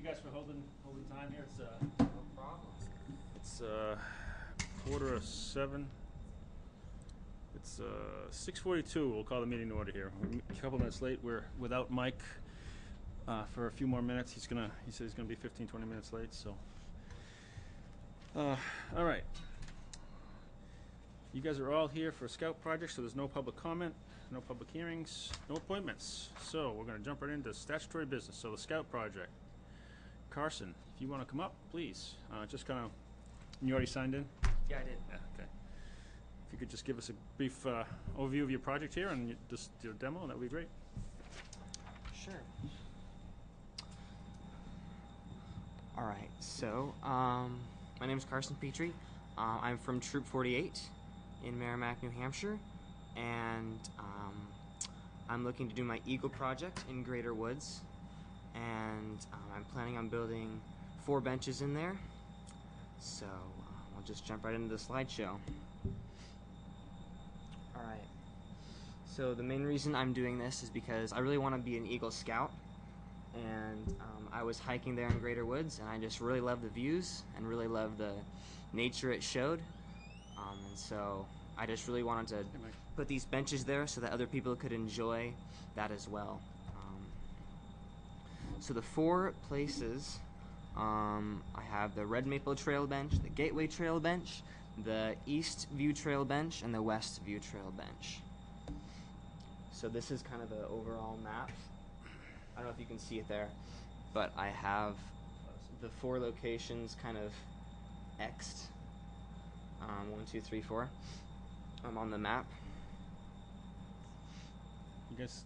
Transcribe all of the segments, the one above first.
you guys for holding time here. It's No problem. it's 6:45. It's 6:42. We'll call the meeting to order here. We're a couple minutes late. We're without Mike for a few more minutes. He said he's gonna be 15-20 minutes late. So, all right. You guys are all here for a Scout project, so there's no public comment, no public hearings, no appointments. So we're going to jump right into statutory business. So the Scout project. Carson, if you want to come up, please. Just kind of, you already signed in? Yeah, I did. Yeah, okay. If you could just give us a brief overview of your project here and just your demo, that would be great. Sure. All right, so my name is Carson Petrie. I'm from Troop 48 in Merrimack, New Hampshire, and I'm looking to do my Eagle project in Greater Woods, and I'm planning on building 4 benches in there, so I'll just jump right into the slideshow. Alright, so the main reason I'm doing this is because I really want to be an Eagle Scout, and I was hiking there in Greater Woods, and I just really love the views and really love the nature it showed. And so I just really wanted to put these benches there so that other people could enjoy that as well. So the 4 places, I have the Red Maple Trail bench, the Gateway Trail bench, the East View Trail bench, and the West View Trail bench. So this is kind of the overall map. I don't know if you can see it there, but I have the 4 locations kind of X'd. 1, 2, 3, 4. I'm on the map. You guys.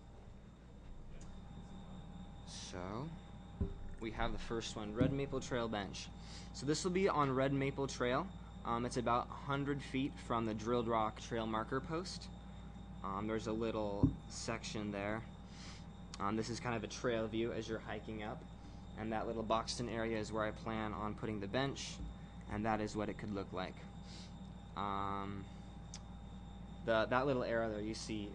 So we have the first one, Red Maple Trail bench. So this will be on Red Maple Trail. It's about 100 feet from the Drilled Rock Trail marker post. There's a little section there. This is kind of a trail view as you're hiking up, and that little boxed in area is where I plan on putting the bench, and that is what it could look like. That little arrow there you see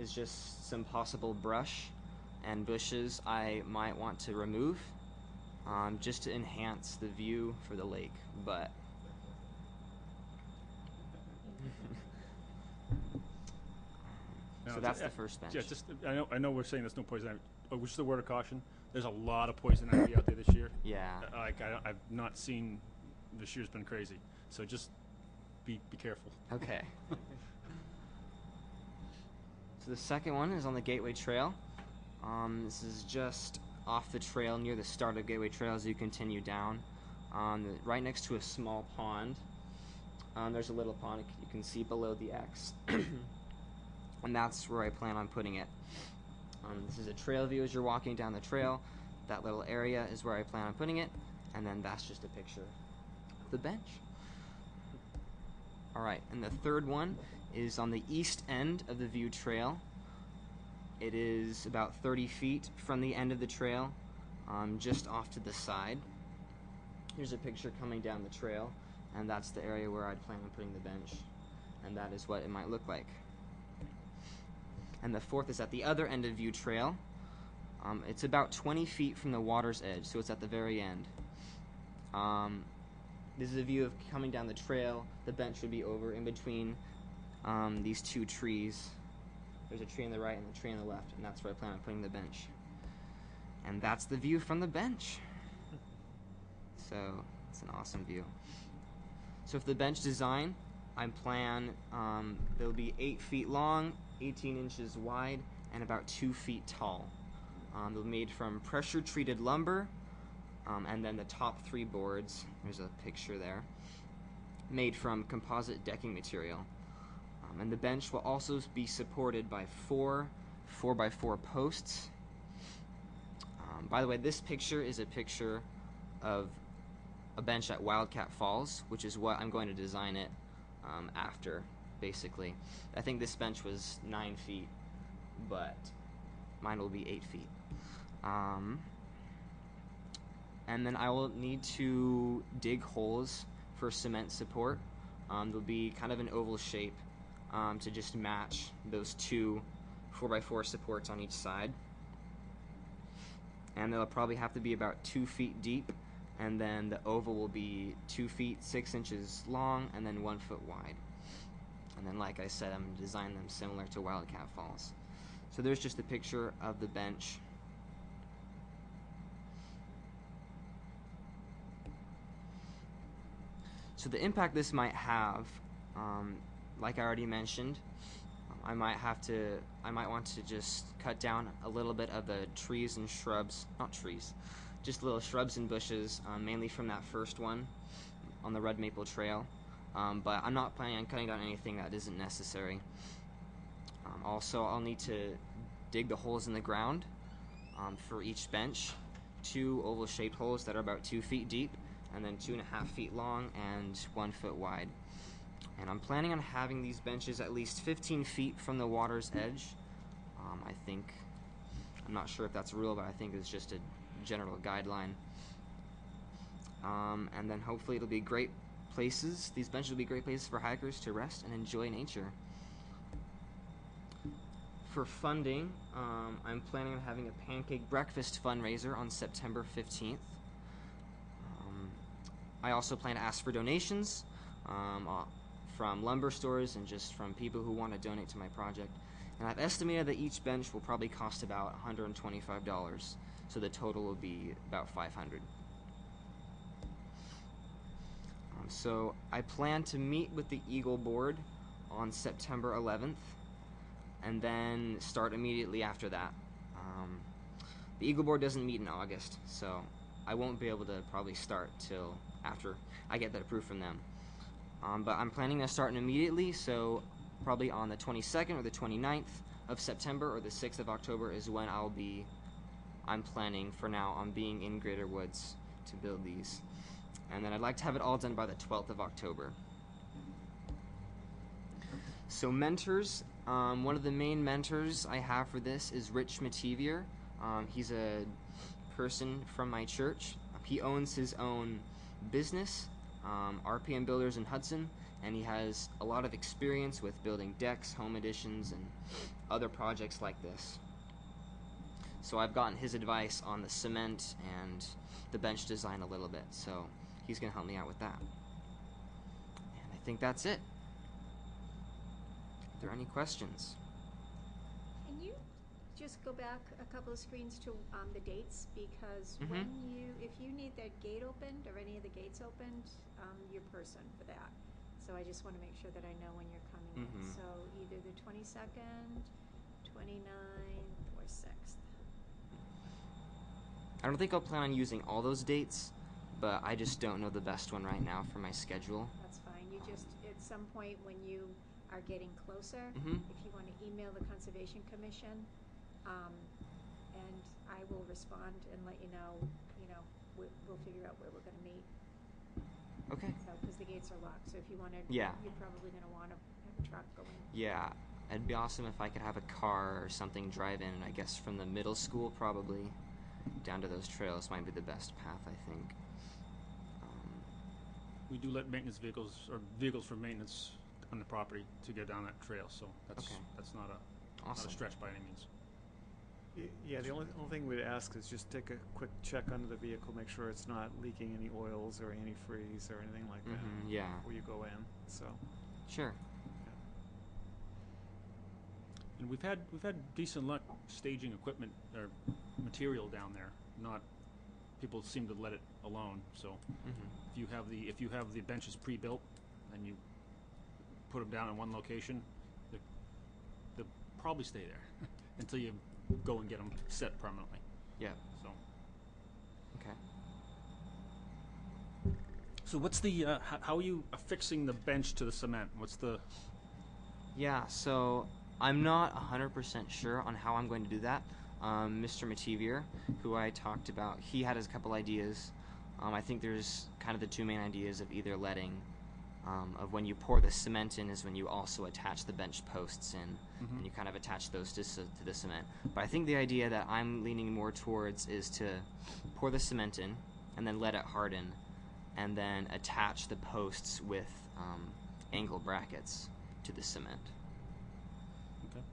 is just some possible brush and bushes I might want to remove, just to enhance the view for the lake. But so that's the first bench. Yeah, just I know we're saying there's no poison ivy. Which is the word of caution. There's a lot of poison ivy out there this year. Yeah. I've not seen. This year's been crazy. So just be careful. Okay. So the second one is on the Gateway Trail. This is just off the trail near the start of Gateway Trail as you continue down. Right next to a small pond. There's a little pond you can see below the X. And that's where I plan on putting it. This is a trail view as you're walking down the trail. That little area is where I plan on putting it. And then that's just a picture of the bench. Alright, and the third one is on the east end of the View Trail. It is about 30 feet from the end of the trail, just off to the side. Here's a picture coming down the trail, and that's the area where I'd plan on putting the bench. And that is what it might look like. And the fourth is at the other end of View Trail. It's about 20 feet from the water's edge, so it's at the very end. This is a view of coming down the trail. The bench would be over in between these 2 trees. There's a tree on the right and a tree on the left, and that's where I plan on putting the bench. And that's the view from the bench. So it's an awesome view. So for the bench design, I plan they'll be 8 feet long, 18 inches wide, and about 2 feet tall. They're made from pressure-treated lumber. And then the top 3 boards, there's a picture there, made from composite decking material. And the bench will also be supported by 4 4x4 posts. By the way, this picture is a picture of a bench at Wildcat Falls, which is what I'm going to design it after, basically. I think this bench was 9 feet, but mine will be 8 feet. And then I will need to dig holes for cement support. There'll be kind of an oval shape to just match those 2 4x4 supports on each side. and they'll probably have to be about 2 feet deep, and then the oval will be 2 feet 6 inches long and then 1 foot wide. And then, like I said, I'm going to design them similar to Wildcat Falls. So there's just a picture of the bench. So the impact this might have, like I already mentioned, I might want to just cut down a little bit of the trees and shrubs, not trees, just little shrubs and bushes, mainly from that first one on the Red Maple Trail. But I'm not planning on cutting down anything that isn't necessary. Also, I'll need to dig the holes in the ground for each bench, 2 oval-shaped holes that are about 2 feet deep, and then 2.5 feet long and 1 foot wide. And I'm planning on having these benches at least 15 feet from the water's edge. I'm not sure if that's a rule, but I think it's just a general guideline. And then hopefully it'll be great places. These benches will be great places for hikers to rest and enjoy nature. For funding, I'm planning on having a pancake breakfast fundraiser on September 15th. I also plan to ask for donations from lumber stores and just from people who want to donate to my project. And I've estimated that each bench will probably cost about $125, so the total will be about $500. So I plan to meet with the Eagle Board on September 11th, and then start immediately after that. The Eagle Board doesn't meet in August, so I won't be able to probably start till after I get that approved from them. But I'm planning to start immediately, so probably on the 22nd or the 29th of September or the 6th of October is when I'm planning for now on being in Greater Woods to build these. And then I'd like to have it all done by the 12th of October. So mentors, one of the main mentors I have for this is Rich Mativier. He's a person from my church. He owns his own business, RPM Builders in Hudson, and he has a lot of experience with building decks, home additions, and other projects like this. So I've gotten his advice on the cement and the bench design a little bit, so he's going to help me out with that. And I think that's it. Are there any questions? Can you just go back a couple of screens to the dates? Because if you need that gate opened or any of the gates opened, you're person for that. So I just want to make sure that I know when you're coming in. So either the 22nd, 29th, or 6th. I don't think I'll plan on using all those dates, but I just don't know the best one right now for my schedule. That's fine. You just, at some point when you are getting closer, if you want to email the Conservation Commission, and I will respond and let you know, we'll figure out where we're going to meet. Okay. So, because the gates are locked, so if you want to, Yeah. you're probably going to want to have a truck going. Yeah, it'd be awesome if I could have a car or something drive in, I guess from the middle school probably down to those trails might be the best path, I think. We do let maintenance vehicles or vehicles for maintenance on the property to get down that trail, so that's not a stretch by any means. Yeah, the only thing we'd ask is just take a quick check under the vehicle, make sure it's not leaking any oils or antifreeze or anything like that. Yeah. Before you go in. So. Sure. Yeah. And we've had decent luck staging equipment or material down there. Not people seem to let it alone. So if you have the benches pre-built and you put them down in one location, they'll probably stay there until you go and get them set permanently. Yeah. So. Okay. So what's the how are you affixing the bench to the cement? What's the? Yeah. So I'm not 100% sure on how I'm going to do that. Mr. Mativier, who I talked about, he had a couple ideas. I think there's kind of the two main ideas of either letting, of when you pour the cement in is when you also attach the bench posts in, and you kind of attach those to the cement. But I think the idea that I'm leaning more towards is to pour the cement in and then let it harden, and then attach the posts with angle brackets to the cement. Okay.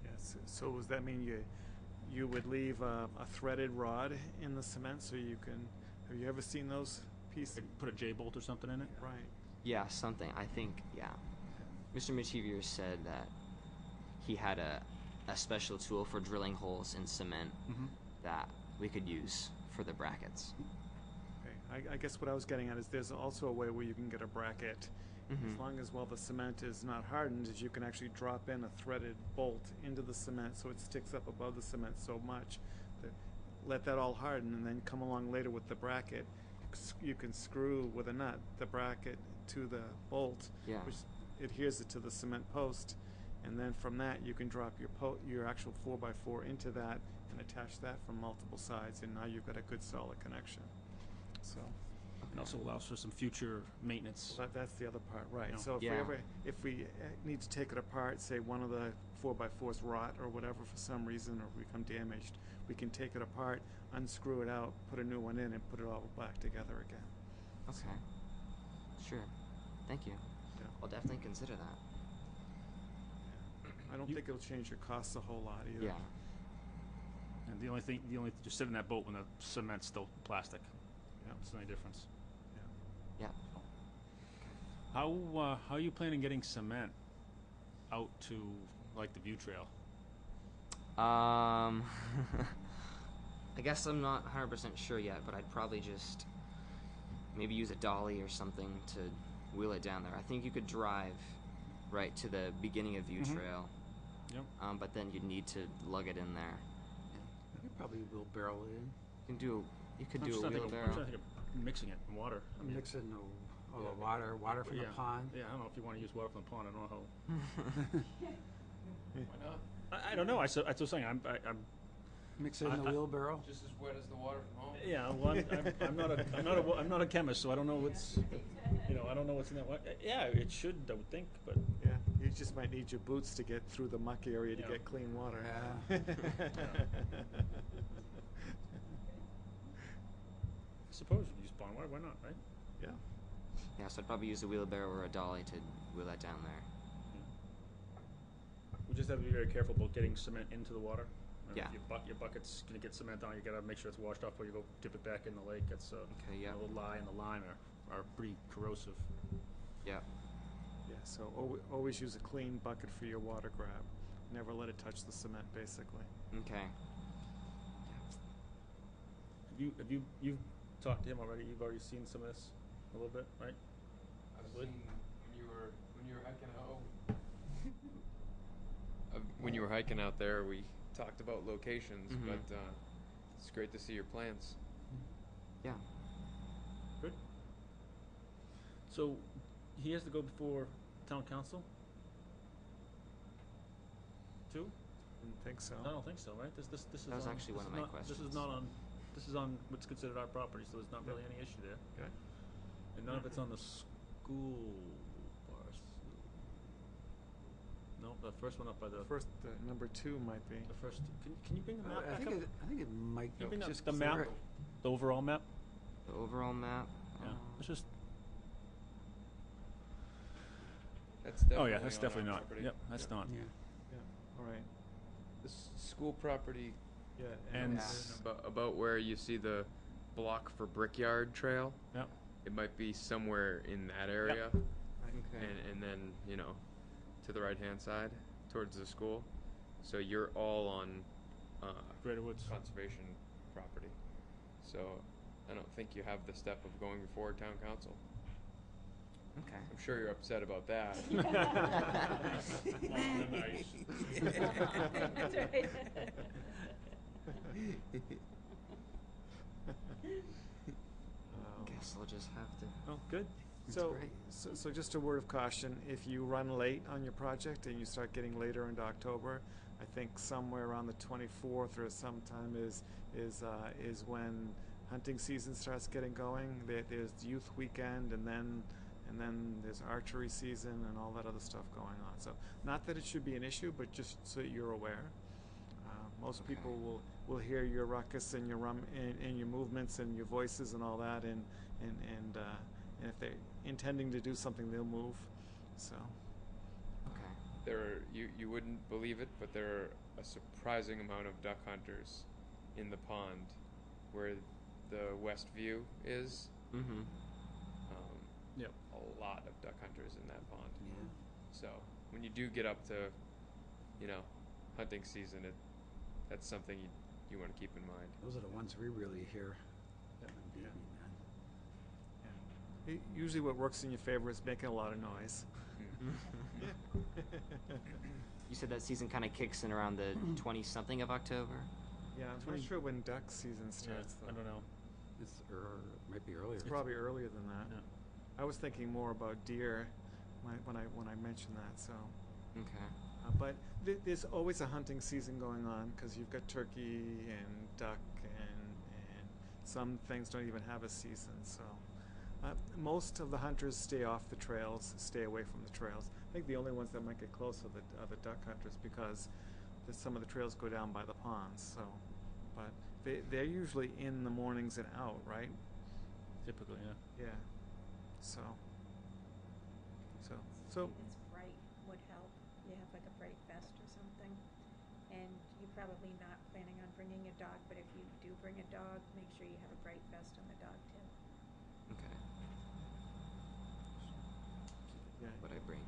Yes. So does that mean you would leave a threaded rod in the cement so you can. Have you ever seen those pieces? Put a J-bolt or something in it? Right. Yeah, something. I think, yeah. Mr. Mativier said that he had a special tool for drilling holes in cement that we could use for the brackets. Okay. I guess what I was getting at is there's also a way where you can get a bracket. As long as, while the cement is not hardened, is you can actually drop in a threaded bolt into the cement so it sticks up above the cement so much that let that all harden, and then come along later with the bracket. You can screw with a nut the bracket to the bolt, which adheres it to the cement post, and then from that you can drop your actual 4x4 into that and attach that from multiple sides, and now you've got a good solid connection. So. And also allows for some future maintenance. But that's the other part, right? No. So if we need to take it apart, say one of the 4x4s rot or whatever for some reason, or become damaged, we can take it apart, unscrew it out, put a new one in, and put it all back together again. Okay. Sure. Thank you. Yeah. I'll definitely consider that. I don't think it'll change your costs a whole lot either. Yeah. And the only thing, just sit in that boat when the cement's still plastic. Yeah. It's the only difference. Yeah. How are you planning getting cement out to, like, the view trail? I guess I'm not 100% sure yet, but I'd probably just maybe use a dolly or something to wheel it down there. I think you could drive right to the beginning of view trail. Yep. But then you'd need to lug it in there. You could probably wheelbarrow it in. You could I'm do just a trying to think of- wheelbarrow. I'm trying to think of mixing it in water. I mean, Mix it in the water from the pond. Yeah, I don't know if you want to use water from the pond. I don't know how. Why not? I don't know. I was saying I'm Mix it in the wheelbarrow. Just as wet as the water from home. yeah. Well, I'm not a chemist, so I don't know what's I don't know what's in that. Yeah, it should, I would think, but Yeah, you just might need your boots to get through the muck area to Yeah. get clean water. Yeah. I suppose you use pond water. Why not, right? Yeah. Yeah, so I'd probably use a wheelbarrow or a dolly to wheel that down there. We just have to be very careful about getting cement into the water. Yeah. If your bucket's gonna get cement on, you gotta make sure it's washed off before you go dip it back in the lake. It's Okay, yeah. the lye and the lime are pretty corrosive. Yeah. Yeah, so always use a clean bucket for your water grab. Never let it touch the cement, basically. Okay. You've talked to him already? You've already seen some of this a little bit, right? I've Wood? seen when you were hiking out. When you were hiking out there, we talked about locations, but it's great to see your plans. Yeah. Good. So he has to go before town council? Too? Didn't think so. I don't think so, right? This is That was on- actually this one is of my not- questions. This is on what's considered our property, so there's not really any issue there. Okay. And none of it's on the school parcel. No, the first one up by the First, number 2 might be. the first. Can you bring the map I back think up? I think it might Can you bring just the map, the overall map? The overall map. Yeah. It's just. That's definitely Oh yeah, that's on definitely our not. property. Yep, that's not. Yeah. Yeah, all right. The school property Yeah, And is about where you see the block for Brickyard Trail. Yep. It might be somewhere in that area, Okay. and then to the right hand side towards the school. So you're all on Greater Woods. conservation property. So I don't think you have the step of going before town council. Okay. I'm sure you're upset about that. That's right. Guess I'll just have to. Oh, good. So, great. so just a word of caution, if you run late on your project and you start getting later into October, I think somewhere around the 24th or sometime is when hunting season starts getting going. There's youth weekend, and then there's archery season and all that other stuff going on. So not that it should be an issue, but just so that you're aware. Most Okay. people will hear your ruckus and your and your movements and your voices and all that, and if they're intending to do something, they'll move. So Okay. you wouldn't believe it, but there are a surprising amount of duck hunters in the pond where the west view is. Mm-hmm. Yep. A lot of duck hunters in that pond. Yeah. So when you do get up to, hunting season, that's something you want to keep in mind. Those are the ones we really hear. Yep. Beat Yeah. me, man. Usually what works in your favor is making a lot of noise. You said that season kind of kicks in around the 20-something of October. Yeah, I'm not sure when duck season starts, though. I don't know. It's might be earlier. It's probably earlier than that. Yeah. I was thinking more about deer when I mentioned that. So, Okay. but there's always a hunting season going on because you've got turkey and duck and some things don't even have a season. So, most of the hunters stay off the trails, stay away from the trails. I think the only ones that might get close are the duck hunters because some of the trails go down by the ponds. So, but they're usually in the mornings and out, right? Typically, yeah. Yeah. So. It's bright would help. You have like a bright vest or something. And you're probably not planning on bringing a dog, but if you do bring a dog, make sure you have a bright vest on the dog too. Okay. Yeah. What I bring.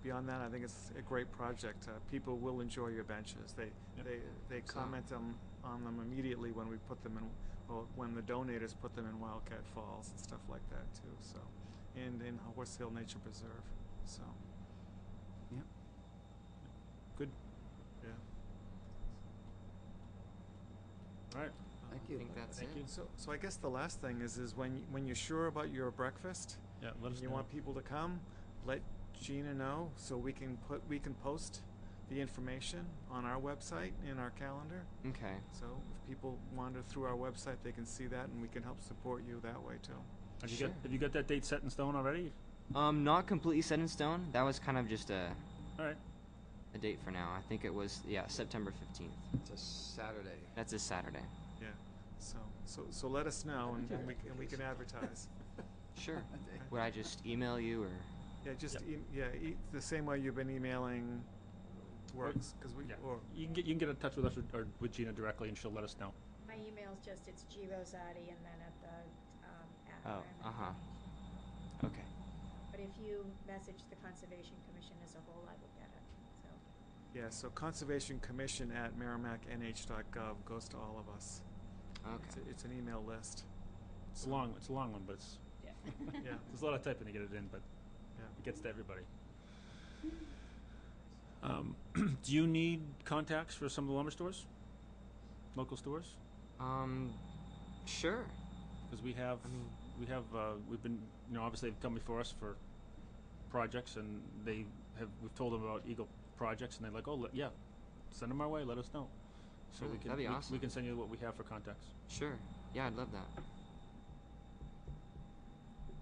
Beyond that, I think it's a great project. People will enjoy your benches. They So- comment on them immediately when we put them in, well, when the donators put them in Wildcat Falls and stuff like that too. So, and in Horse Hill Nature Preserve. So, Yep. Good. yeah. All right. Thank I you. think that's Thank it. you. So I guess the last thing is when you're sure about your breakfast, Yeah, let us and you know. want people to come, let Gina know so we can post the information on our website in our calendar. Okay. So if people wander through our website, they can see that, and we can help support you that way too. Sure. Have you got that date set in stone already? Not completely set in stone. That was kind of just a All right. date for now. I think it was September 15th. It's a Saturday. That's this Saturday. Yeah. So let us know, and we can advertise. Sure. Would I just email you or? Yeah, just Yep. the same way you've been emailing works, because we Yeah. or You can get in touch with us or with Gina directly, and she'll let us know. My email's just, it's grosati and then at the, at Oh, Merrimack uh-huh. Foundation. Okay. But if you message the Conservation Commission as a whole, I will get it, so. yeah. So Conservation Commission at merrimacknh.gov goes to all of us. Okay. It's an email list. It's a long one, but it's Yeah. Yeah. there's a lot of typing to get it in, but Yeah. it gets to everybody. Do you need contacts for some of the lumber stores, local stores? Sure. Because we've been, obviously they've come before us for projects, and we've told them about Eagle projects, and they're like, oh, yeah, send them our way, let us know. So Really? we can That'd be we awesome. can send you what we have for contacts. Sure. Yeah, I'd love that.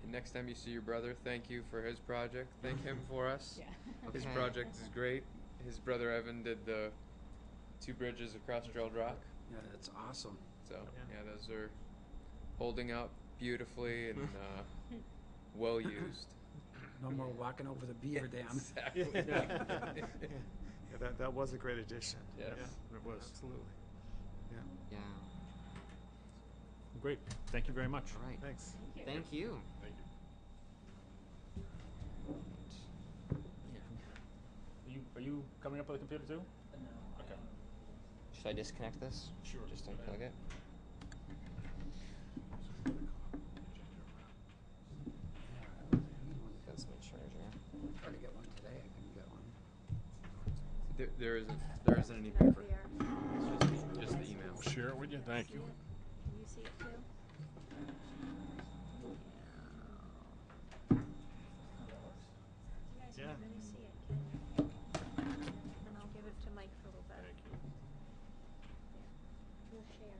And next time you see your brother, thank you for his project. Thank him for us. Yeah. His Okay. project is great. His brother Evan did the 2 bridges across Trailed Rock. Yeah, that's awesome. So Yeah. yeah, those are holding up beautifully and well used. No more walking over the beaver dam. Exactly. Yeah, that was a great addition. Yes. Yeah, It was. absolutely. Yeah. Yeah. Great. Thank you very much. All right. Thanks. Thank you. Thank you. Are you coming up with a computer too? No. Okay. Should I disconnect this? Sure. Just unplug it. That's my charger. Tried to get one today. I couldn't get one. There isn't any Up paper. there. It's just the email. Share it with you, thank you. Can you see it too? You guys Yeah. can't really see it, can you? And I'll give it to Mike for a little bit. Thank you. We'll share.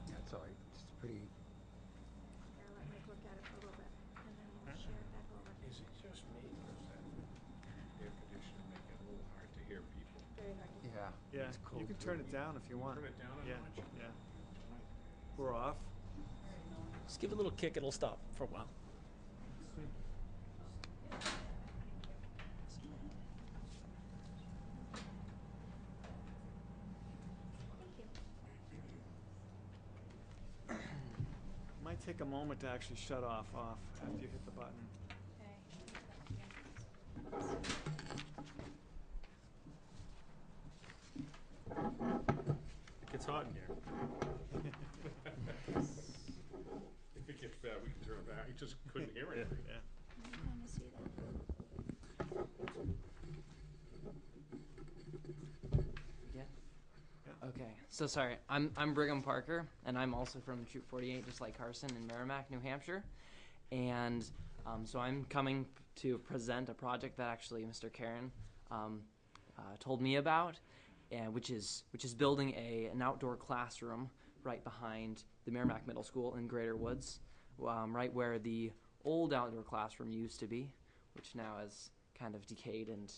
Yeah, it's all right. It's pretty. Yeah, let Mike look at it for a little bit, and then we'll share it back over. Is it just me, or is that air conditioning make it a little hard to hear people? Very hard to. Yeah. Yeah, It's cold you can too. turn it down if you want. Turn it down a Yeah, notch? yeah. We're off. Just give it a little kick, it'll stop for a while. might take a moment to actually shut off after you hit the button. It gets hot in here. If it gets bad, we can turn it back. You just couldn't hear anything. Yeah. Want to see that? Yeah. Yeah. Okay. So sorry. I'm Brigham Parker, and I'm also from Troop 48, just like Carson in Merrimack, New Hampshire. And so I'm coming to present a project that actually Mr. Karen told me about, and which is building an outdoor classroom right behind the Merrimack Middle School in Greater Woods, right where the old outdoor classroom used to be, which now has kind of decayed and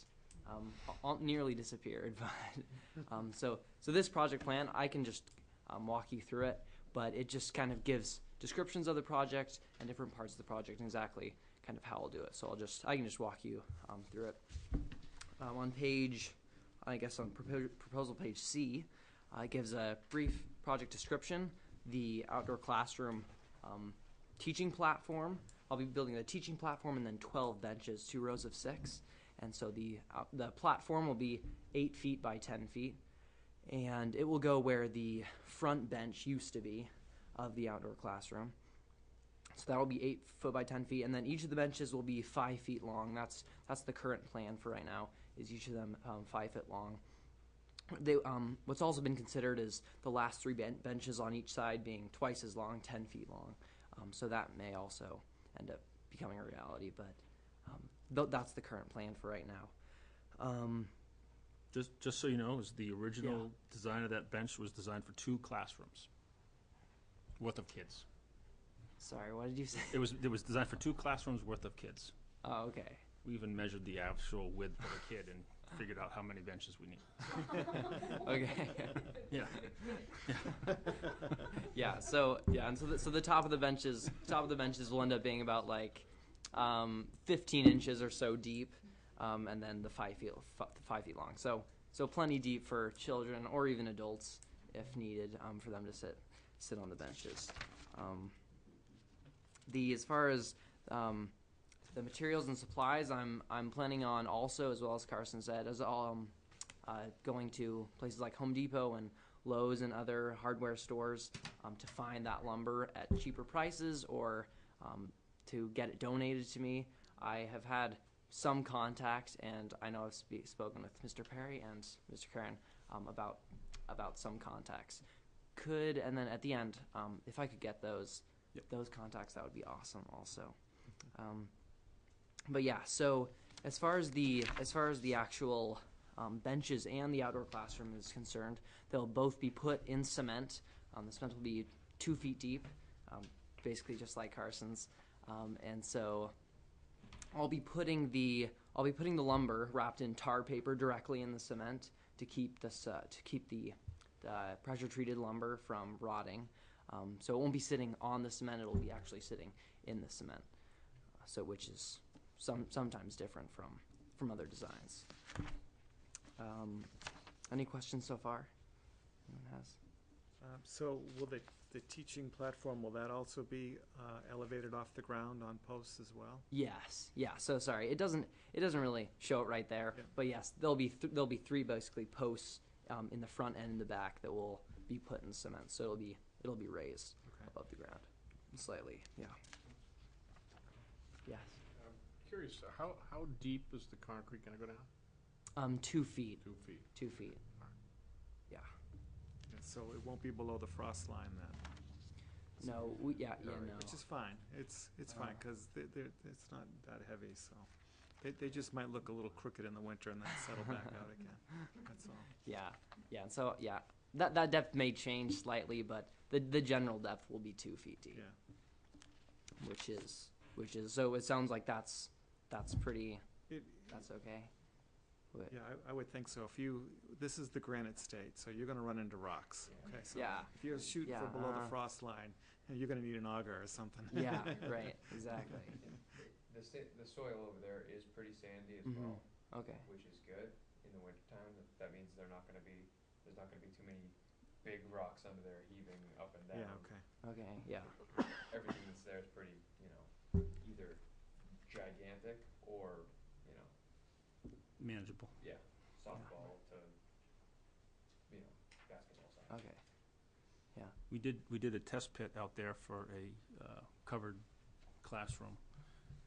nearly disappeared. But so this project plan, I can just walk you through it, but it just kind of gives descriptions of the project and different parts of the project and exactly kind of how I'll do it. So I can just walk you through it. On page, I guess on proposal page C, it gives a brief project description, the outdoor classroom teaching platform. I'll be building the teaching platform and then 12 benches, 2 rows of 6. And so the platform will be 8 feet by 10 feet. And it will go where the front bench used to be of the outdoor classroom. So that will be 8 foot by 10 feet. And then each of the benches will be 5 feet long. That's the current plan for right now, is each of them 5 foot long. What's also been considered is the last 3 benches on each side being twice as long, 10 feet long. So that may also end up becoming a reality, but that's the current plan for right now. Just so you know, is the original design of that bench was designed for 2 classrooms worth of kids. Sorry, what did you say? It was designed for 2 classrooms worth of kids. Oh, okay. We even measured the actual width of a kid and figured out how many benches we need. Okay. Yeah. Yeah. And so the top of the benches will end up being about like 15 inches or so deep, and then the 5 feet long. So plenty deep for children or even adults if needed, for them to sit on the benches. As far as the materials and supplies, I'm planning on also, as well as Carson said, going to places like Home Depot and Lowe's and other hardware stores to find that lumber at cheaper prices or to get it donated to me. I have had some contact, and I know I've spoken with Mr. Perry and Mr. Karen about some contacts. And then at the end, if I could get those contacts, that would be awesome also. But yeah, so as far as the actual benches and the outdoor classroom is concerned, they'll both be put in cement. The cement will be 2 feet deep, basically just like Carson's. And so I'll be putting the lumber wrapped in tar paper directly in the cement to keep the pressure treated lumber from rotting. So it won't be sitting on the cement; it'll be actually sitting in the cement. So which is sometimes different from other designs. Any questions so far? Anyone has? So will the teaching platform, will that also be elevated off the ground on posts as well? Yes. Yeah. So sorry, it doesn't really show it right there, but yes, there'll be 3 basically posts in the front and in the back that will be put in cement. So it'll be raised above the ground slightly. Yeah. Yes. I'm curious, how deep is the concrete going to go down? 2 feet. 2 feet. 2 feet. Yeah. And so it won't be below the frost line then? No. No. Which is fine. It's fine because it's not that heavy. So they just might look a little crooked in the winter and then settle back out again. That's all. Yeah. Yeah. And so that depth may change slightly, but the general depth will be 2 feet deep. Yeah. Which is so it sounds like that's pretty. That's okay. Yeah, I would think so. This is the granite state, so you're going to run into rocks. Okay, so if you're shooting for below the frost line, you're going to need an auger or something. Yeah, right, exactly. The soil over there is pretty sandy as well. Okay. Which is good in the wintertime. That means there's not going to be too many big rocks under there heaving up and down. Yeah. Okay. Okay. Yeah. Everything gigantic or, you know, Manageable. yeah, softball to, you know, basketball size. Okay. We did a test pit out there for a covered classroom.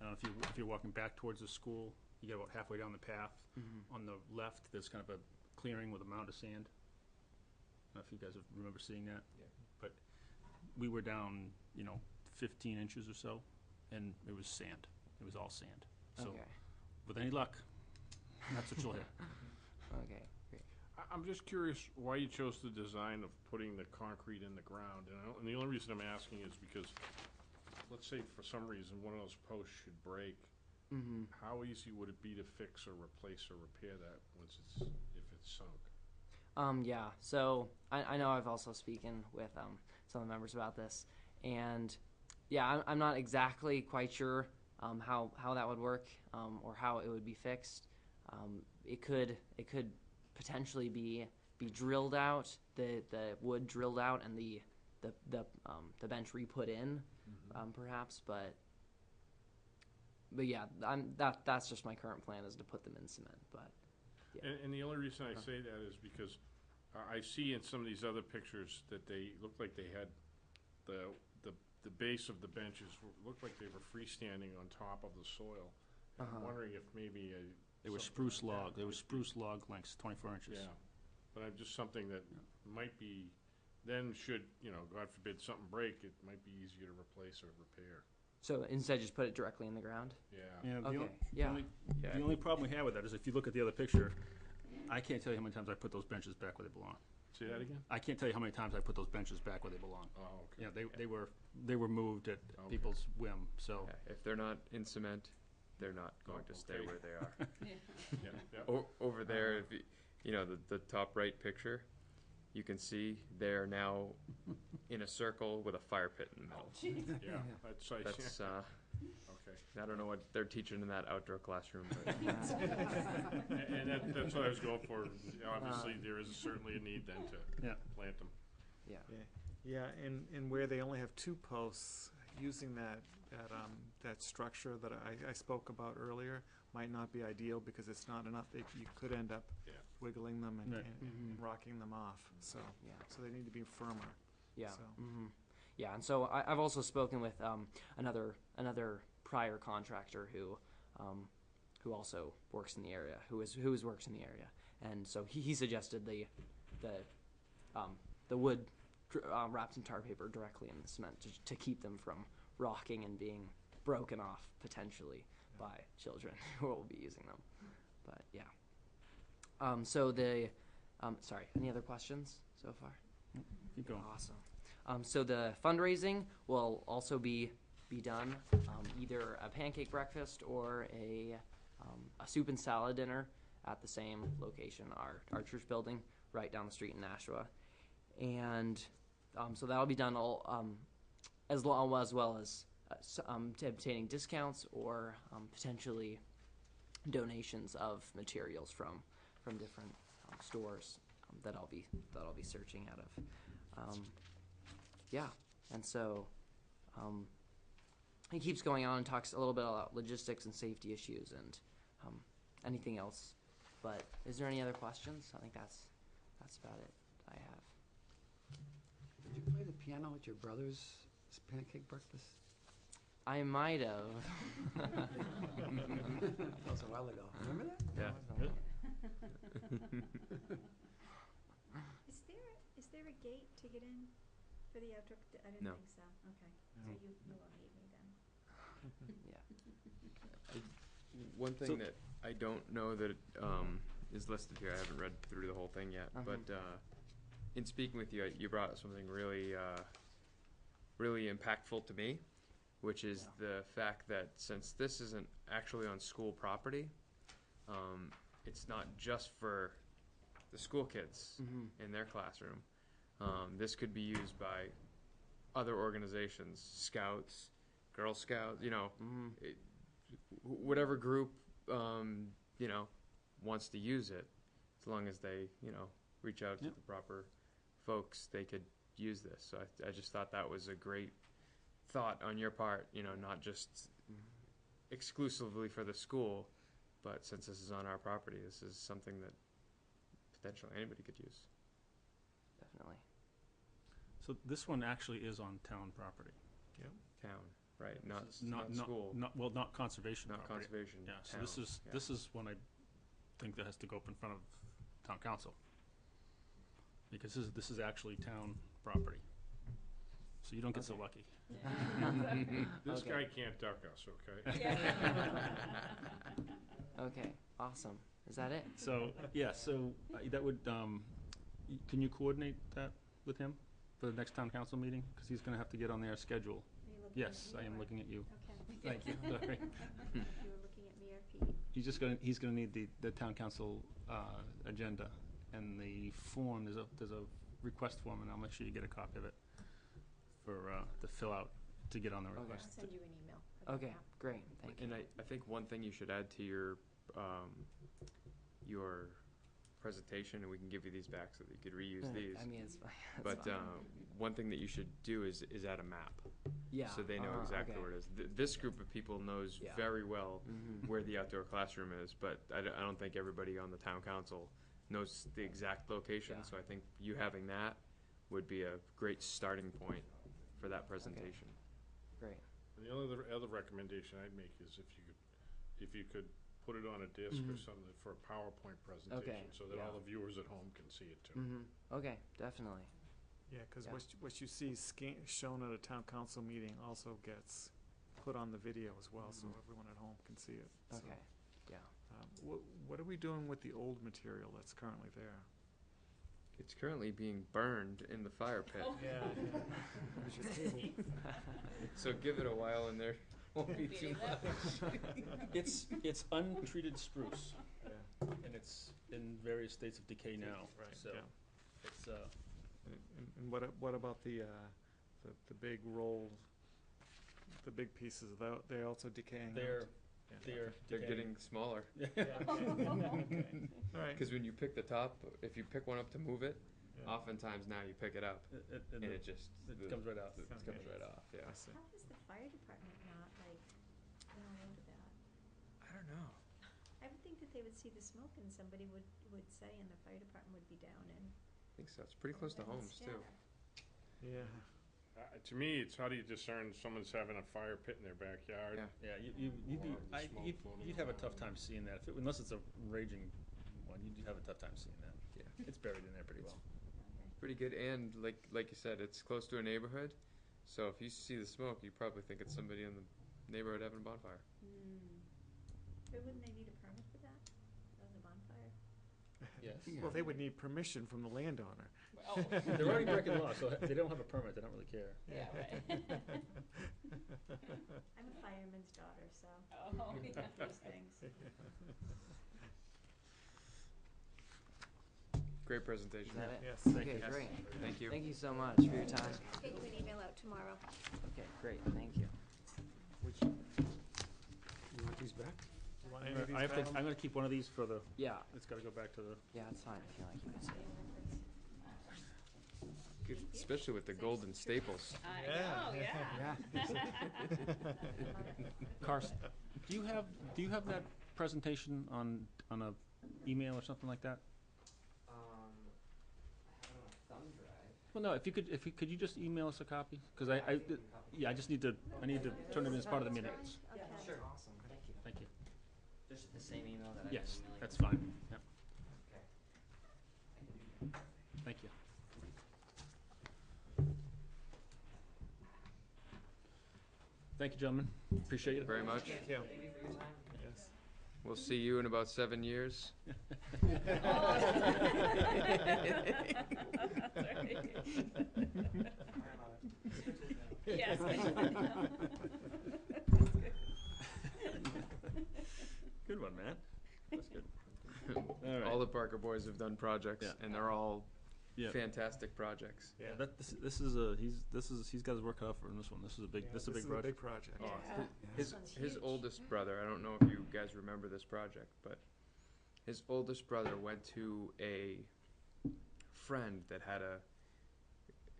I don't know if you're walking back towards the school, you get about halfway down the path. Mm-hmm. On the left, there's kind of a clearing with a mound of sand. I don't know if you guys remember seeing that. Yeah. But we were down, 15 inches or so, and it was sand. It was all sand. So Okay. with any luck, that's what you'll hit. Okay. Great. I'm just curious why you chose the design of putting the concrete in the ground. And the only reason I'm asking is because, let's say for some reason one of those posts should break. Mm-hmm. How easy would it be to fix or replace or repair that if it's sunk? Yeah, so I know I've also spoken with some of the members about this, and yeah, I'm not exactly quite sure how that would work or how it would be fixed. It could potentially be drilled out, the wood drilled out, and the bench re-put in, perhaps, but yeah, that's just my current plan is to put them in cement, but. Yeah. And the only reason I say that is because I see in some of these other pictures that they look like they had the base of the benches looked like they were freestanding on top of the soil. And I'm wondering if maybe They were something spruce like log. that They were might spruce log lengths, 24 inches. Yeah, but I'm just something that might be. Then should God forbid something break, it might be easier to replace or repair. So instead, just put it directly in the ground. Yeah. The Okay. only- Yeah. The only problem we have with that is if you look at the other picture, I can't tell you how many times I put those benches back where they belong. Say that again. I can't tell you how many times I put those benches back where they belong. Oh, okay. They were moved at Okay. people's whim. So Yeah, if they're not in cement, they're not going to stay okay. where they are. Yeah. Over there, if the top right picture, you can see they're now in a circle with a fire pit in the middle. Yeah. That's Okay. I don't know what they're teaching in that outdoor classroom, but And that's what I was going for. Obviously, there is certainly a need then to plant them. Yeah. Yeah, and where they only have two posts, using that structure that I spoke about earlier might not be ideal because it's not enough. You could end up Yeah. wiggling them and, Right. and rocking them off. So Yeah. so they need to be firmer. Yeah. So. Yeah, and so I've also spoken with another prior contractor who also works in the area, who works in the area, and so he suggested the wood wrapped in tar paper directly in the cement to keep them from rocking and being broken off potentially by children who will be using them. But yeah. So sorry, any other questions so far? keep going. Awesome. So the fundraising will also be done either a pancake breakfast or a soup and salad dinner at the same location, our church building right down the street in Nashua, and so that'll be done all as well as obtaining discounts or potentially donations of materials from different stores that I'll be searching out of. Yeah, and so he keeps going on and talks a little bit about logistics and safety issues and anything else. But is there any other questions? I think that's about it I have. Did you play the piano at your brother's pancake breakfast? I might have. That was a while ago. Remember that? Yeah. Is there a gate to get in for the outdoor? I didn't No. think so. Okay, No. so you won't need me then. Yeah. One thing So- that I don't know that is listed here, I haven't read through the whole thing yet, but in speaking with you, you brought up something really, really impactful to me, which is the fact that since this isn't actually on school property, it's not just for the school kids in their classroom. This could be used by other organizations, Scouts, Girl Scouts, whatever group, wants to use it, as long as they, reach out to the proper folks, they could use this. So I just thought that was a great thought on your part, not just exclusively for the school, but since this is on our property, this is something that potentially anybody could use. Definitely. So this one actually is on town property. Town, right? Not This is not school, Well, not conservation not property. conservation. Yeah, so town, yeah. this is one I think that has to go up in front of town council. Because this is actually town property. So you don't get so Okay. lucky. This Okay. guy can't duck us, okay? Okay, awesome. Is that it? So, yeah, so that would, can you coordinate that with him for the next town council meeting? Because he's gonna have to get on their schedule. Are you looking at Yes, me I am or- looking at you. Okay. Thank you, sorry. You were looking at me or Pete? He's gonna need the town council, agenda and the form, there's a request form, and I'll make sure you get a copy of it for, to fill out, to get on the Okay. I'll request. send you an email. about Okay, that. great. Thank you. And I think one thing you should add to your presentation, and we can give you these back so that you could reuse these. I mean, it's fine. But one thing that you should do is add a map, yeah. so they know exactly okay. where it is. This group of people knows Yeah. very well Mhm. where the outdoor classroom is, but I don't think everybody on the town council knows the exact location. Yeah. So I think you having that would be a great starting point for that presentation. Great. And the other recommendation I'd make is if you could put it on a disc or Mhm. something for a PowerPoint presentation, so that yeah. all the viewers at home can see it too. Mm-hmm. Okay, definitely. Yeah, because Yeah. what you see shown at a town council meeting also gets put on the video as well, so Mhm. everyone at home can see it. So, Okay. Yeah. what are we doing with the old material that's currently there? It's currently being burned in the fire pit. Yeah. There's your table. So give it a while and there won't be too much. It's untreated spruce, Yeah. and it's in various states of decay now, Right, so yeah. it's, And what about the big roll, the big pieces? They're also decaying out? they're They're decaying. getting smaller. Okay. All right. Because when you pick the top, if you pick one up to move it, Yeah. oftentimes now you pick it up and it just It comes right out. it Okay. comes right off. Yeah. I see. How does the fire department not, like, know of that? I don't know. I would think that they would see the smoke and somebody would say, and the fire department would be down and. I think so. It's pretty close to homes too. Yeah. To me, it's how do you discern someone's having a fire pit in their backyard? Yeah. Yeah, you'd be, Or the smoke floating you'd have a around. tough time seeing that, unless it's a raging one, you'd have a tough time seeing that. Yeah. It's buried in there pretty well. Pretty good, and like you said, it's close to a neighborhood. So if you see the smoke, you probably think it's somebody in the neighborhood having a bonfire. But wouldn't they need a permit for that? That was a bonfire? Yes. Well, they would need permission from the landowner. They're already breaking law, so they don't have a permit, they don't really care. Yeah, right. I'm a fireman's daughter, so. Oh, yeah. Those things. Great presentation. Is that it? Yes. Okay, Yes. great. Thank you. Thank you so much for your time. I'll get you an email out tomorrow. Okay, great. Thank you. You want these back? You want any of these I'm back? gonna keep one of these for the, Yeah. it's gotta go back to the, Yeah, it's fine if you like. You can say. Good, especially with the golden staples. I Yeah. know, yeah. Yeah. Carson, do you have that presentation on a email or something like that? I have it on a thumb drive. Well, no, could you just email us a copy? Cause I I just need to turn it in as part of the minutes. Okay. Sure. Awesome. Thank you. Thank you. Just the same email that I Yes, was emailing. that's fine, yep, Okay. I can do that. thank you. Thank you, gentlemen, appreciate it. Very much. Thank you. Thank you for your time. Yes. We'll see you in about 7 years. Yes. Good one, Matt. That's good. All right. All the Parker boys have done projects, Yeah. and they're all Yeah. fantastic projects. Yeah, this is he's got his work cut out for him. This one. This is a big. Yeah, this is a big project. big project. Oh, Yeah. His This one's his huge. oldest brother, I don't know if you guys remember this project, but his oldest brother went to a friend that had a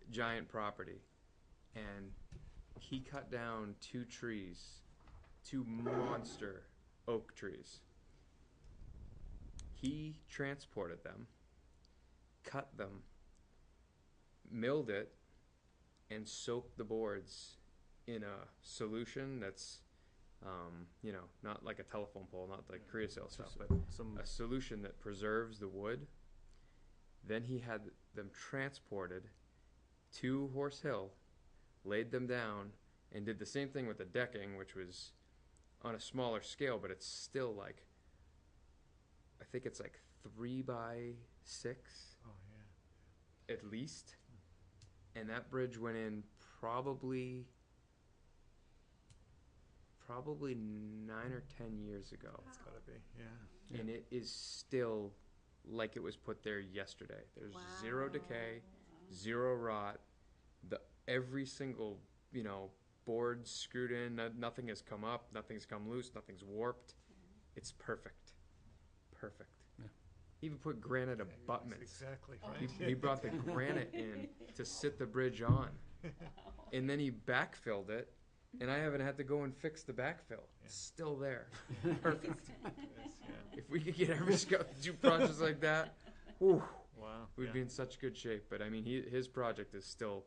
giant property, and he cut down 2 trees 2 monster oak trees. He transported them, cut them, milled it, and soaked the boards in a solution that's, not like a telephone pole, not like creosote stuff, but Some a solution that preserves the wood. Then he had them transported to Horse Hill, laid them down, and did the same thing with the decking, which was on a smaller scale, but it's still like, I think it's like 3 by 6 Oh, yeah. at least. And that bridge went in probably 9 or 10 years ago. It's gotta be, yeah. And it is still like it was put there yesterday. There's zero decay, zero rot. Every single, board screwed in, nothing has come up, nothing's come loose, nothing's warped. It's perfect. Perfect. Yeah. He even put granite That's abutments. exactly Oh. right. He brought the granite in to sit the bridge on. And then he backfilled it, and I haven't had to go and fix the backfill. It's still there. Perfect. If we could get every scout to do projects like that, whew, Wow. we'd yeah. be in such good shape. But I mean, his project is still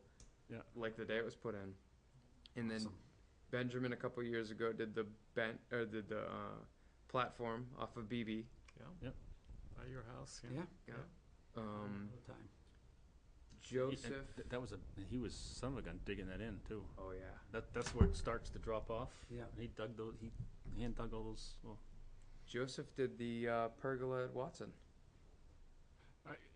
like the day it was put in. And then Awesome. Benjamin a couple years ago did the platform off of BB. Yeah. By your house, Yeah. Yeah. All the time. Joseph. that was he was son of a gun digging that in too. Oh yeah. That's where it starts to drop off. Yeah. And he dug those. He hand dug all those. Well, Joseph did the pergola at Watson.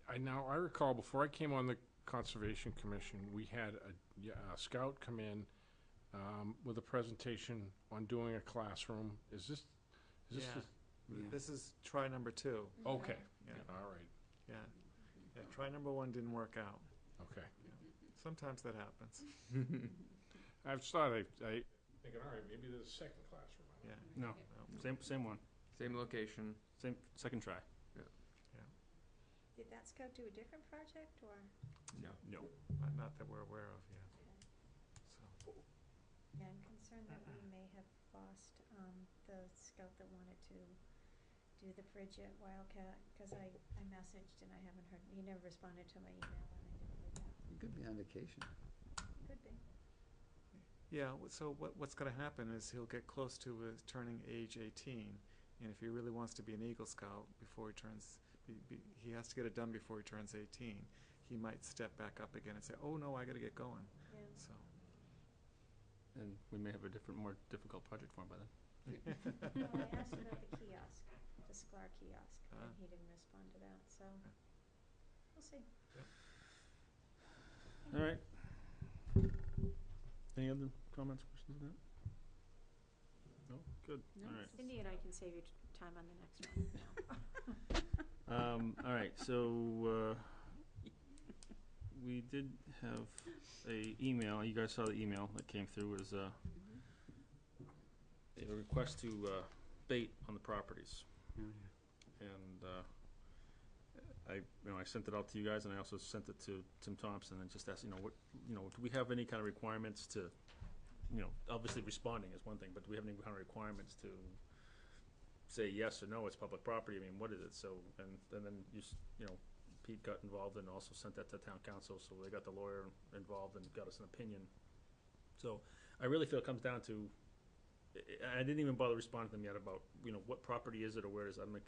I recall before I came on the Conservation Commission, we had a scout come in with a presentation on doing a classroom. Is this? Yeah. Yeah. This is try number 2. Okay. Yeah. All right. Yeah. Yeah. Try number 1 didn't work out. Okay. Sometimes that happens. I've started. I thinking, all right, maybe there's a second classroom. Yeah. no, same one, Same location. same second try. Did that scout do a different project, or? No. No. Not that we're aware of yet. So. Yeah, I'm concerned that we may have lost the scout that wanted to do the bridge at Wildcat, because I messaged and I haven't heard, he never responded to my email, and I didn't read that. You could be on vacation. Could be. Yeah, so what's going to happen is he'll get close to turning age 18, and if he really wants to be an Eagle Scout before he turns, he has to get it done before he turns 18. He might step back up again and say, "Oh no, I got to get going." Yeah. So. And we may have a more difficult project for him by then. Well, I asked about the kiosk, the Sklar kiosk, and Ah. he didn't respond to that, so we'll see. All right. Any other comments, questions on that? No? Good. All right. Cindy and I can save you time on the next one. All right, so we did have a email, you guys saw the email that came through, as a request to bait on the properties. Yeah, And I sent it out to you guys, and I also sent it to Tim Thompson, and just asked, do we have any kind of requirements to, obviously responding is one thing, but do we have any kind of requirements to say yes or no, it's public property? I mean, what is it? So, and then Pete got involved and also sent that to town council, so they got the lawyer involved and got us an opinion. So I really feel it comes down to, I didn't even bother responding to them yet about, what property is it or where is it? I'm like,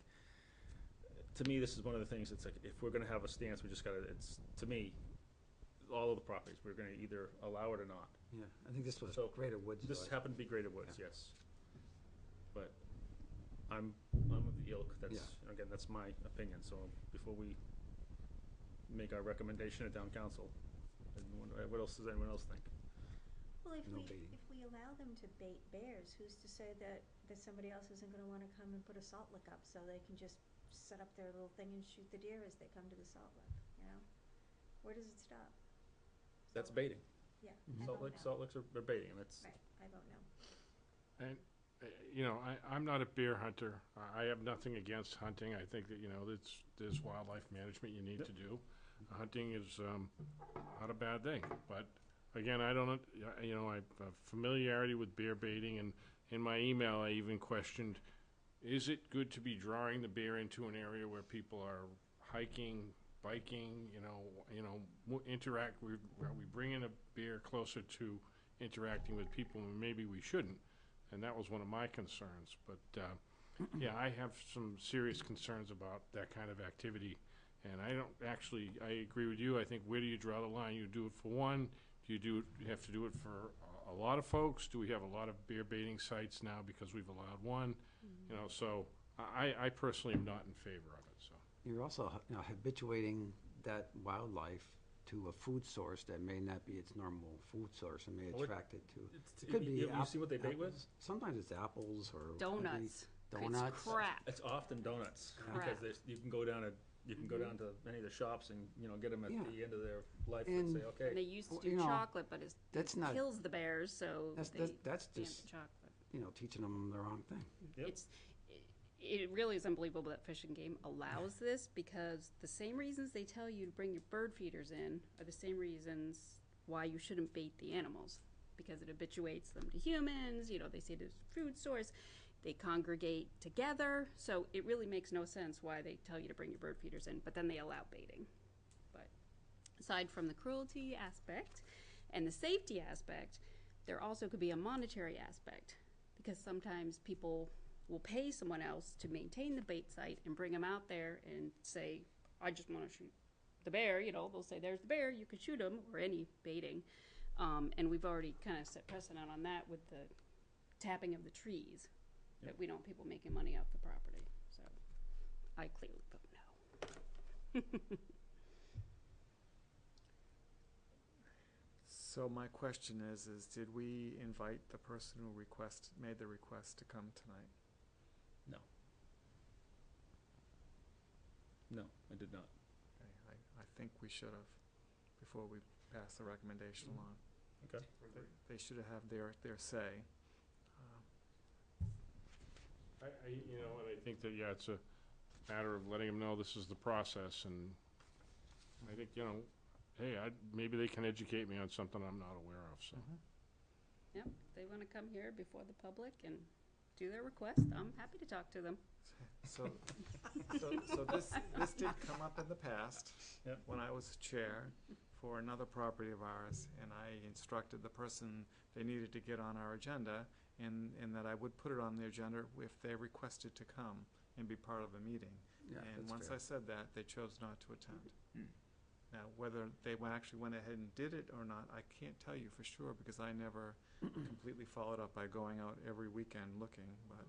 to me, this is one of the things, it's like, if we're gonna have a stance, we just gotta, to me, all of the properties, we're gonna either allow it or not. yeah. I think this was So, Greater Woods. This though. happened to be Greater Woods, Yeah. yes. But I'm of the ilk, again, that's my opinion, so before we make our recommendation at town council, what else does anyone else think? Well, if No we, baiting. if we allow them to bait bears, who's to say that somebody else isn't gonna wanna come and put a salt lick up, so they can just set up their little thing and shoot the deer as they come to the salt lick, Where does it stop? That's baiting. Yeah, Mhm. I Salt vote licks, no. salt licks are baiting, and that's, Right, I vote no. And, I'm not a bear hunter. I have nothing against hunting. I think that, there's wildlife management you need Yep. to do. Hunting is not a bad thing. But again, I don't, I have familiarity with bear baiting in my email, I even questioned, is it good to be drawing the bear into an area where people are hiking, biking, interact, are we bringing a bear closer to interacting with people, and maybe we shouldn't? And that was one of my concerns, but, yeah, I have some serious concerns about that kind of activity, and I agree with you. I think, where do you draw the line? You do it for one, you have to do it for a lot of folks? Do we have a lot of bear baiting sites now because we've allowed one? So I personally am not in favor of it, so. You're also, habituating that wildlife to a food source that may not be its normal food source and may Well, attract it to. It's, It could be you see what they bait with? apples. Sometimes it's apples or Donuts. donuts. It's crap. It's often donuts, Crap. because you can go down to many of the shops and, get them at Yeah. the end of their life and And- say, And okay. they used to Well, do chocolate, but it that's not- kills the bears, so That's they that's banned just the chocolate. teaching them the wrong thing. Yep. It really is unbelievable that Fish and Game allows this, because the same reasons they tell you to bring your bird feeders in are the same reasons why you shouldn't bait the animals, because it habituates them to humans. They say there's food source. They congregate together, so it really makes no sense why they tell you to bring your bird feeders in, but then they allow baiting. But aside from the cruelty aspect and the safety aspect, there also could be a monetary aspect, because sometimes people will pay someone else to maintain the bait site and bring them out there and say, I just want to shoot the bear. They'll say, there's the bear, you can shoot him, or any baiting. And we've already kind of set precedent on that with the tapping of the trees, that we don't want people making money off the property. So I clearly vote no. So my question is did we invite the person who made the request to come tonight? No, I did not. Okay, I think we should have, before we pass the recommendation along. Okay. They should have their say. I think that, yeah, it's a matter of letting them know this is the process, and I think, hey, maybe they can educate me on something I'm not aware of, so. Yep, if they want to come here before the public and do their request, I'm happy to talk to them. So this did come up in the past, Yep. when I was chair for another property of ours, and I instructed the person they needed to get on our agenda, and that I would put it on the agenda if they requested to come and be part of a meeting. Yeah, And that's once fair. I said that, they chose not to attend. Now, whether they actually went ahead and did it or not, I can't tell you for sure, because I never completely followed up by going out every weekend looking, but,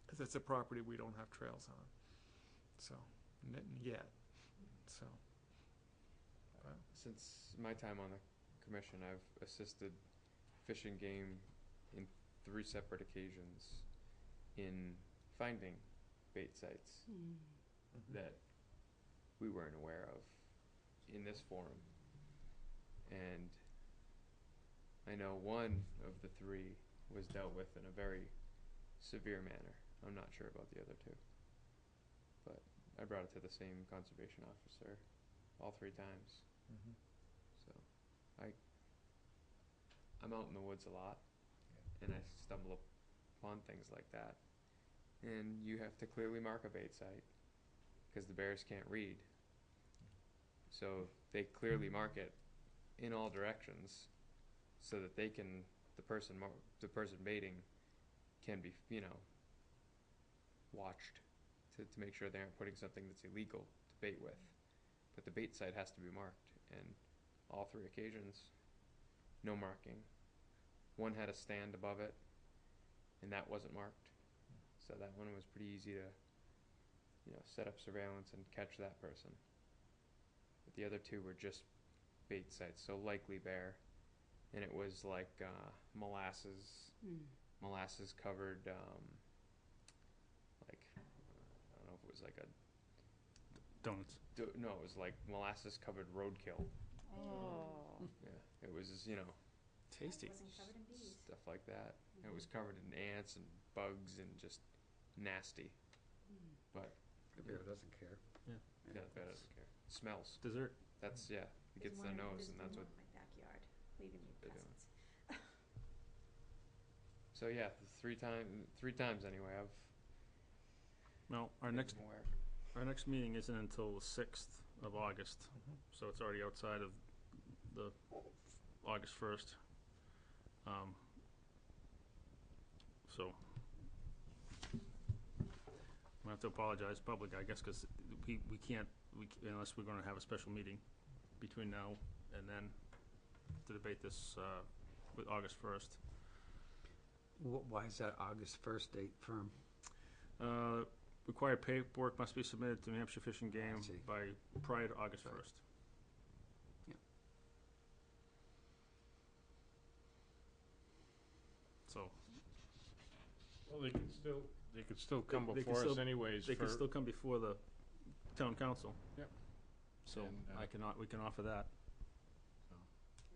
because it's a property we don't have trails on, so, yet, so. But Since my time on the commission, I've assisted Fish and Game in 3 separate occasions in finding bait sites that we weren't aware of in this forum. And I know one of the 3 was dealt with in a very severe manner. I'm not sure about the other 2. But I brought it to the same conservation officer all 3 times. So I'm out in the woods a lot, and I stumble upon things like that. And you have to clearly mark a bait site, because the bears can't read. So they clearly mark it in all directions, so that they can, the person baiting can be, watched to make sure they aren't putting something that's illegal to bait with. But the bait site has to be marked, and all 3 occasions, no marking. One had a stand above it, and that wasn't marked. So that one was pretty easy to, set up surveillance and catch that person. But the other 2 were just bait sites, so likely bear. And it was like molasses covered, like, I don't know if it was like a, Donuts. no, it was like molasses covered roadkill. Oh. Yeah, it was, Tasty. Wasn't covered in bees. stuff like that. It was covered in ants and bugs and just nasty. But The bear doesn't care. yeah, the bear doesn't care. Smells. Dessert. That's, yeah, it gets their nose, and that's what in my backyard, leaving me they're doing. presents. So yeah, three times anyway. I've Well, our been next aware. our next meeting isn't until the 6th of August, so it's already outside of the August 1st. So I have to apologize public, I guess, because we can't, unless we're going to have a special meeting between now and then to debate this with August 1st. Why is that August 1st date firm? Required paperwork must be submitted to New Hampshire Fish and Game see. by prior to August Right. 1st. Yep. So Well, they could still come They could before us still- anyways they for, can still come before the town council. Yep. So And, we can offer that.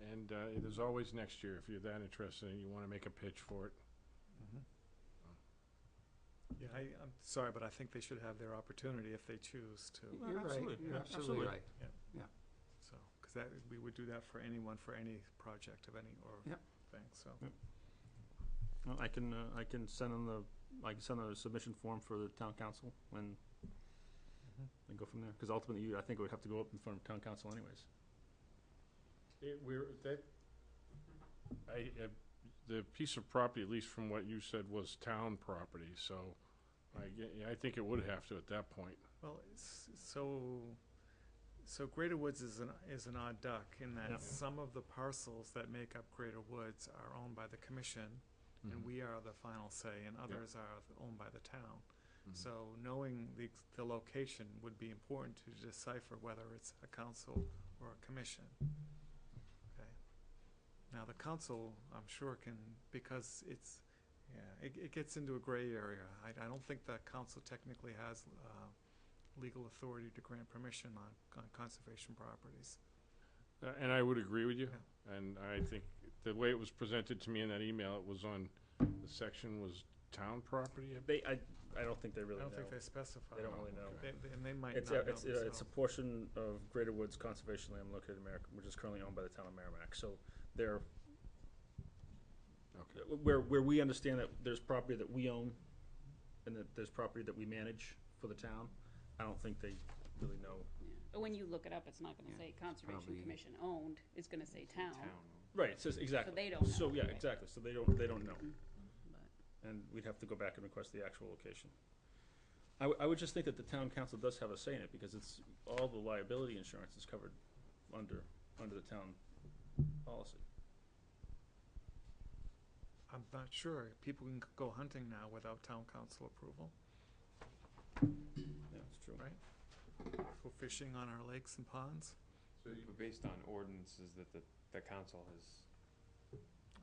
and there's always next year if you're that interested and you wanna make a pitch for it. Yeah, I'm sorry, but I think they should have their opportunity if they choose to. Well, You're right, absolutely, you're yeah, absolutely absolutely. right. So, because we would do that for anyone, for any project of any, or Yep. thing, so. Yep. Well, I can send them a submission form for the town council and go from there. Because ultimately, I think it would have to go up in front of town council anyways. The piece of property, at least from what you said, was town property, so I think it would have to at that point. Well, so Greater Woods is an odd duck in that Yeah. some of the parcels that make up Greater Woods are owned by the commission, and we are the final say, and others are owned by the town. So knowing the location would be important to decipher whether it's a council or a commission. Okay. Now, the council, I'm sure can, because it gets into a gray area. I don't think the council technically has legal authority to grant permission on conservation properties. And I would agree with you, and I think the way it was presented to me in that email, it was on, the section was town property. I don't think they really I know. don't think they specify. They don't really know. And they might It's not a, know it's, it's a themselves. portion of Greater Woods Conservation Land located in Merrimack, which is currently owned by the town of Merrimack. So they're, Okay. where we understand that there's property that we own and that there's property that we manage for the town, I don't think they really know. Yeah. But when you look it up, it's not gonna Yeah, say Conservation probably- Commission owned, it's gonna say town. Right, it says, exactly. So they don't So, know. yeah, Right. exactly. So they don't know. But And we'd have to go back and request the actual location. I would just think that the town council does have a say in it, because it's, all the liability insurance is covered under the town policy. I'm not sure. People can go hunting now without town council approval. Yeah, it's true. Right. Go fishing on our lakes and ponds. But based on ordinances that the council has.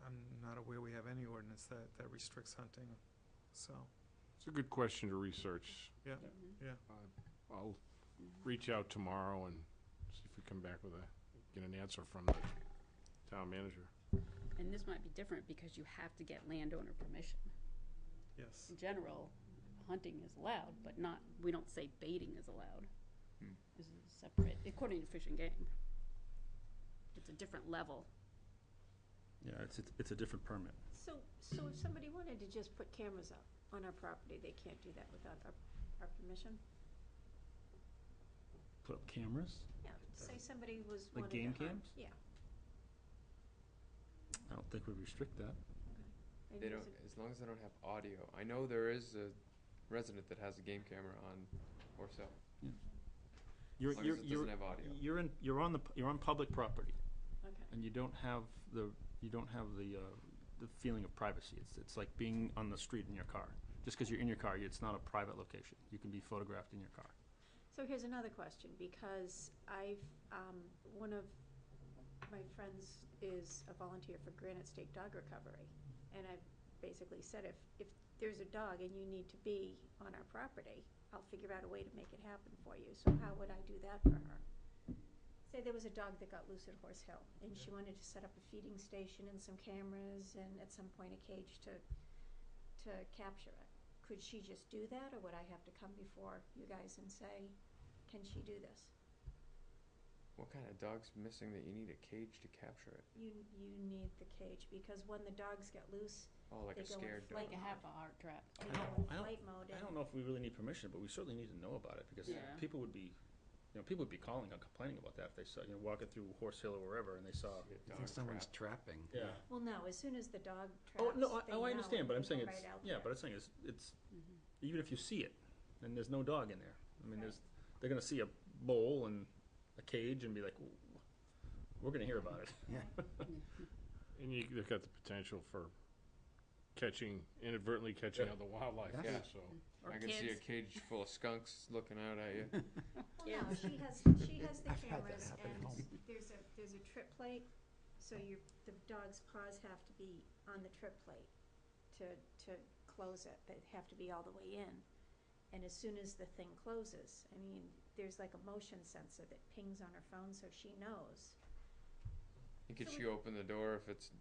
I'm not aware we have any ordinance that restricts hunting, so, It's a good question to research. yeah. I'll reach out tomorrow and see if we come back with get an answer from the town manager. And this might be different because you have to get landowner permission. Yes. In general, hunting is allowed, but we don't say baiting is allowed. This is separate, according to Fish and Game. It's a different level. Yeah, it's a different permit. So if somebody wanted to just put cameras up on our property, they can't do that without our permission? Put up cameras? Yeah, say somebody was Like wanted to game hunt. cams? Yeah. I don't think we restrict that. Maybe They there's don't, as long as they don't have audio. I know there is a resident that has a game camera on Horse Hill. You're, As long you're, as it you're, doesn't have audio. you're on public property, Okay. and you don't have the feeling of privacy. It's like being on the street in your car. Just because you're in your car, it's not a private location. You can be photographed in your car. So here's another question, because one of my friends is a volunteer for Granite State Dog Recovery, and I've basically said, if there's a dog and you need to be on our property, I'll figure out a way to make it happen for you. So how would I do that for her? Say there was a dog that got loose at Horse Hill, and she wanted to set up a feeding station and some cameras, and at some point a cage to capture it. Could she just do that, or would I have to come before you guys and say, can she do this? What kind of dog's missing that you need a cage to capture it? You need the cage, because when the dogs get loose, Oh, like They a go in scared flight dog. Like a half a heart trap. they I go don't- in I don't- flight mode. I don't know if we really need permission, but we certainly need to know about it, because Yeah. people would be, people would be calling and complaining about that if they saw, walking through Horse Hill or wherever, and they saw. See a I think dog someone's trap. trapping. Yeah. Well, no, as soon as the dog Oh, traps, no, they I know, understand, but I'm they saying go it's, right out yeah, there. but I'm saying it's, Mm-hmm. even if you see it, and there's no dog in there, I mean, Right. they're gonna see a bowl and a cage and be like, we're gonna hear about it. Yeah. And they've got the potential for inadvertently catching Yeah. other wildlife, Yeah. yeah, Yeah. so. Or I can see a kids. cage full of skunks looking out at you. Well, no, she has the I've had that cameras, happen at and home. there's a trip plate, so the dog's paws have to be on the trip plate to close it. They have to be all the way in. And as soon as the thing closes, I mean, there's like a motion sensor that pings on her phone, so she knows. And could So she open the door if it's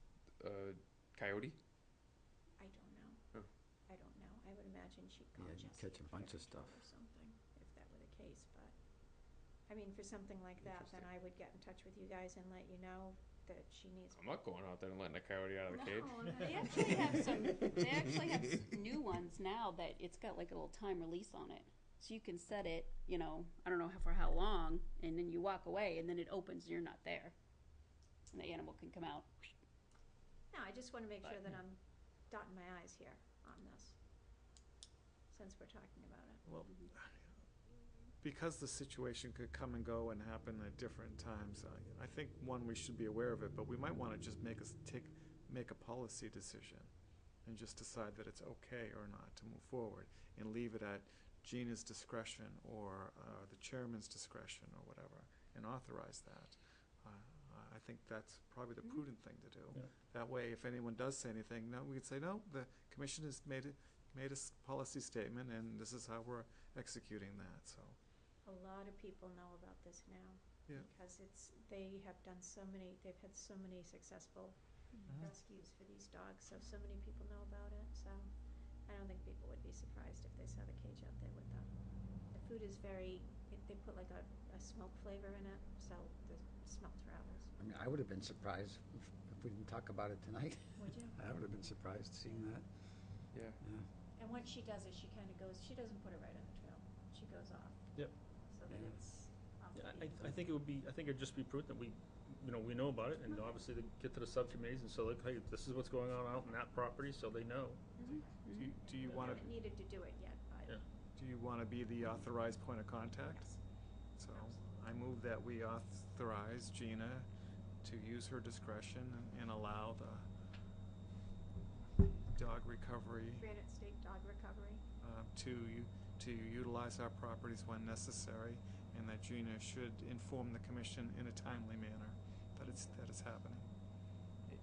a coyote? I don't know. Huh. I don't know. I would imagine she'd call Yeah, you Jesse catch a at bunch of Fair Control stuff. or something, if that were the case, but, I mean, for something like that, then Interesting. I would get in touch with you guys and let you know that she needs. I'm not going out there and letting a coyote out of the cage. No, They actually have some. They actually have new ones now that it's got like a little time release on it, so you can set it. I don't know for how long, and then you walk away, and then it opens, and you're not there, and the animal can come out. No, I just wanna make sure But- that I'm dotting my i's here on this, since we're talking about it. Well, because the situation could come and go and happen at different times, I think, one, we should be aware of it, but we might want to just make a policy decision and just decide that it's okay or not to move forward, and leave it at Gina's discretion or the chairman's discretion or whatever, and authorize that. I think that's probably the prudent thing to do. Yeah. That way, if anyone does say anything, no, we could say, no, the commission has made a policy statement, and this is how we're executing that, so. A lot of people know about this now. Yeah. Because they've had so many successful rescues for these dogs, so many people know about it, so I don't think people would be surprised if they saw the cage out there with them. The food is they put like a smoke flavor in it, so the smell travels. I mean, I would have been surprised if we didn't talk about it tonight. Would you? I would have been surprised seeing that. Yeah. Yeah. And once she does it, she doesn't put it right on the trail, she goes off. Yep. So that Yeah. it's off Yeah, the I think it'd just be prudent that we know about it, and obviously they get to the subcommittees and so like, hey, this is what's going on out in that property, so they know. Do you want to, haven't needed to do it yet, but. Yeah. do you want to be the authorized point of contact? Yes. So I move that we authorize Gina to use her discretion and allow the dog recovery Granite State Dog Recovery. to utilize our properties when necessary, and that Gina should inform the commission in a timely manner that it's happening.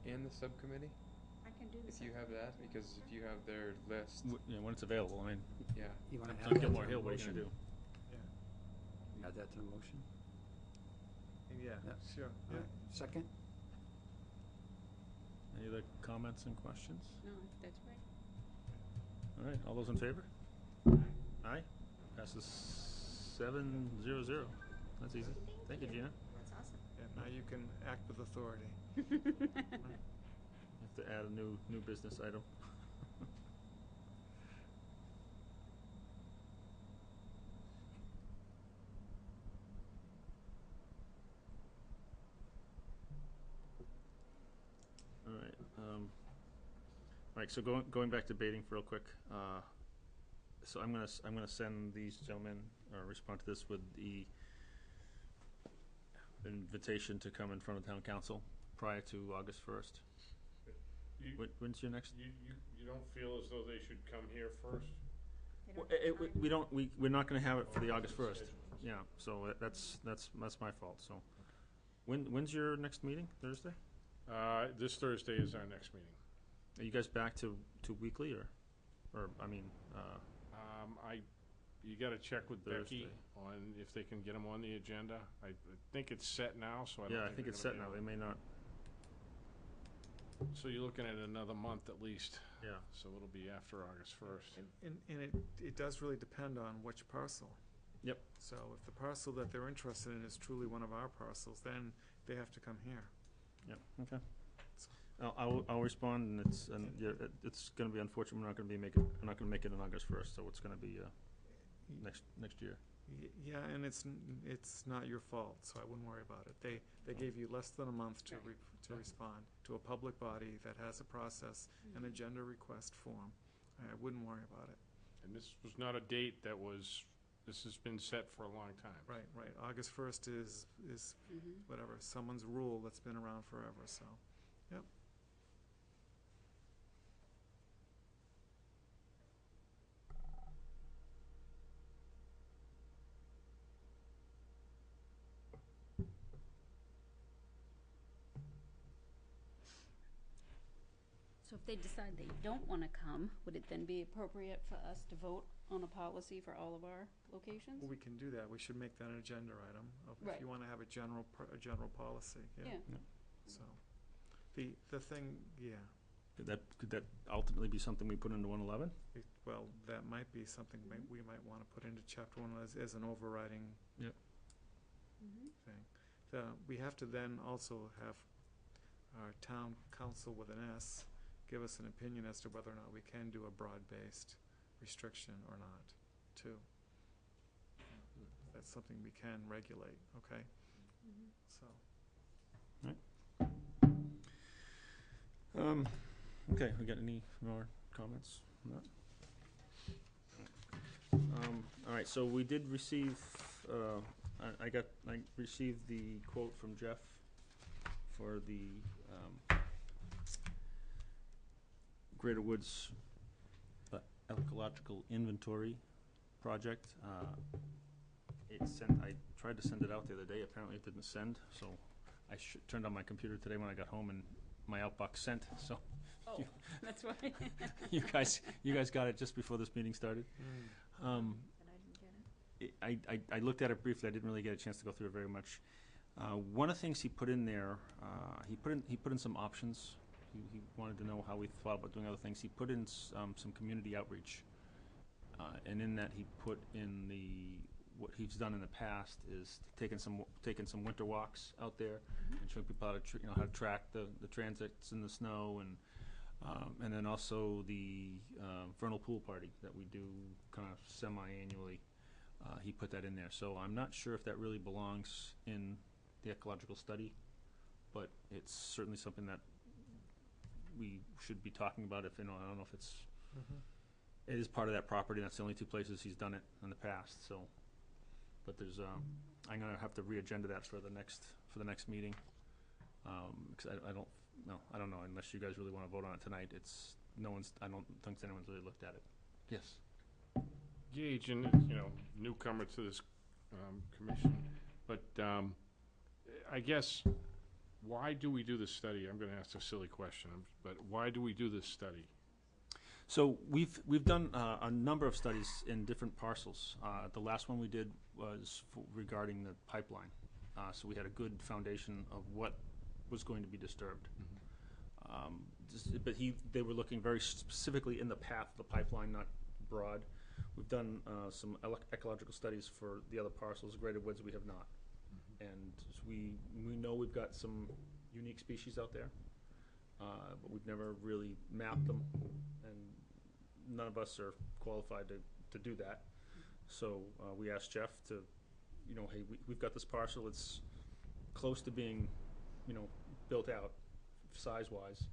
And the subcommittee, I can do this. if you have that, because if you have their list, When it's available, I mean, yeah. You want to add on that to Gilmore the Hill, what are you motion? gonna do? Yeah. Add that to the motion? Yeah, Yeah. sure. All right. Second? Any other comments and questions? No, I think that's right. All right, all those in favor? Aye. Passes 7-0-0. That's easy. Thank you, Gina. That's awesome. Yeah, now you can act with authority. Have to add a new business item. All right. All right. So going back to baiting for real quick. So I'm gonna send these gentlemen respond to this with the invitation to come in front of town council prior to August 1st. You, When's your next? you don't feel as though they should come here first? They Well, don't have time. we don't. We're not going to have it for the August 1st. Yeah. So that's my fault. So when's your next meeting? Thursday? This Thursday is our next meeting. Are you guys back to weekly or I mean? You gotta check with Becky Thursday. on if they can get them on the agenda. I think it's set now, so I don't Yeah, I think think they're it's gonna set be now. able- They may not. So you're looking at another month at least, Yeah. so it'll be after August 1st. And it does really depend on which parcel. Yep. So if the parcel that they're interested in is truly one of our parcels, then they have to come here. Yep, okay. I'll respond, and it's gonna be unfortunate, we're not gonna make it on August 1st, so it's gonna be, next year. Yeah, and it's not your fault, so I wouldn't worry about it. They gave you less than a month to respond to a public body that has a process, an agenda request form. I wouldn't worry about it. And this was not a date this has been set for a long time. Right. August 1st is whatever, someone's rule that's been around forever, so, yep. So if they decide they don't want to come, would it then be appropriate for us to vote on a policy for all of our locations? Well, we can do that. We should make that an agenda item if Right. you want to have a general policy, yeah. Yeah. So, the thing, yeah, Could that ultimately be something we put into 111? well, that might be something we might want to put into chapter 1 as an overriding thing. We have to then also have our town council with an S give us an opinion as to whether or not we can do a broad-based restriction or not, too. That's something we can regulate, okay? So. Okay, we got any more comments on that? All right, so we did receive, I received the quote from Jeff for the Greater Woods ecological inventory project. I tried to send it out the other day. Apparently it didn't send, so I turned on my computer today when I got home, and my outbox sent. So Oh, that's why. you guys got it just before this meeting started. And I didn't get it. I looked at it briefly. I didn't really get a chance to go through it very much. One of the things he put in there, he put in some options. He wanted to know how we thought about doing other things. He put in some community outreach, and in that he put in what he's done in the past is taking some winter walks out there and showing people how to how to track the transits in the snow, and then also the vernal pool party that we do kind of semi-annually. He put that in there, so I'm not sure if that really belongs in the ecological study, but it's certainly something that we should be talking about. If I don't know if it's it is part of that property. That's the only two places he's done it in the past. So, but there's I'm gonna have to re-agenda that for the next meeting. Because I don't know unless you guys really want to vote on it tonight. I don't think anyone's really looked at it. Yes. Gage, and newcomer to this commission, but I guess, why do we do this study? I'm going to ask a silly question, but why do we do this study? So we've done a number of studies in different parcels. The last one we did was regarding the pipeline. So we had a good foundation of what was going to be disturbed. But they were looking very specifically in the path of the pipeline, not broad. We've done some ecological studies for the other parcels. Greater Woods we have not. And we know we've got some unique species out there, but we've never really mapped them, and none of us are qualified to do that. So we asked Jeff to, hey, we've got this parcel. It's close to being, built out size-wise,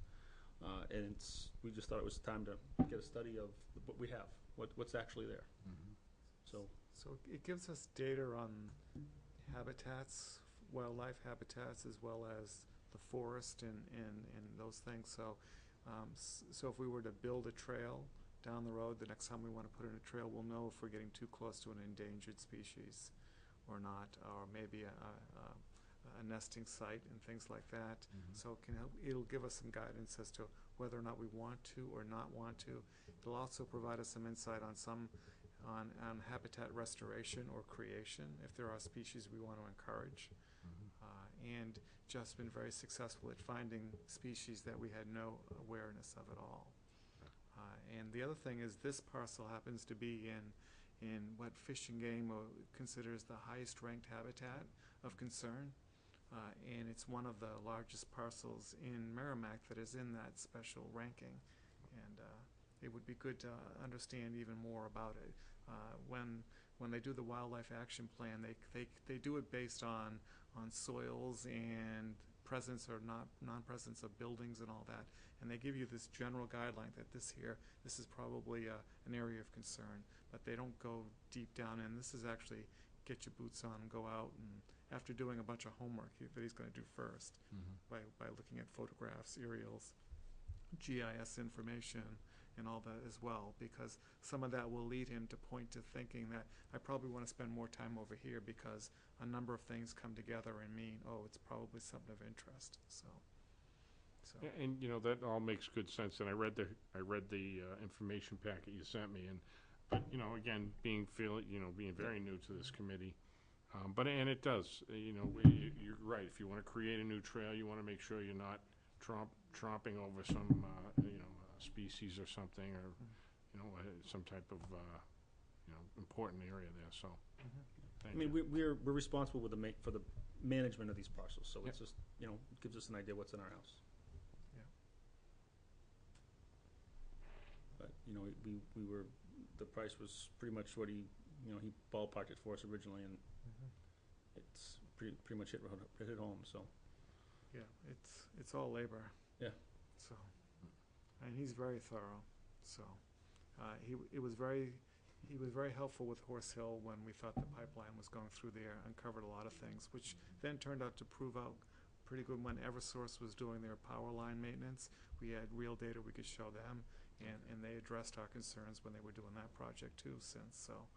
and we just thought it was time to get a study of what we have, what's actually there. So it gives us data on habitats, wildlife habitats, as well as the forest and those things. So, so if we were to build a trail down the road, the next time we want to put in a trail, we'll know if we're getting too close to an endangered species or not, or maybe a nesting site and things like that. So it'll give us some guidance as to whether or not we want to or not want to. It'll also provide us some insight on habitat restoration or creation, if there are species we want to encourage. And Jeff's been very successful at finding species that we had no awareness of at all. And the other thing is this parcel happens to be in what Fish and Game considers the highest ranked habitat of concern. And it's one of the largest parcels in Merrimack that is in that special ranking. And it would be good to understand even more about it. When they do the wildlife action plan, they do it based on soils and presence or non-presence of buildings and all that. And they give you this general guideline that this is probably an area of concern, but they don't go deep down in. This is actually get your boots on and go out, and after doing a bunch of homework that he's going to do first, by looking at photographs, aerials, GIS information, and all that as well, because some of that will lead him to point to thinking that I probably want to spend more time over here because a number of things come together and mean, oh, it's probably something of interest. So. Yeah, and that all makes good sense. And I read the information packet you sent me, but again, being very new to this committee, and it does. You're right. If you want to create a new trail, you want to make sure you're not tromping over some species or something, or some type of important area there. So, I mean, we're responsible with for the management of these parcels. So it's just it gives us an idea what's in our house. Yeah. But we were the price was pretty much what he ballparked it for us originally, and it's pretty much hit home. So. Yeah, it's all labor. Yeah. So, and he's very thorough. So, he was very helpful with Horse Hill when we thought the pipeline was going through there. Uncovered a lot of things, which then turned out to prove out pretty good when Eversource was doing their power line maintenance. We had real data we could show them, and they addressed our concerns when they were doing that project too. Since so.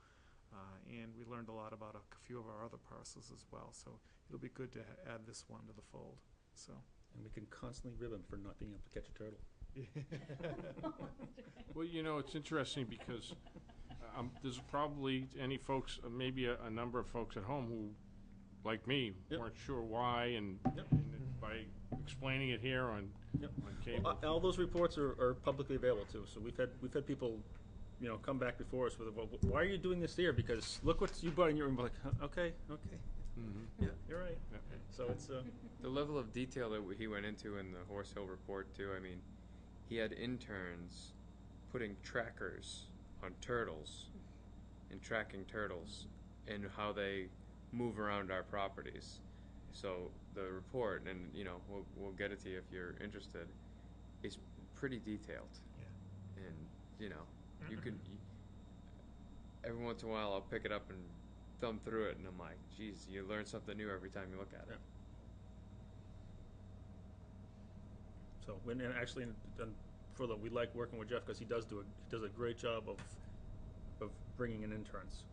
And we learned a lot about a few of our other parcels as well. So it'll be good to add this one to the fold. So. And we can constantly rib him for not being able to catch a turtle. Well, it's interesting because there's probably any folks, maybe a number of folks at home who, like me, weren't sure why, and by explaining it here on cable. Well, all those reports are publicly available too. So we've had people, come back before us with, well, why are you doing this there? Because look what you brought in your room. Like, okay. Yeah, you're right. Yeah. So it's the level of detail that he went into in the Horse Hill report too. I mean, he had interns putting trackers on turtles and tracking turtles and how they move around our properties. So the report, and we'll get it to you if you're interested, is pretty detailed. Yeah. And you could every once in a while I'll pick it up and thumb through it, and I'm like, geez, you learn something new every time you look at it. So and actually, we like working with Jeff because he does a great job of bringing in interns.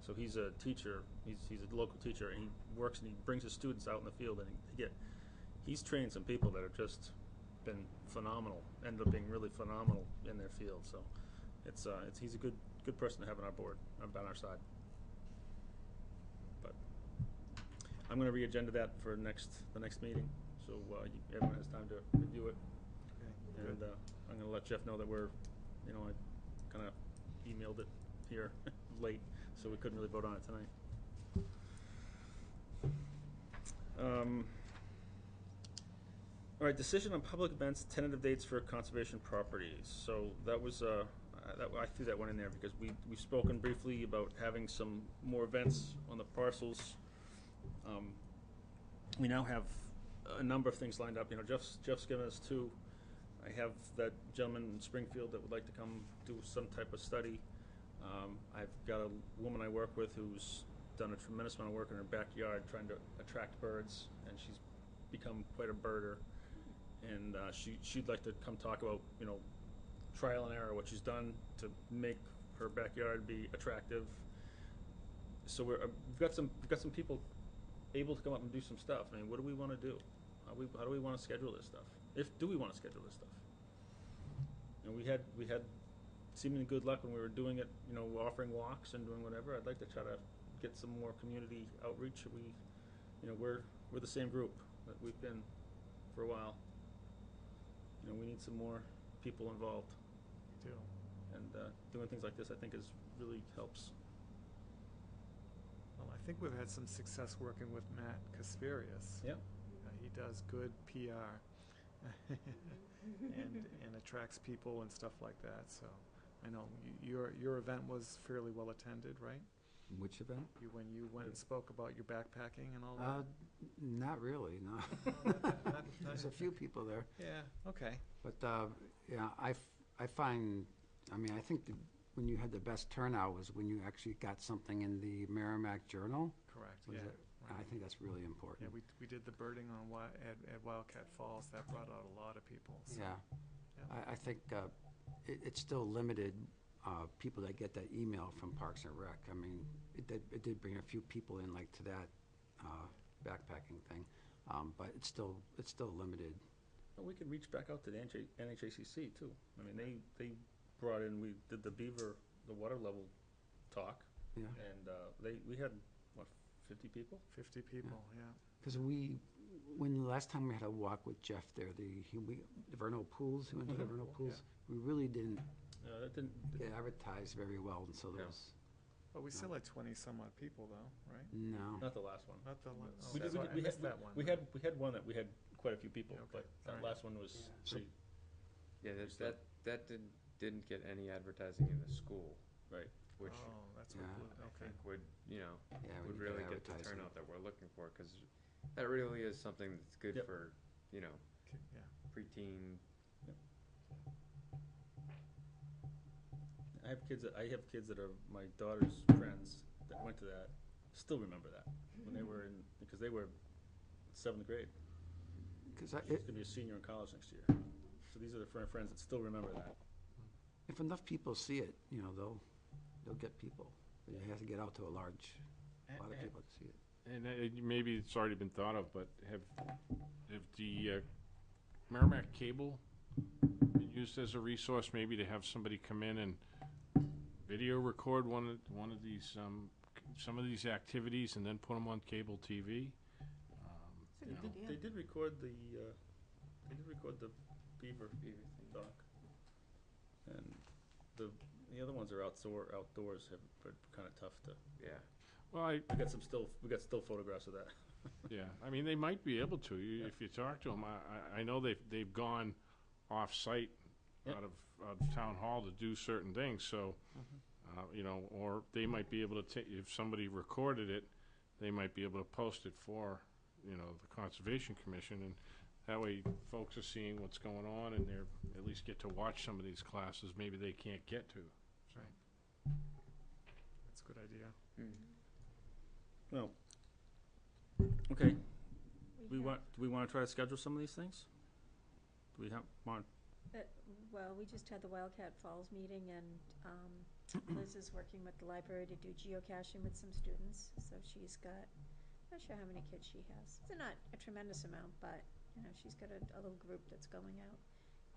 So he's a teacher. He's a local teacher, and he works and he brings his students out in the field, and he's trained some people that have just been phenomenal. Ended up being really phenomenal in their field. So he's a good person to have on our board, on our side. But I'm going to re-agenda that for the next meeting, so everyone has time to review it. Okay. And I'm going to let Jeff know that we're, I kind of emailed it here late, so we couldn't really vote on it tonight. All right, decision on public events, tentative dates for conservation properties. So that was I threw that one in there because we've spoken briefly about having some more events on the parcels. We now have a number of things lined up. Jeff's given us two. I have that gentleman in Springfield that would like to come do some type of study. I've got a woman I work with who's done a tremendous amount of work in her backyard trying to attract birds, and she's become quite a birder. And she'd like to come talk about, trial and error, what she's done to make her backyard be attractive. So we've got some people able to come up and do some stuff. I mean, what do we want to do? How do we want to schedule this stuff? Do we want to schedule this stuff? And we had seemingly good luck when we were doing it, offering walks and doing whatever. I'd like to try to get some more community outreach. We're the same group that we've been for a while. We need some more people involved. Too. And doing things like this, I think, really helps. Well, I think we've had some success working with Matt Kasperius. Yep. He does good PR and attracts people and stuff like that. So I know your event was fairly well attended, right? Which event? When you went and spoke about your backpacking and all that. Not really, no. There's a few people there. Yeah. Okay. But, yeah, I find, I mean, I think when you had the best turnout was when you actually got something in the Merrimack Journal. Correct. Was Yeah. it? I think that's really important. Yeah, we did the birding on at Wildcat Falls. That brought out a lot of people. So. Yeah. Yeah. I think it's still limited, people that get that email from Parks and Rec. I mean, it did bring a few people in, like, to that backpacking thing, but it's still limited. Well, we could reach back out to the NHACC too. I mean, they brought in, we did the water level talk, Yeah. and we had, what, 50 people? 50 people. Yeah. Because when the last time we had a walk with Jeff there, the vernal pools, he went to the vernal pools, we really didn't That didn't, get advertised very well, and so there was, But we still had 20 some odd people though, right? no. not the last one. Not the last. We did- we I missed had- that one. We had one that we had quite a few people, Okay, but that alright. last one was So- pretty, Yeah, that didn't get any advertising in the school, right. which Oh, that's what. Yeah. blew- I Okay. think would, Yeah, we would need to really get the advertise it. turnout that we're looking for, because that really is something that's good Yep. for, Yeah. preteen. I have kids that are my daughter's friends that went to that, still remember that, when they were in, because they were 7th grade. Because She's gonna be a senior in college next year. So these are the friends that still remember that. if enough people see it, they'll get people. But you have to get out to a lot of people to see it. And maybe it's already been thought of, but have the Merrimack Cable been used as a resource, maybe to have somebody come in and video record one of these some of these activities and then put them on cable TV? They did record the beaver dock. And the other ones are outdoors, but kind of tough to. Yeah. Well, We got still photographs of that. yeah. I mean, they might be able to. Yeah. If you talk to them, I know they've gone off-site Yep. out of town hall to do certain things. So, or they might be able to if somebody recorded it, they might be able to post it for, the Conservation Commission, and that way folks are seeing what's going on, and they're at least get to watch some of these classes maybe they can't get to. That's a good idea. Well, okay. Do we have- want to try to schedule some of these things? Do we want? Well, we just had the Wildcat Falls meeting, and Liz is working with the library to do geocaching with some students. So she's got, I'm not sure how many kids she has. It's not a tremendous amount, but she's got a little group that's going out.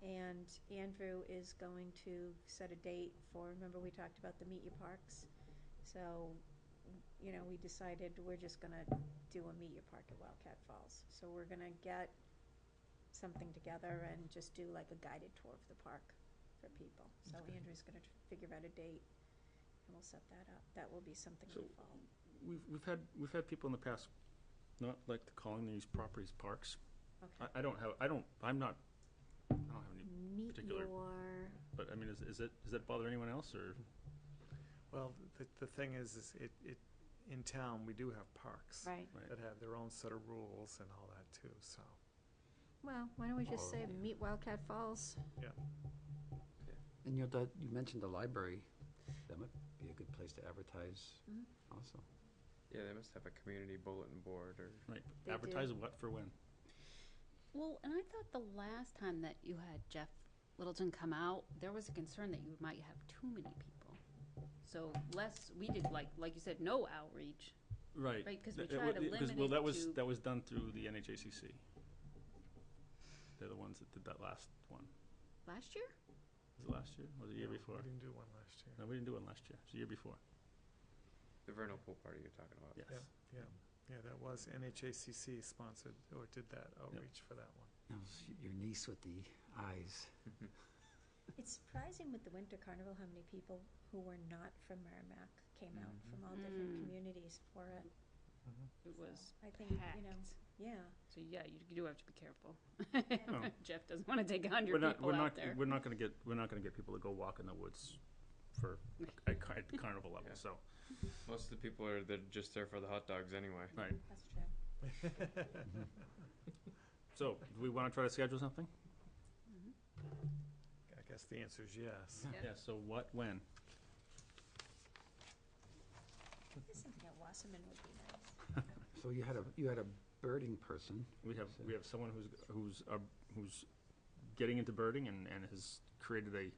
And Andrew is going to set a date for. Remember we talked about the Meet Your Parks. So, we decided we're just gonna do a Meet Your Park at Wildcat Falls. So we're gonna get something together and just do like a guided tour of the park for people. So Andrew's gonna figure out a date, and we'll set that up. That will be something in the fall. We've had people in the past not like to calling these properties parks. Okay. I don't have any Meet particular. your. But I mean, does that bother anyone else, or? Well, the thing is it in town we do have parks Right. that have their own set of rules and all that too. So Well, why don't we just say Meet Wildcat Falls? And you mentioned the library. That might be a good place to advertise also. Yeah, they must have a community bulletin board or. Right. They Advertise do. what for when? Well, and I thought the last time that you had Jeff Littleton come out, there was a concern that you might have too many people. So we did like you said, no outreach. Right. Right, 'cause we Th- try to because, limit well, it that was to- done through the NHACC. They're the ones that did that last one. Last year? Was it last year? Or was it the year before? we didn't do one last year. No, we didn't do one last year. It was the year before. The vernal pool party you're talking about. Yes. Yeah, that was NHACC sponsored or did that outreach for that one. That was your niece with the eyes. It's surprising with the Winter Carnival how many people who were not from Merrimack came out from all different communities for it. It was I think, you know, packed. yeah. So yeah, you do have to be careful. No. Jeff doesn't want to take 100 We're not, people we're out not, there. we're not gonna get people to go walk in the woods for, at the carnival level, Yeah. so. Most of the people they're just there for the hot dogs anyway. Right. That's true. So, do we wanna try to schedule something? I guess the answer is yes. Yeah. Yeah, so what, when? I guess something at Wasserman would be nice. So you had a birding person. We have someone who's getting into birding and has created a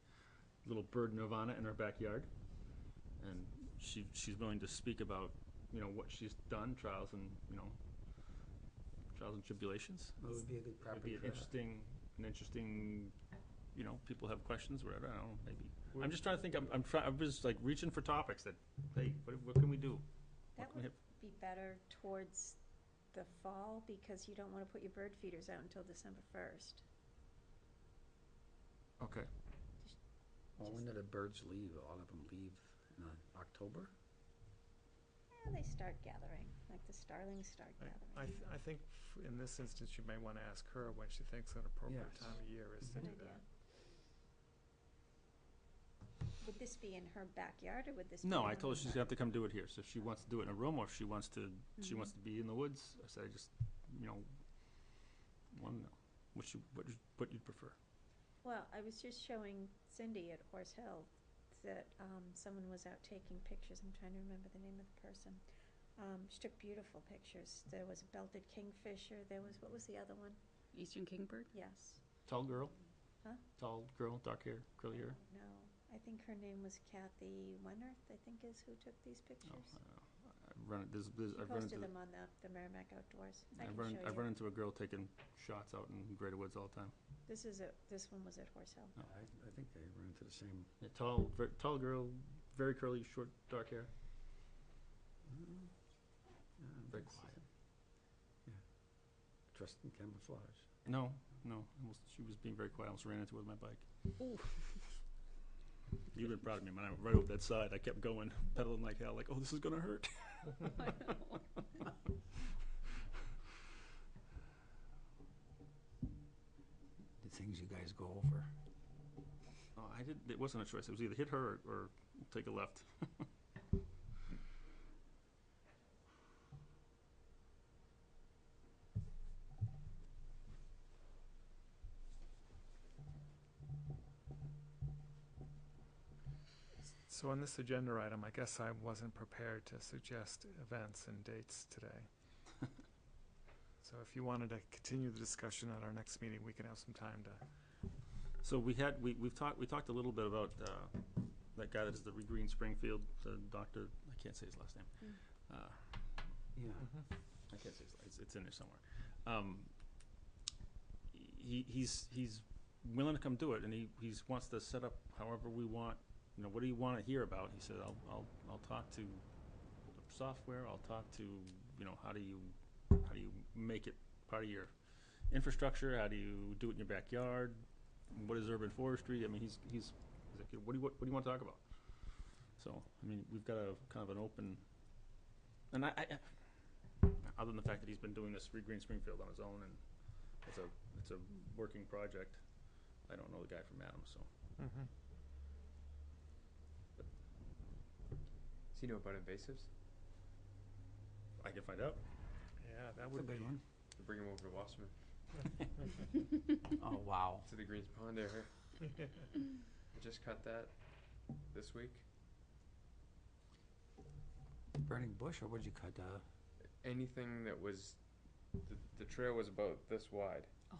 little bird nirvana in her backyard. And she's willing to speak about, you know, what she's done, trials and tribulations. It would be a good It'd property be for that. an interesting, you know, people have questions, whatever, I don't know, maybe. I'm just trying to think, I'm just like reaching for topics that, hey, what can we do? That What can we would be better towards the fall because you don't want to put your bird feeders out until December 1st. Okay. Well, when do the birds leave? All of them leave in October? Yeah, they start gathering, like the starlings start gathering. I think in this instance, you may want to ask her when she thinks an appropriate Yes. time of year is to Good do idea. that. Would this be in her backyard or would this be No, in I the told her she's gonna park? have to come do it here, so if she wants to do it in a room, or if she wants to be in the woods, I said, what you'd prefer. Well, I was just showing Cindy at Horse Hill that someone was out taking pictures. I'm trying to remember the name of the person. She took beautiful pictures. There was a belted kingfisher. There was, what was the other one? Eastern kingbird. Yes. Tall girl? Huh? Tall girl, dark hair, curly hair? No, I think her name was Kathy Wennerth, I think is who took these No, pictures. I don't know. I've run Posted into them on the Merrimack Outdoors. I can I've show run you. into a girl taking shots out in Greater Woods all the time. This one was at Horse Hill. No. I think they run into the same. Yeah, tall girl, very curly, short, dark hair. Very It's- quiet. Yeah. Dressed in camouflage. No, she was being very quiet. I almost ran into her with my bike. Ooh. You've been proud of me, man. I went right over that side. I kept going, pedaling like hell, like, oh, this is gonna hurt. The things you guys go over. Oh, it wasn't a choice. It was either hit her or take a left. So on this agenda item, I guess I wasn't prepared to suggest events and dates today. So if you wanted to continue the discussion at our next meeting, we can have some time to. So we talked a little bit about that guy that is the Green Springfield, the doctor. I can't say his last name. Yeah. I can't say it's in there somewhere. He's willing to come do it, and he wants to set up however we want. You know, what do you want to hear about? He said, I'll talk to the software. I'll talk to, you know, how do you make it part of your infrastructure? How do you do it in your backyard? What is urban forestry? I mean, he's like, what do you want to talk about? So, I mean, we've got a kind of an open, and I other than the fact that he's been doing this Green Springfield on his own, and it's a working project. I don't know the guy from Adams, so. Does he know about invasives? I can find out. Yeah, that That's a would be. good one. To bring him over to Wasserman, Oh, wow. to the Greens Pond area. I just cut that this week. Burning bush, or would you cut? Anything that was, the trail was about this wide. Oh.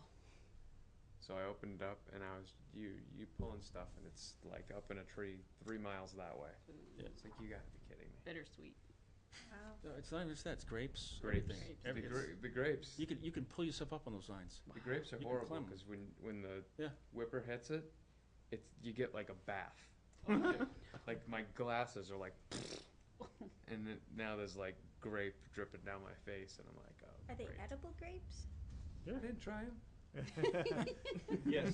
So I opened it up and I was, you pulling stuff and it's like up in a tree 3 miles that way. Yeah. It's like, you gotta be kidding me. Bittersweet. Wow. No, it's not even just that. It's grapes. Grapes. everything. The grapes. You can pull yourself up on those vines. The grapes are You can horrible climb 'em. because when the Yeah. whipper hits it, you get like a bath. Like my glasses are like, and then now there's like grape dripping down my face, and I'm like, oh. Are they great. edible grapes? I didn't try them. Yes.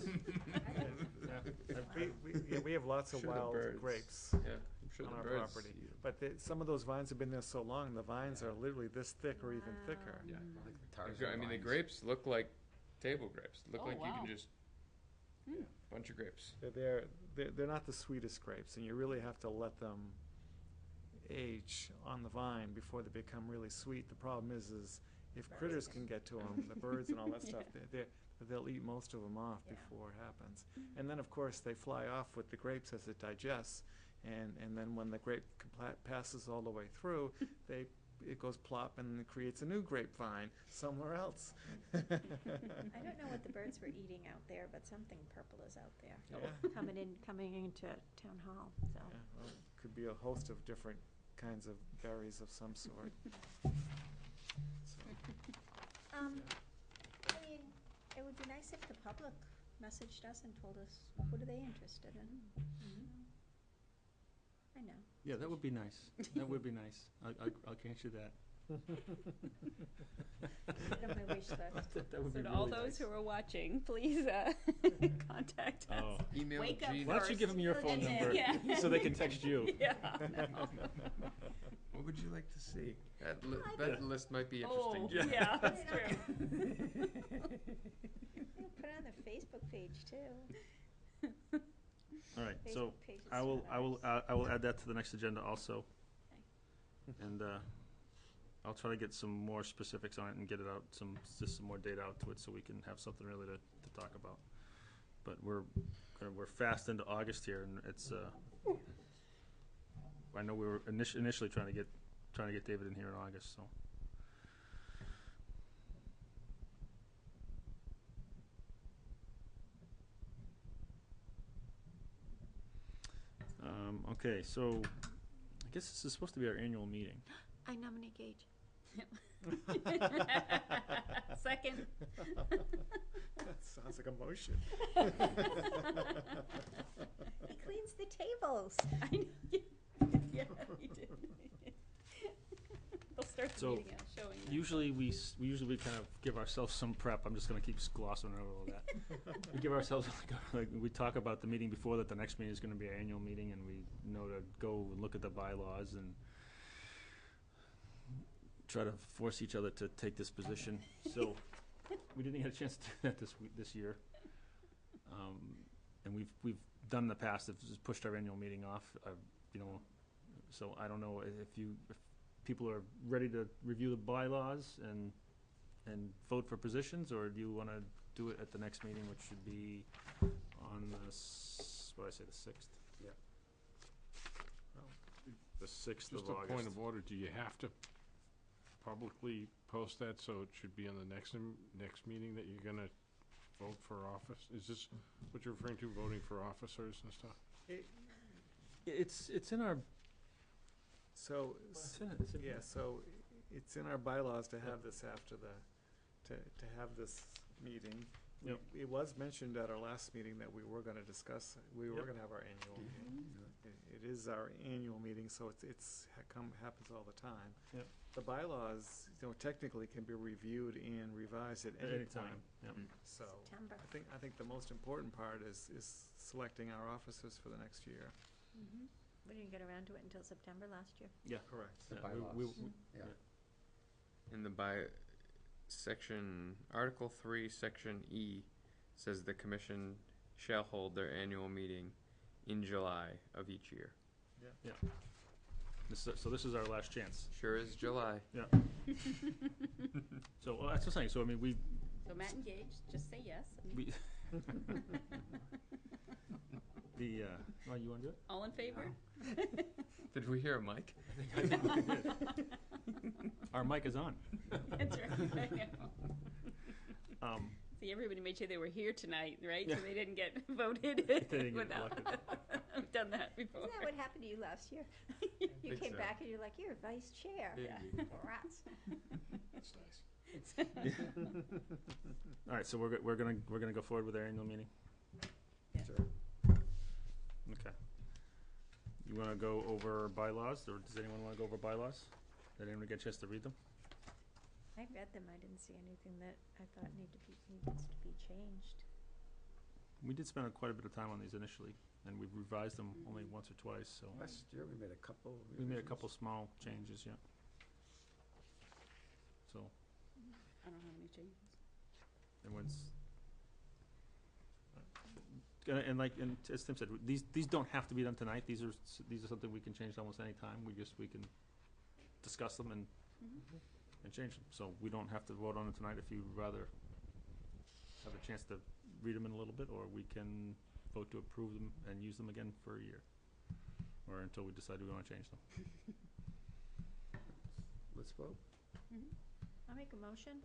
We have lots of Sure the wild birds- grapes Yeah, I'm sure on the our birds property. eat 'em. But some of those vines have been there so long, the vines Yeah. are literally this thick or even thicker. Yeah. Like the I Tarzan mean, the vines. grapes look like table grapes. Look Oh, like you wow. can just, bunch of grapes. They're not the sweetest grapes, and you really have to let them age on the vine before they become really sweet. The problem is if critters can get to them, the birds and all that stuff, they'll eat most of them off Yeah. before it happens. And then, of course, they fly off with the grapes as it digests, and then when the grape passes all the way through, it goes plop and it creates a new grapevine somewhere else. I don't know what the birds were eating out there, but something purple is out there. Yeah. Coming into town hall, so. Yeah, well, it could be a host of different kinds of berries of some sort. So, I mean, it would be nice if the public messaged us and told us what are they interested in. I know. Yeah, that would be nice. That would be nice. I'll grant you that. Put it on my wish list. That would So be to all really those nice. who are watching, please contact us. Oh. Email Wake up Gina. Why don't you give them your phone And then- number yeah. so they can text you? Yeah. no. What would you like to see? That list might be interesting. Oh, Gina. yeah, that's true. Put it on the Facebook page too. All right, so Facebook page is I will not ours. add that to the next agenda also. And I'll try to get some more specifics on it and get it out, just some more data out to it so we can have something really to talk about. But we're fast into August here, and it's I know we were initially trying to get David in here in August, so. Okay, so I guess this is supposed to be our annual meeting. I nominate Gage. Second. That sounds like a motion. He cleans the tables. I know. Yeah, we did. They'll start the So, meeting out showing that. Usually we kind of give ourselves some prep. I'm just gonna keep glossing over all that. We give ourselves like we talk about the meeting before that the next meeting is gonna be our annual meeting, and we know to go and look at the bylaws and try to force each other to take this position. So we didn't get a chance to do that this year. And we've done in the past, have just pushed our annual meeting off, so I don't know if people are ready to review the bylaws and vote for positions, or do you want to do it at the next meeting, which should be on the 6th? Yeah. The 6th Just of a August. point of order, do you have to publicly post that, so it should be on the next meeting that you're gonna vote for office? Is this what you're referring to, voting for officers and stuff? It's in our, So, it's in yeah, so it's in our bylaws to have this after to have this meeting. Yep. It was mentioned at our last meeting that we were gonna discuss, we were Yep. gonna have our annual meeting. It is our annual meeting, so happens all the time. Yep. The bylaws, technically can be reviewed and revised at any Anytime, time. yep. So, September. I think the most important part is selecting our officers for the next year. Mm-hmm. We didn't get around to it until September last year. Yeah. Correct. The Yeah, bylaws. Yeah. In the Article 3, Section E, says the commission shall hold their annual meeting in July of each year. So this is our last chance. Sure is July. Yeah. So, well, that's what I'm saying, so I mean, So Matt and Gage, just say yes. I mean, we, you wanna do it? all in favor? Did we hear a mic? I think we did. Our mic is on. That's right. Um, See, everybody made sure they were here tonight, right? Yeah. So they didn't get voted didn't get without. elected. I've done that before. Isn't that what happened to you last year? You think came so. back and you're like, you're vice chair. Yeah. Rats. That's nice. all right, so we're gonna go forward with our annual meeting? Yeah. Sure. Okay. You wanna go over bylaws, or does anyone wanna go over bylaws? Did anyone get a chance to read them? I read them, I didn't see anything that I thought needs to be changed. We did spend quite a bit of time on these initially, and we've revised them only once or twice, so. Last year, we made a couple. We made a revisions. couple small changes, yeah. So, I don't have any changes. everyone's, and like, and as Tim said, these don't have to be done tonight, these are something we can change almost any time. We can discuss them and change them, so we don't have to vote on it tonight if you'd rather have a chance to read them in a little bit, or we can vote to approve them and use them again for a year, or until we decide we wanna change them. Let's vote. I'll make a motion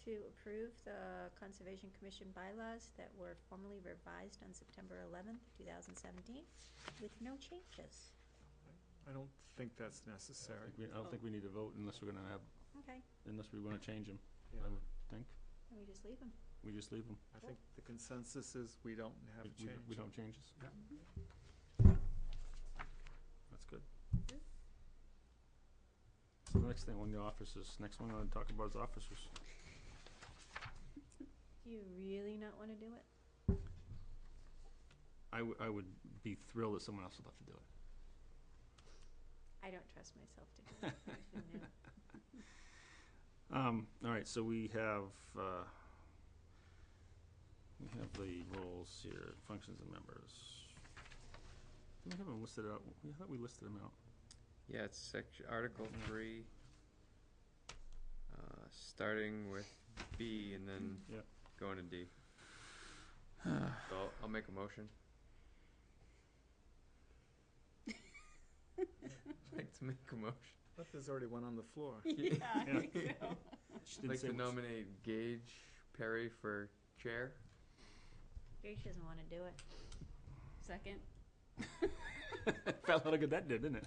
to approve the Conservation Commission bylaws that were formally revised on September 11th, 2017, with no changes. I don't think that's necessary. I don't think we need to vote unless we're gonna have, Okay, unless we wanna change them, Yeah. I would think. then we just leave them. We just leave them. I think the consensus is we don't have change. We don't change this. Yeah. That's good. So the next thing on the officers, next one I want to talk about is officers. Do you really not want to do it? I would be thrilled if someone else would love to do it. I don't trust myself to do it. You know. All right, so we have the roles here, functions and members. Do we have them listed out? I thought we listed them out. Yeah, it's Article 3, starting with B and then Yep. going to D. So I'll make a motion. I'd like to make a motion. But there's already one on the floor. Yeah, I think so. She I'd didn't like say to which. nominate Gage Perry for chair. Grace doesn't want to do it. Second. Felt how good that did, didn't it?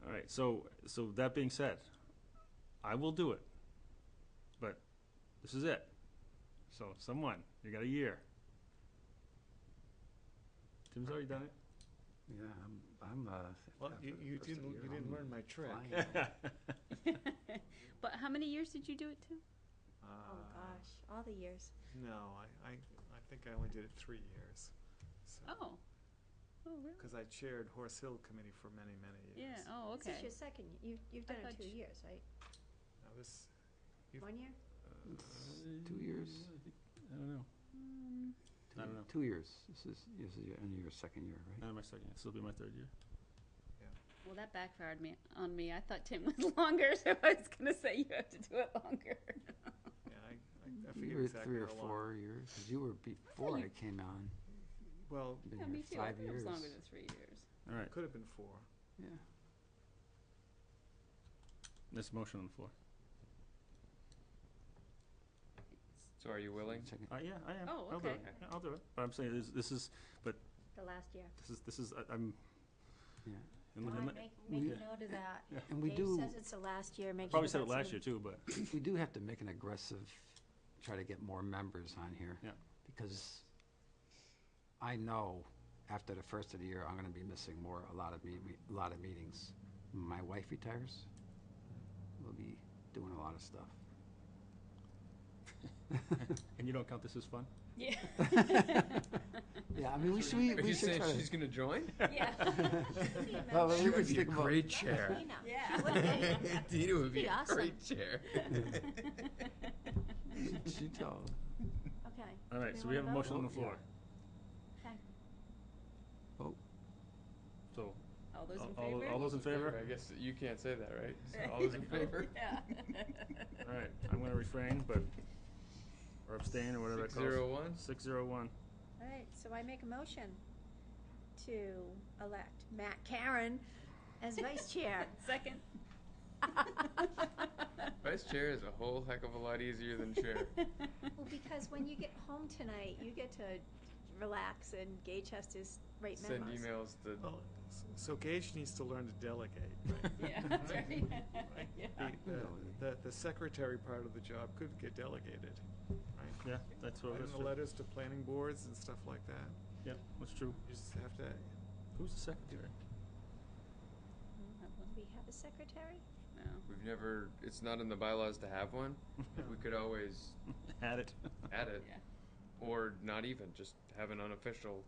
All right, so that being said, I will do it, but this is it. So someone, you got a year. Tim's already done it. Yeah, I'm, Well, after you the first of didn't, the year, you didn't I'm learn my trick. flying. But how many years did you do it to? Oh, gosh, all the years. No, I think I only did it 3 years. So, Oh. Oh, really? because I chaired Horse Hill Committee for many, many years. Yeah. Oh, This okay. is your second, you've done I it thought 2 you- years, right? Now this, 1 year? It's 2 years. I don't know. I don't know. 2 years. This is your second year, right? My second. This will be my third year. Well, that backfired on me. I thought Tim was longer, so I was gonna say you have to do it longer. yeah, I You forget were exactly 3 or how long. 4 years, 'cause you were before you- I came on. Well, Been Yeah, here me too. I 5 thought it years. was longer than 3 years. All right, it could have been 4. Yeah. this motion on the floor. So are you willing? Second. Yeah, I am. Oh, I'll do okay. it. Yeah, I'll do it. But I'm saying this is The last year. I'm. Yeah. in- Well, in- make we- a note of that. Yeah. And we Dave do, says it's the last year, make sure Probably said it that's last in- year too, but we do have to make an aggressive, try to get more members on here. Yeah. Because I know after the first of the year, I'm gonna be missing a lot of meetings. My wife retires, we'll be doing a lot of stuff. and you don't count this as fun? Yeah. Yeah, I mean, Are you we should saying try to. she's gonna join? Yeah. Well, She we would could be a think about- great chair. Tina. Yeah. She would be. Dina would be Be a awesome. great chair. She told. Okay. All right, Do so we have a wanna motion on the vote? floor. Okay. Vote. So All those in all favor? all those in favor? I guess you can't say that, right? So all those in favor? Yeah. All right, I'm gonna refrain, but or abstain or whatever that calls. 601. 601. All right, so I make a motion to elect Matt Karen as vice chair. Second. Vice chair is a whole heck of a lot easier than chair. Well, because when you get home tonight, you get to relax and Gage has to write Send memos. emails to. Well, so Gage needs to learn to delegate, right? Yeah, that's right. Yeah. The secretary part of the job could get delegated, right? Yeah, that's what Writing that's the true. letters to planning boards and stuff like that. Yeah, that's true. You just have to, Who's the secretary? I don't have one. we have a secretary? No. We've never, it's not in the bylaws to have one. We could always Had it. add it. Yeah. Or not even, just have an unofficial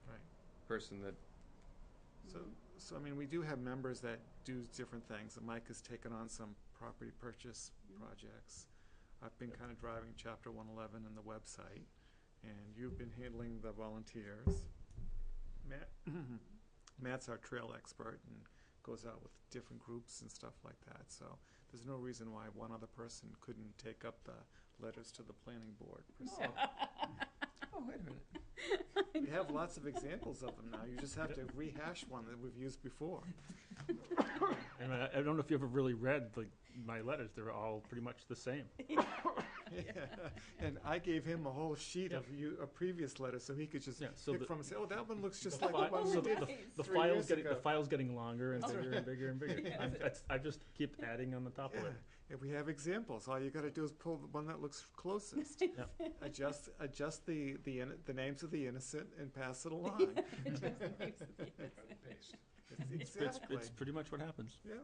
Right. person that, So I mean, we do have members that do different things. Mike has taken on some property purchase projects. I've been kind of driving Chapter 111 and the website, and you've been handling the volunteers. Matt's our trail expert and goes out with different groups and stuff like that. So there's no reason why one other person couldn't take up the letters to the planning board. Per se. oh, wait a minute. We have lots of examples of them now. You just have to rehash one that we've used before. And I don't know if you ever really read my letters. They're all pretty much the same. Yeah. And I gave him a whole sheet of previous letters so he could just so pick the- from and say, oh, that one looks just The like fi- the one so we did. the 3 file's years getting ago. the file's getting longer and That's bigger right. and bigger and bigger. I just keep adding on the top of Yeah, it. and we have examples. All you got to do is pull the one that looks closest. Adjust the names of the innocent and pass it along. Exactly. It's pretty much what happens. Yeah.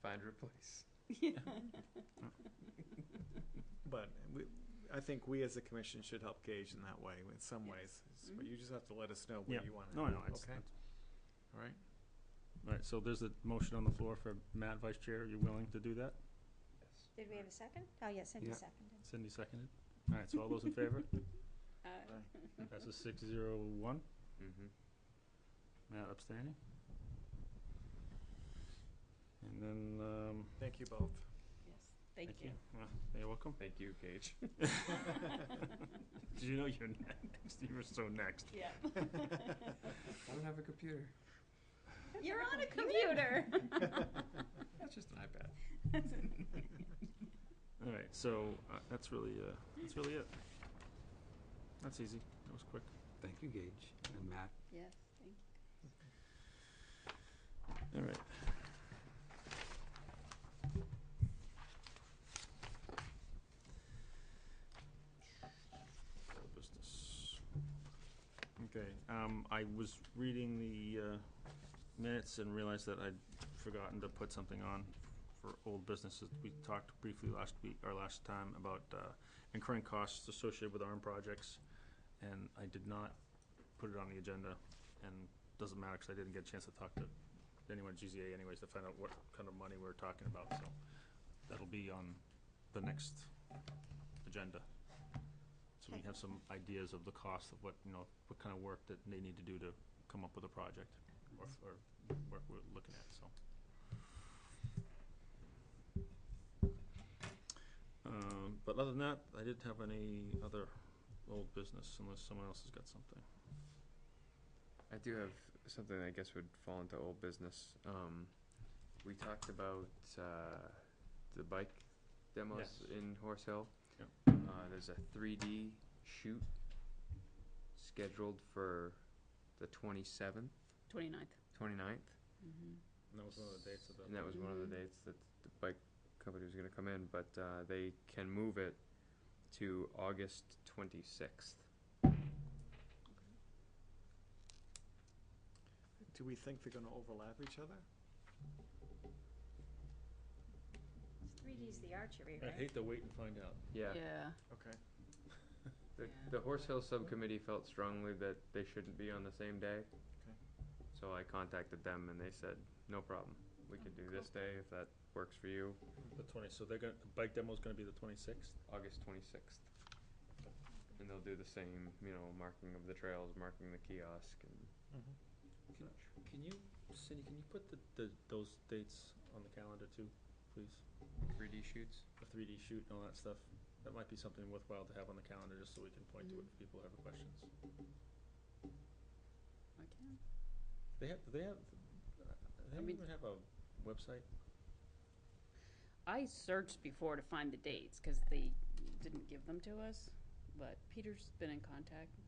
Find, replace. But I think we as a commission should help gauge in that way in some ways. But you just have to let us know where Yeah. you want to. No, I know. Okay. All right. All right. So there's a motion on the floor for Matt Vice Chair. Are you willing to do that? Yes. Did we have a second? Oh, yes, Cindy Yeah. seconded. Cindy seconded. All right. So all those in favor? Uh, That's a 6-0-1. Mm-hmm. Matt abstaining. And then Thank you both. yes. Thank you. You're welcome. Thank you, Gage. Did you know you're next? You were so next. Yeah. I don't have a computer. You're on a computer. That's just an iPad. All right. So that's really it. That's easy. That was quick. Thank you, Gage and Matt. Yes. Thank you. All right. Business. Okay. I was reading the minutes and realized that I'd forgotten to put something on for old businesses. We talked briefly last time about incurring costs associated with ARM projects, and I did not put it on the agenda, and doesn't matter because I didn't get a chance to talk to anyone at GZA anyways to find out what kind of money we're talking about, so that'll be on the next agenda. So we have some ideas of the cost of what kind of work that they need to do to come up with a project, or work we're looking at, so. But other than that, I didn't have any other old business unless someone else has got something. I do have something that I guess would fall into old business. We talked about the bike demos Yes. in Horse Hill. Yep. There's a 3D shoot scheduled for the 27th, 29th. 29th. Mm-hmm. And that was one of the dates of the. And that was one of the dates that the bike company was going to come in, but they can move it to August 26th. Do we think they're going to overlap each other? 3D's the archery, I'd right? hate to wait and find out. Yeah. Yeah. Okay. The Horse Hill Subcommittee felt strongly that they shouldn't be on the same day. Okay. So I contacted them and they said, no problem. We could do this day if that works for you. The so the bike demo's gonna be the 26th? August 26th. And they'll do the same, marking of the trails, marking the kiosk and Can you, Cindy, can you put those dates on the calendar too, please? 3D shoots. The 3D shoot and all that stuff. That might be something worthwhile to have on the calendar just so we can point to it if people have questions. I can. Do they mean- even have a website? I searched before to find the dates because they didn't give them to us, but Peter's been in contact.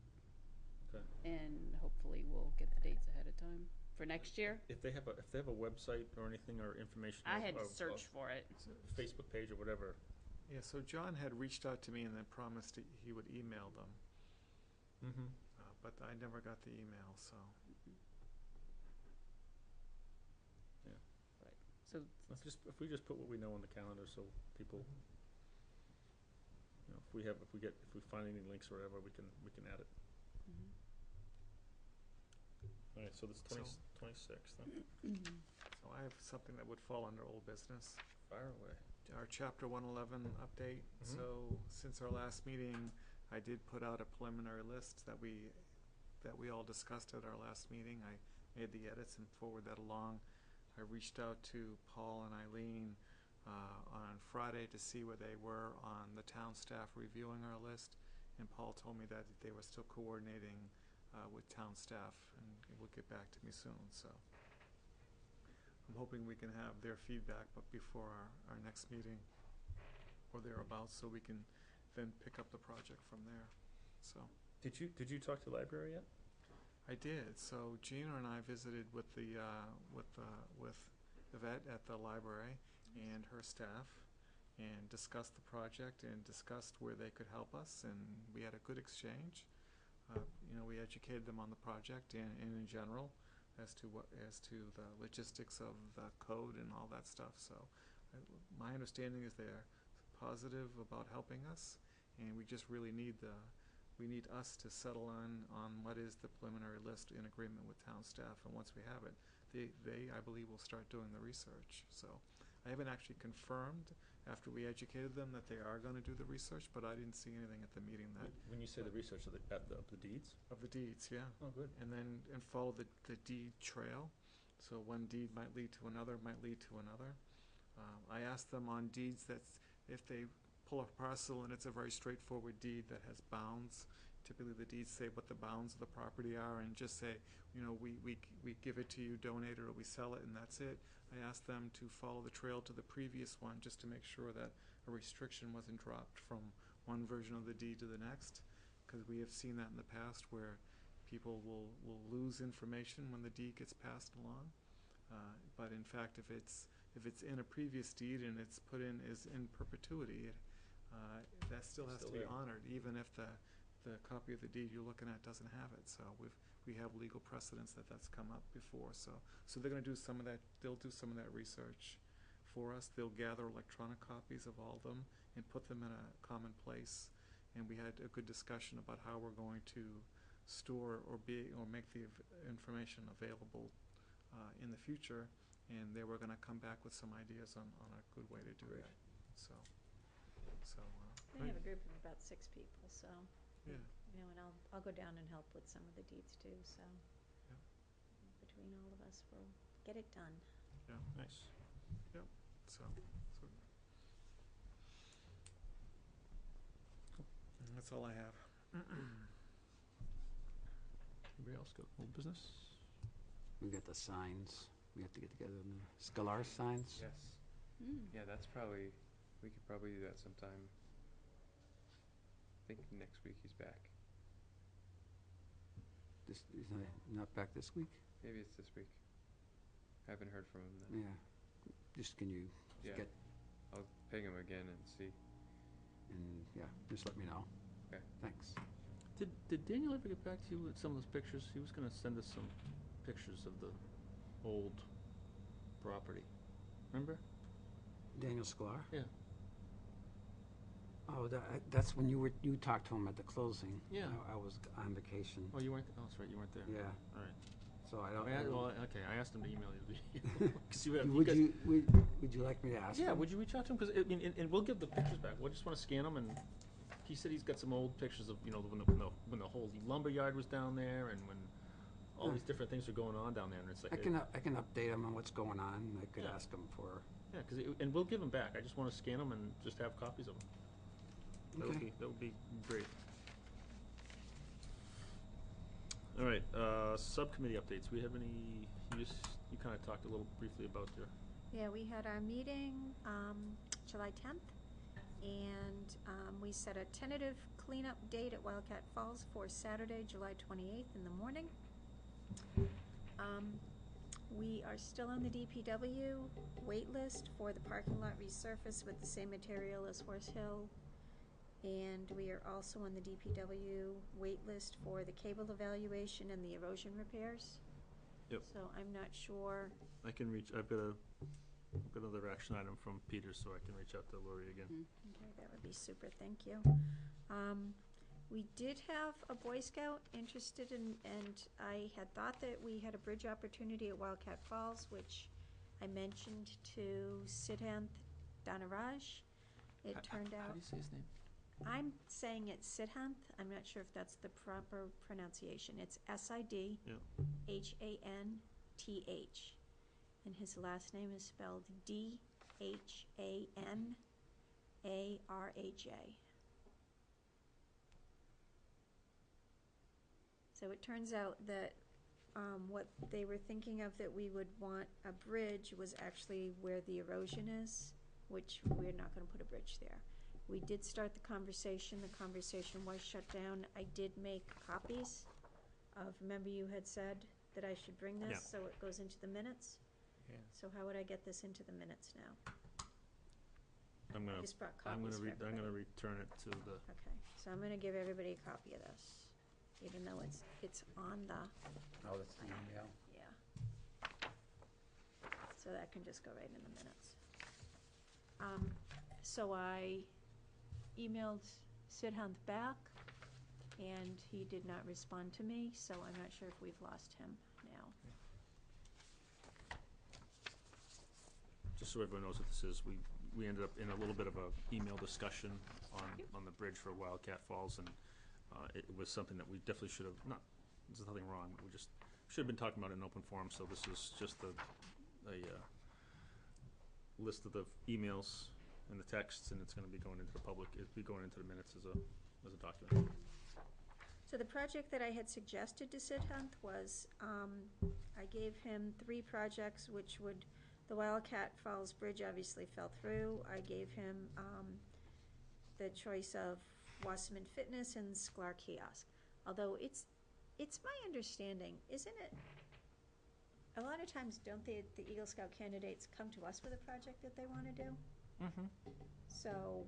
Okay. And hopefully we'll get the dates ahead of time for next year. If they have a website or anything or information. I had to of search for it. Facebook page or whatever. Yeah, so John had reached out to me and then promised he would email them, Mm-hmm. but I never got the email, so. Yeah. So If we just put what we know on the calendar, so people, you know, if we find any links or whatever, we can add it. mhm. All right, so this So- 26th, huh? So I have something that would fall under old business. Fire away. Our Chapter 111 update. Mhm. So since our last meeting, I did put out a preliminary list that we all discussed at our last meeting. I made the edits and forwarded that along. I reached out to Paul and Eileen on Friday to see where they were on the town staff reviewing our list, and Paul told me that they were still coordinating with town staff, and will get back to me soon, so. I'm hoping we can have their feedback, but before our next meeting or thereabouts, so we can then pick up the project from there, so. Did you talk to the library yet? I did. So Gina and I visited with Yvette at the library and her staff, and discussed the project and discussed where they could help us, and we had a good exchange. You know, we educated them on the project and in general as to the logistics of the code and all that stuff. So my understanding is they're positive about helping us, and we just really need us to settle on what is the preliminary list in agreement with town staff, and once we have it, they I believe will start doing the research. So I haven't actually confirmed after we educated them that they are going to do the research, but I didn't see anything at the meeting that When you say the research of the deeds? of the deeds, yeah. Oh, good. And then follow the deed trail. So one deed might lead to another, might lead to another. I asked them on deeds that if they pull a parcel and it's a very straightforward deed that has bounds, typically the deeds say what the bounds of the property are, and just say, you know, we give it to you, donate it, or we sell it, and that's it. I asked them to follow the trail to the previous one just to make sure that a restriction wasn't dropped from one version of the deed to the next, because we have seen that in the past where people will lose information when the deed gets passed along. But in fact, if it's in a previous deed and it's put in as in perpetuity, that still has to be there. honored, even if the copy of the deed you're looking at doesn't have it. So we have legal precedents that's come up before. So they're going to do some of that. They'll do some of that research for us. They'll gather electronic copies of all of them and put them in a common place. And we had a good discussion about how we're going to store or make the information available in the future. And they were going to come back with some ideas on a good way to do Great. that. So They have a group of about 6 people, so, yeah. you know, and I'll go down and help with some of the deeds too, so. Yeah. Between all of us, we'll get it done. Nice. So that's all I have. Anybody else got old business? We got the signs. We have to get together on the Scalar signs. Yes. Yeah, we could probably do that sometime. I think next week he's back. He's not back this week? Maybe it's this week. I haven't heard from him then. Yeah. Just can you Yeah. get, I'll ping him again and see. and yeah, just let me know. Okay. Thanks. Did Daniel ever get back to you with some of those pictures? He was going to send us some pictures of the old property. Remember? Daniel Sklar? Yeah. Oh, that's when you talked to him at the closing. Yeah. I was on vacation. Oh, you weren't. Oh, that's right. You weren't there. Yeah. All right. So I don't. Okay. I asked him to email you. 'Cause you Would guys- would you like me to ask Yeah. him? Would you reach out to him? Because and we'll give the pictures back. We just want to scan them, and he said he's got some old pictures of when the whole lumber yard was down there, and when all these different things are going on down there, and it's like I can update him on what's going on. I could ask him for. yeah, and we'll give them back. I just want to scan them and just have copies of them. Okay. That would be great. All right, subcommittee updates. We have any? You kind of talked a little briefly about your. Yeah, we had our meeting July 10th, and we set a tentative cleanup date at Wildcat Falls for Saturday, July 28th in the morning. We are still on the DPW wait list for the parking lot resurface with the same material as Horse Hill. And we are also on the DPW wait list for the cable evaluation and the erosion repairs. Yep. So I'm not sure. I can reach. I've got a I've got another action item from Peter, so I can reach out to Lori again. Okay, that would be super, thank you. We did have a Boy Scout interested in, and I had thought that we had a bridge opportunity at Wildcat Falls, which I mentioned to Siddhanth Dhanaraj. It turned How out, do you say his name? I'm saying it's Siddhanth, I'm not sure if that's the proper pronunciation. It's SIDHANTH. And his last name is spelled DHANARAJ. So it turns out that what they were thinking of, that we would want a bridge, was actually where the erosion is, which we're not going to put a bridge there. We did start the conversation was shut down. I did make copies of, remember you had said that I should bring this, Yeah. so it goes into the minutes? Yeah. So how would I get this into the minutes now? I'm I gonna, just brought I'm copies gonna, for I'm gonna everybody. return it to the, Okay, so I'm gonna give everybody a copy of this, even though it's on the, Oh, that's the email. yeah. So that can just go right in the minutes. So I emailed Siddhanth back, and he did not respond to me, so I'm not sure if we've lost him now. just so everyone knows what this is, we ended up in a little bit of a email discussion on the bridge for Wildcat Falls, and it was something that we definitely should have, there's nothing wrong, we just should have been talking about it in open forum, so this is just a list of the emails and the texts, and it's gonna be going into the public, it'll be going into the minutes as a document. So the project that I had suggested to Siddhanth was, I gave him 3 projects, which would, the Wildcat Falls Bridge obviously fell through. I gave him the choice of Wasserman Fitness and Sklar Kiosk. Although it's my understanding, isn't it? A lot of times, don't the Eagle Scout candidates come to us with a project that they want to do? Mm-hmm. So,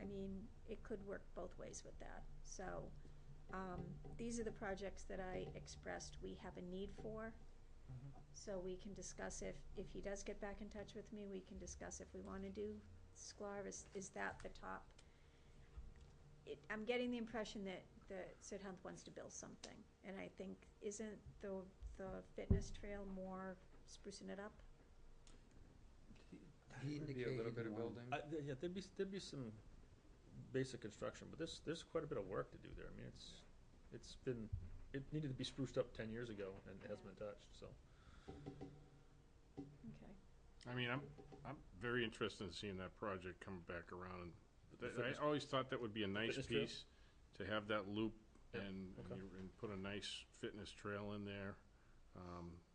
I mean, it could work both ways with that. So, these are the projects that I expressed we have a need for. So we can discuss if he does get back in touch with me, we can discuss if we want to do Sklar. Is that the top? I'm getting the impression that Siddhanth wants to build something, and I think, isn't the fitness trail more sprucing it up? He Would be a indicated little bit he of wanted- building. Yeah, there'd be some basic construction, but there's quite a bit of work to do there. I mean, it needed to be spruced up 10 years ago, and it hasn't been touched, so. Okay. I mean, I'm very interested in seeing that project come back around. The I fitness- always thought that would be a nice fitness trail? piece to have that loop Yeah, and okay. and put a nice fitness trail in there.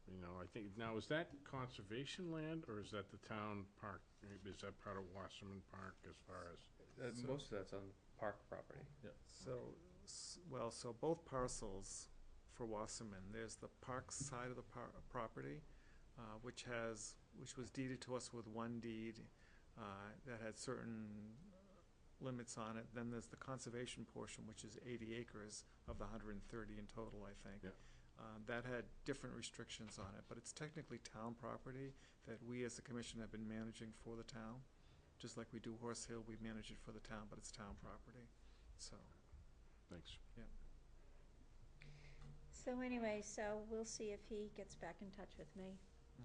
You know, I think, now, is that conservation land, or is that the town park? Is that part of Wasserman Park as far as? So- Most of that's on park property. So both parcels for Wasserman, there's the park side of the property, which was deeded to us with one deed, that had certain limits on it. Then there's the conservation portion, which is 80 acres of the 130 in total, I think. Yeah. That had different restrictions on it, but it's technically town property that we as a commission have been managing for the town. Just like we do Horse Hill, we manage it for the town, but it's town property, so. Thanks. So anyway, we'll see if he gets back in touch with me.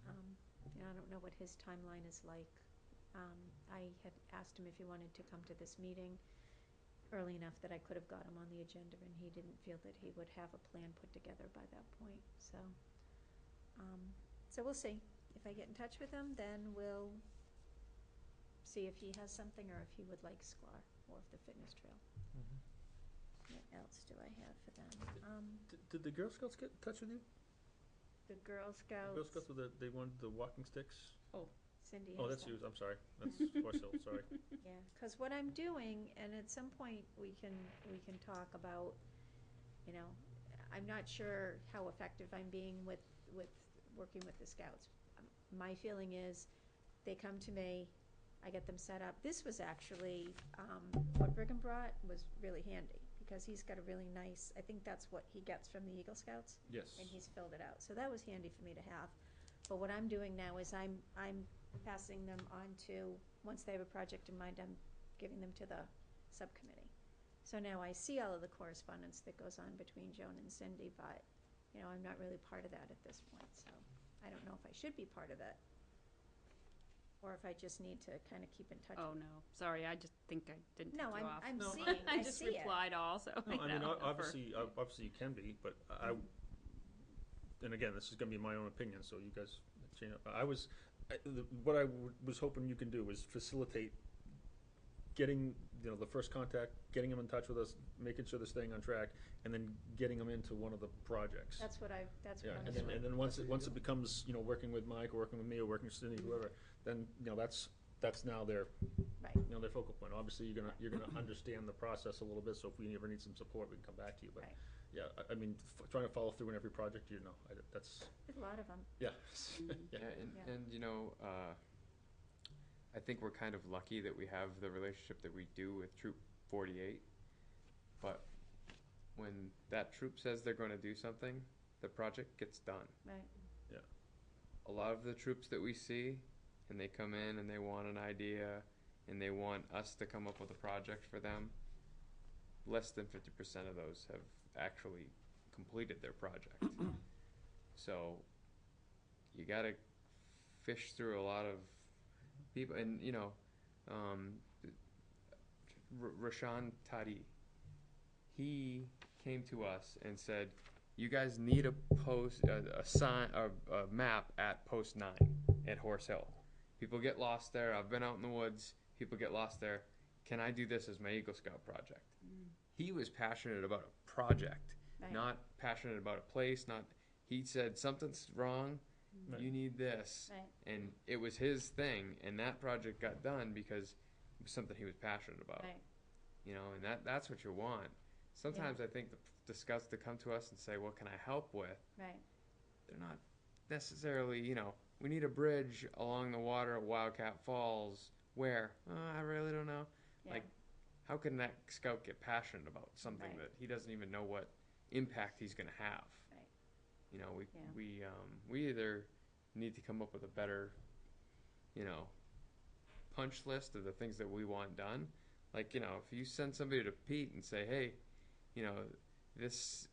I don't know what his timeline is like. I had asked him if he wanted to come to this meeting early enough that I could have got him on the agenda, and he didn't feel that he would have a plan put together by that point. So we'll see. If I get in touch with him, then we'll see if he has something, or if he would like Sklar or if the fitness trail. What else do I have for them? Did the Girl Scouts get in touch with you? The Girl The Girl Scouts. Scouts, they wanted the walking sticks? Cindy Oh, has that's that. you, I'm sorry. That's Horse Hill, sorry. Yeah, because what I'm doing, and at some point we can talk about, you know, I'm not sure how effective I'm being with working with the Scouts. My feeling is, they come to me, I get them set up. This was actually, what Brigham brought was really handy, because he's got a really nice, I think that's what he gets from the Eagle Scouts. Yes. And he's filled it out, so that was handy for me to have. But what I'm doing now is I'm passing them on to, once they have a project in mind, I'm giving them to the subcommittee. So now I see all of the correspondence that goes on between Joan and Cindy, but, you know, I'm not really part of that at this point, so I don't know if I should be part of it. Or if I just need to kind of keep in touch. Oh, no, sorry, I just think I didn't take No, you off. I'm No, seeing, I I just see it. replied all, so. No, I mean, know, obviously you can be, but and again, this is gonna be my own opinion, so you guys, change it. What I was hoping you can do was facilitate getting, you know, the first contact, getting them in touch with us, making sure they're staying on track, and then getting them into one of the projects. That's what I'm And doing. then once it becomes, you know, working with Mike, or working with me, or working with Cindy, whoever, then, you know, that's now their, Right. you know, their focal point. Obviously, you're gonna understand the process a little bit, so if we ever need some support, we can come back to you, but, Right. yeah, I mean, trying to follow through in every project, you know, that's, There's a lot of them. yeah. Yeah, Yeah. and you know, I think we're kind of lucky that we have the relationship that we do with Troop 48. But when that troop says they're going to do something, the project gets done. Right. A lot of the troops that we see, and they come in and they want an idea, and they want us to come up with a project for them, less than 50% of those have actually completed their project. So you got to fish through a lot of people, and you know, Rashan Tadi, he came to us and said, "You guys need a map at post 9 at Horse Hill. People get lost there. I've been out in the woods. People get lost there. Can I do this as my Eagle Scout project?" He was passionate about a project, Right. not passionate about a place. He said something's wrong. Right. You need this. Right. And it was his thing, and that project got done because it was something he was passionate about. Right. You know, and that's what you want. Sometimes I think the scouts that come to us and say, "What can I help with?" Right. They're not necessarily, you know, we need a bridge along the water at Wildcat Falls. Where? I really don't know. Yeah. Like, how can that scout get passionate about something Right. that he doesn't even know what impact he's going to have? Right. You know, Yeah. we either need to come up with a better, you know, punch list of the things that we want done. Like, you know, if you send somebody to Pete and say, "Hey, you know, this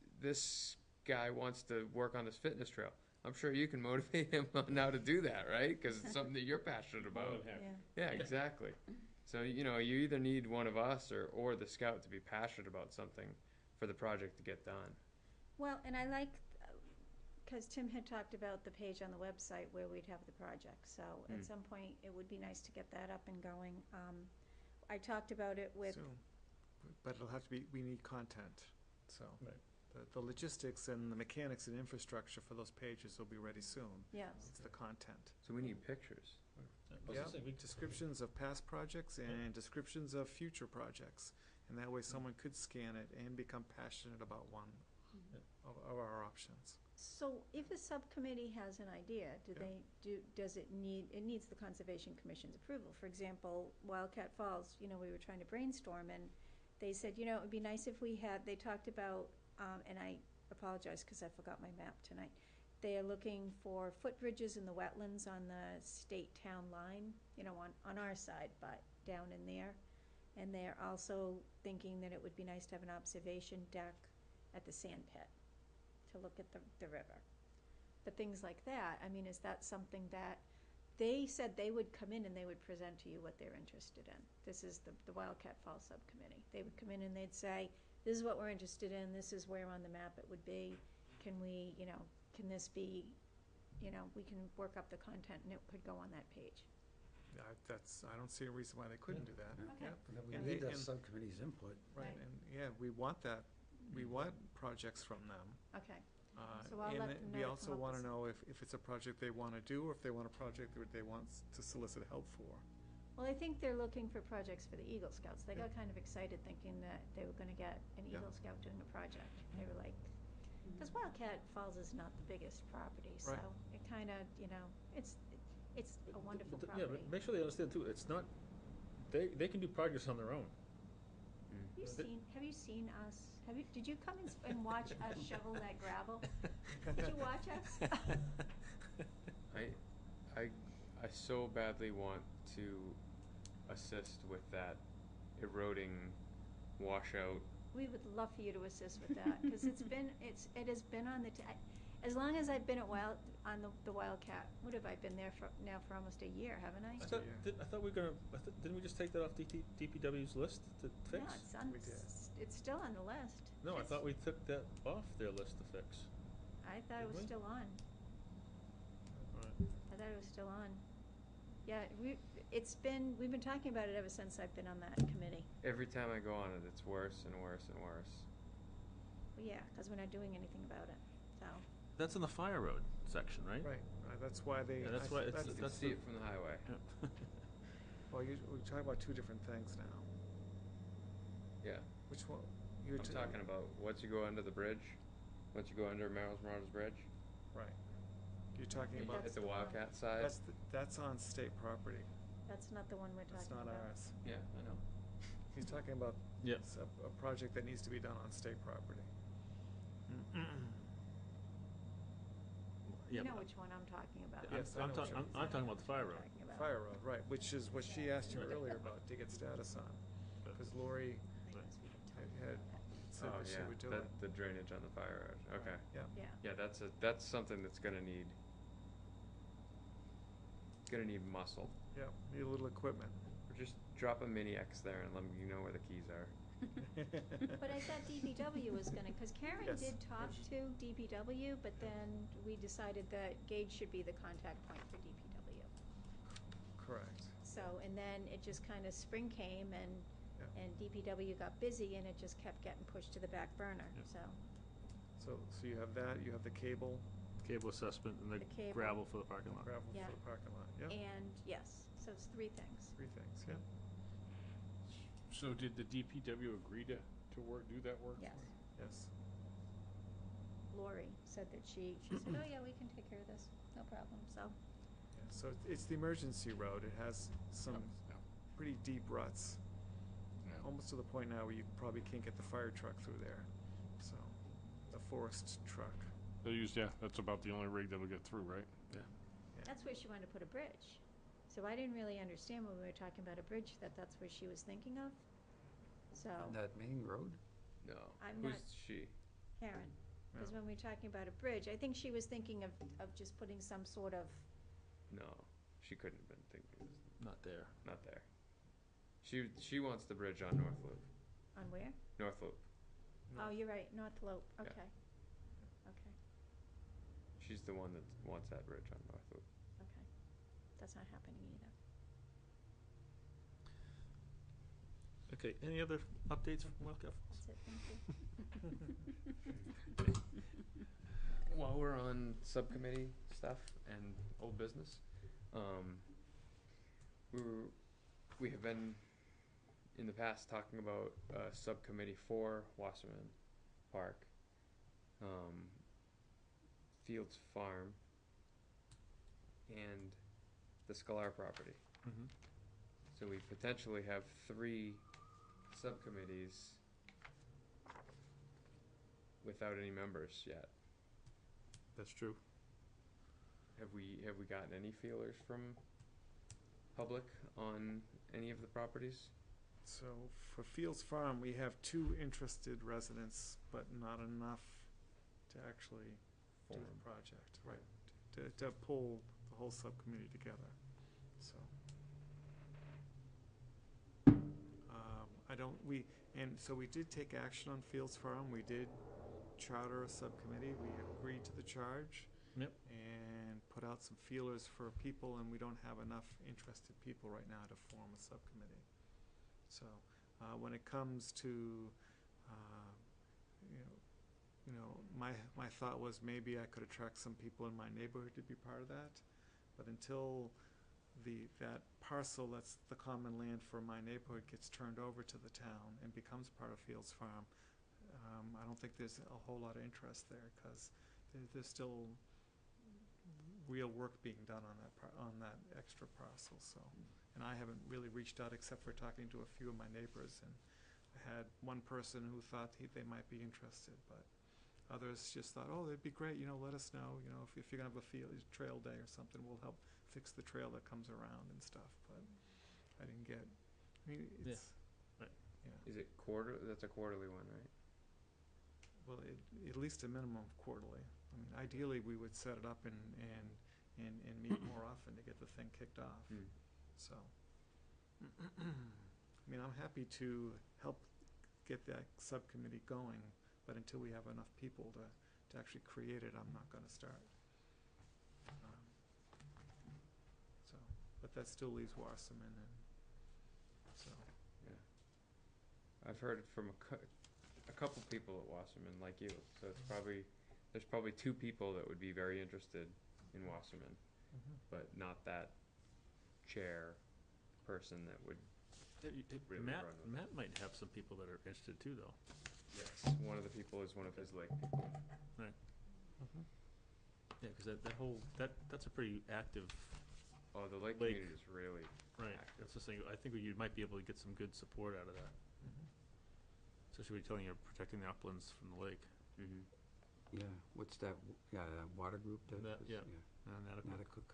guy wants to work on this fitness trail," I'm sure you can motivate him on how to do that, right? Because it's something that you're passionate about. Yeah, exactly. So, you know, you either need one of us or the scout to be passionate about something for the project to get done. Well, and I like, because Tim had talked about the page on the website where we'd have the project, so at some point it would be nice to get that up and going. I talked about it with, But it'll have to be, we need content, so. Right. The logistics and the mechanics and infrastructure for those pages will be ready soon. yes, It's the content. So we need pictures. Yeah. Descriptions of past projects and descriptions of future projects. And that way someone could scan it and become passionate about one of our options. so if a subcommittee has an idea, does it needs the Conservation Commission's approval? For example, Wildcat Falls, you know, we were trying to brainstorm, and they said, you know, it would be nice if we had, they talked about, and I apologize because I forgot my map tonight. They are looking for footbridges in the wetlands on the state-town line, you know, on our side, but down in there. And they're also thinking that it would be nice to have an observation deck at the sand pit to look at the river. But things like that, I mean, is that something that, they said they would come in and they would present to you what they're interested in. This is the Wildcat Falls Subcommittee. They would come in and they'd say, this is what we're interested in, this is where on the map it would be. Can we, you know, can this be, you know, we can work up the content and it could go on that page. I don't see a reason why they couldn't do that. Okay. Yeah. We And need they- that and- subcommittee's input. Right, Right. and yeah, we want that. We want projects from them. Okay. So I'll And let then them know we to also come up want to with know if it's a project they want to do, or if they want a project that they want to solicit help for. Well, I think they're looking for projects for the Eagle Scouts. They Yeah. got kind of excited thinking that they were gonna get an Yeah. Eagle Scout doing a project. They were like, because Wildcat Falls is not the biggest property, so Right. it kinda, you know, it's a wonderful Yeah, property. but make sure they understand too, it's not, they can do projects on their own. Have you seen us, did you come and watch us shovel that gravel? Did you watch us? I so badly want to assist with that eroding washout. We would love for you to assist with that, because it has been on the, as long as I've been at the Wildcat, what have I been there for, now for almost a year, haven't I? I thought we were gonna, didn't we just take that off DPW's list to fix? No, it's on, We did. it's still on the list. No, I It's- thought we took that off their list to fix. I thought it Did was we? still on. Alright. I thought it was still on. Yeah, we've been talking about it ever since I've been on that committee. Every time I go on it, it's worse and worse and worse. Well, yeah, because we're not doing anything about it, so. That's in the fire road section, right? Right, that's why they. Yeah, that's why it's- You can That's see the- it from the highway. Yeah. Well, we're talking about two different things now. Yeah. Which one? You're I'm talking about once you go under the bridge, once you go under Merrill's Marauders Bridge, Right. You're talking and you about, hit That's the the one. Wildcat side. that's on state property. That's not the one we're That's talking not about. ours. Yeah, I know. He's talking about Yep. a project that needs to be done on state property. Yeah, You know but- which one I'm talking about. Yes, I know what you're- I'm talking about the fire road. Talking about. Fire road, right, which is what she asked you Right. earlier about to get status on. Because Lori had said Oh that she yeah, would do it. the drainage on the fire road. Okay. Yeah. Yeah, Yeah, that's something that's gonna need muscle. Yeah, need a little equipment. Or just drop a mini X there and let me know where the keys are. but I thought DPW was gonna, because Karen Yes. did talk to DPW, but then we decided that Gage should be the contact point for DPW. Correct. So, and then it just kind of spring came and, Yeah. and DPW got busy and it just kept getting pushed to the back burner, Yeah. so. So you have that, you have the cable, Cable assessment and the The cable. gravel for the parking lot. gravel Yeah. for the parking lot, yeah? And, yes, so it's three things. Three things, yeah. So did the DPW agree to do that work? Yes. Yes. Lori said that she said, oh yeah, we can take care of this, no problem, so. Yeah, so it's the emergency road. It has some Yeah. pretty deep ruts, Yeah. almost to the point now where you probably can't get the fire truck through there. So, the forest truck. They use, that's about the only rig that'll get through, right? Yeah. That's where she wanted to put a bridge. So I didn't really understand when we were talking about a bridge that that's where she was thinking of. So, That main road? No. I'm Who's not- she? Karen, because Yeah. when we were talking about a bridge, I think she was thinking of just putting some sort of, No, she couldn't have been thinking. It was Not there. not there. She wants the bridge on North Loop. on where? North Loop. Oh, you're right, North Lope, Yeah. okay. Okay, She's the one that wants that bridge on North Loop. okay. That's not happening either. Okay, any other updates from Wildcat Falls? That's it, thank you. While we're on subcommittee stuff and old business, we have been in the past talking about subcommittee for Wasserman Park, Fields Farm, and the Scalar property. Mm-hmm. So we potentially have 3 subcommittees without any members yet. That's true. Have we gotten any feelers from public on any of the properties? So, for Fields Farm, we have 2 interested residents, but not enough to actually do Form. the project, right? To pull the whole subcommittee together, so. So we did take action on Fields Farm. We did charter a subcommittee. We agreed to the charge. Yep. And put out some feelers for people, and we don't have enough interested people right now to form a subcommittee. So, when it comes to, my thought was maybe I could attract some people in my neighborhood to be part of that, but until that parcel that's the common land for my neighborhood gets turned over to the town and becomes part of Fields Farm, I don't think there's a whole lot of interest there, because there's still real work being done on that extra parcel, so. And I haven't really reached out except for talking to a few of my neighbors, and I had one person who thought they might be interested, but Others just thought, oh, it'd be great, let us know, if you're gonna have a trail day or something, we'll help fix the trail that comes around and stuff, but I didn't get, it's, Is it that's a quarterly one, right? well, at least a minimum of quarterly. Ideally, we would set it up and meet more often to get the thing kicked off. So, I'm happy to help get that subcommittee going, but until we have enough people to actually create it, I'm not gonna start. But that still leaves Wasserman, and so. Yeah. I've heard from a couple people at Wasserman like you, so there's probably 2 people that would be very interested in Wasserman, but not that chair person that would really Matt run with it. Matt might have some people that are interested too, though. Yes, one of the people is one of his lake people. Right. Yeah, because that's a pretty active. Oh, the lake Lake. community is really Right. active. That's the thing. I think you might be able to get some good support out of that, especially when you're telling you're protecting the uplands from the lake. Mm-hmm. Yeah, what's that, water group? Yeah. Adequate. Cook.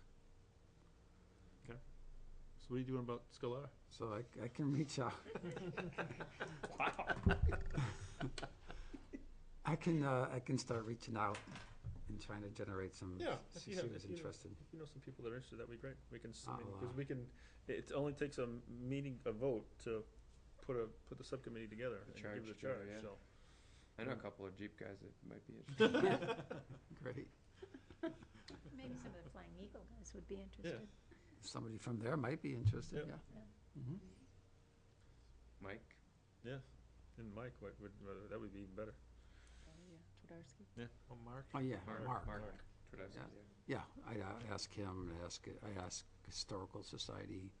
Okay. So what are you doing about Scalar? So I can reach out. Wow. I can start reaching out and trying to generate some, see who's interested. If you know some people that are interested, that'd be great. We can, I'll, because we can, it only takes a vote to put the subcommittee together and charge give it a together, charge, yeah. so. I know a couple of Jeep guys that might be interested. Great. Maybe some of the Flying Eagle guys would be interested. Somebody from there might be interested, Yeah. yeah. Mm-hmm. Mike? Yeah, and Mike, that would be even better. Twardarski. Yeah. Oh, Mark? Oh, yeah, Mark. Tredesky, Yeah, I ask him, I ask Historical Society,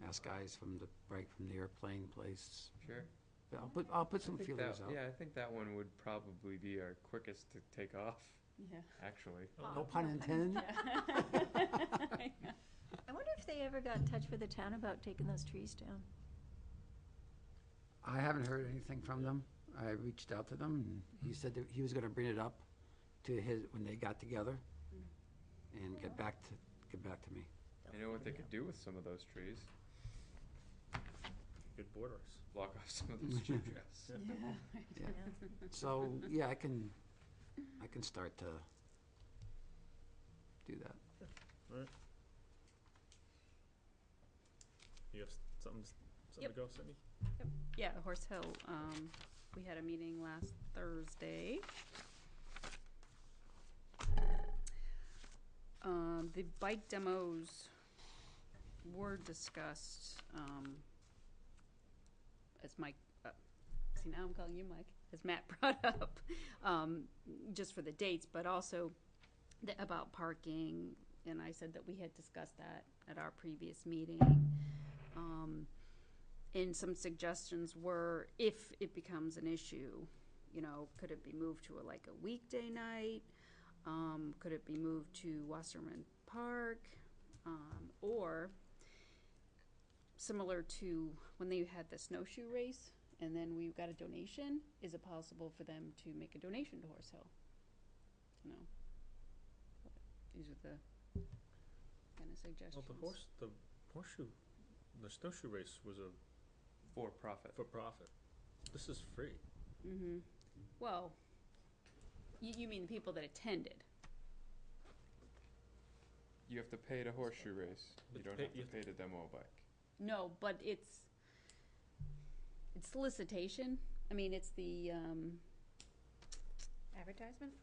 ask guys from the airplane place. Sure. Yeah, I'll put some I think feelers out. Yeah, I think that one would probably be our quickest to take off, Yeah. actually. No pun intended. I wonder if they ever got in touch with the town about taking those trees down. I haven't heard anything from them. I reached out to them, and he said that he was gonna bring it up to when they got together and get back to me. I know what they could do with some of those trees. Good borders. Block off some of those Jeep trails. Yeah. So, yeah, I can start to do that. All right. You have something to go, Sydney? Yeah, Horse Hill, we had a meeting last Thursday. The bike demos were discussed, as Mike, see now I'm calling you Mike, as Matt brought up, just for the dates, but also about parking, and I said that we had discussed that at our previous meeting. And some suggestions were, if it becomes an issue, could it be moved to a weekday night? Could it be moved to Wasserman Park? Or similar to when they had the snowshoe race and then we got a donation, is it possible for them to make a donation to Horse Hill? These are the kind of suggestions. Well, the snowshoe race was a For profit. This is free. Mm-hmm. Well, you mean the people that attended? You have to pay to horseshoe race. You don't have to pay to demo a bike. No, but it's solicitation. I mean, it's the Advertisement?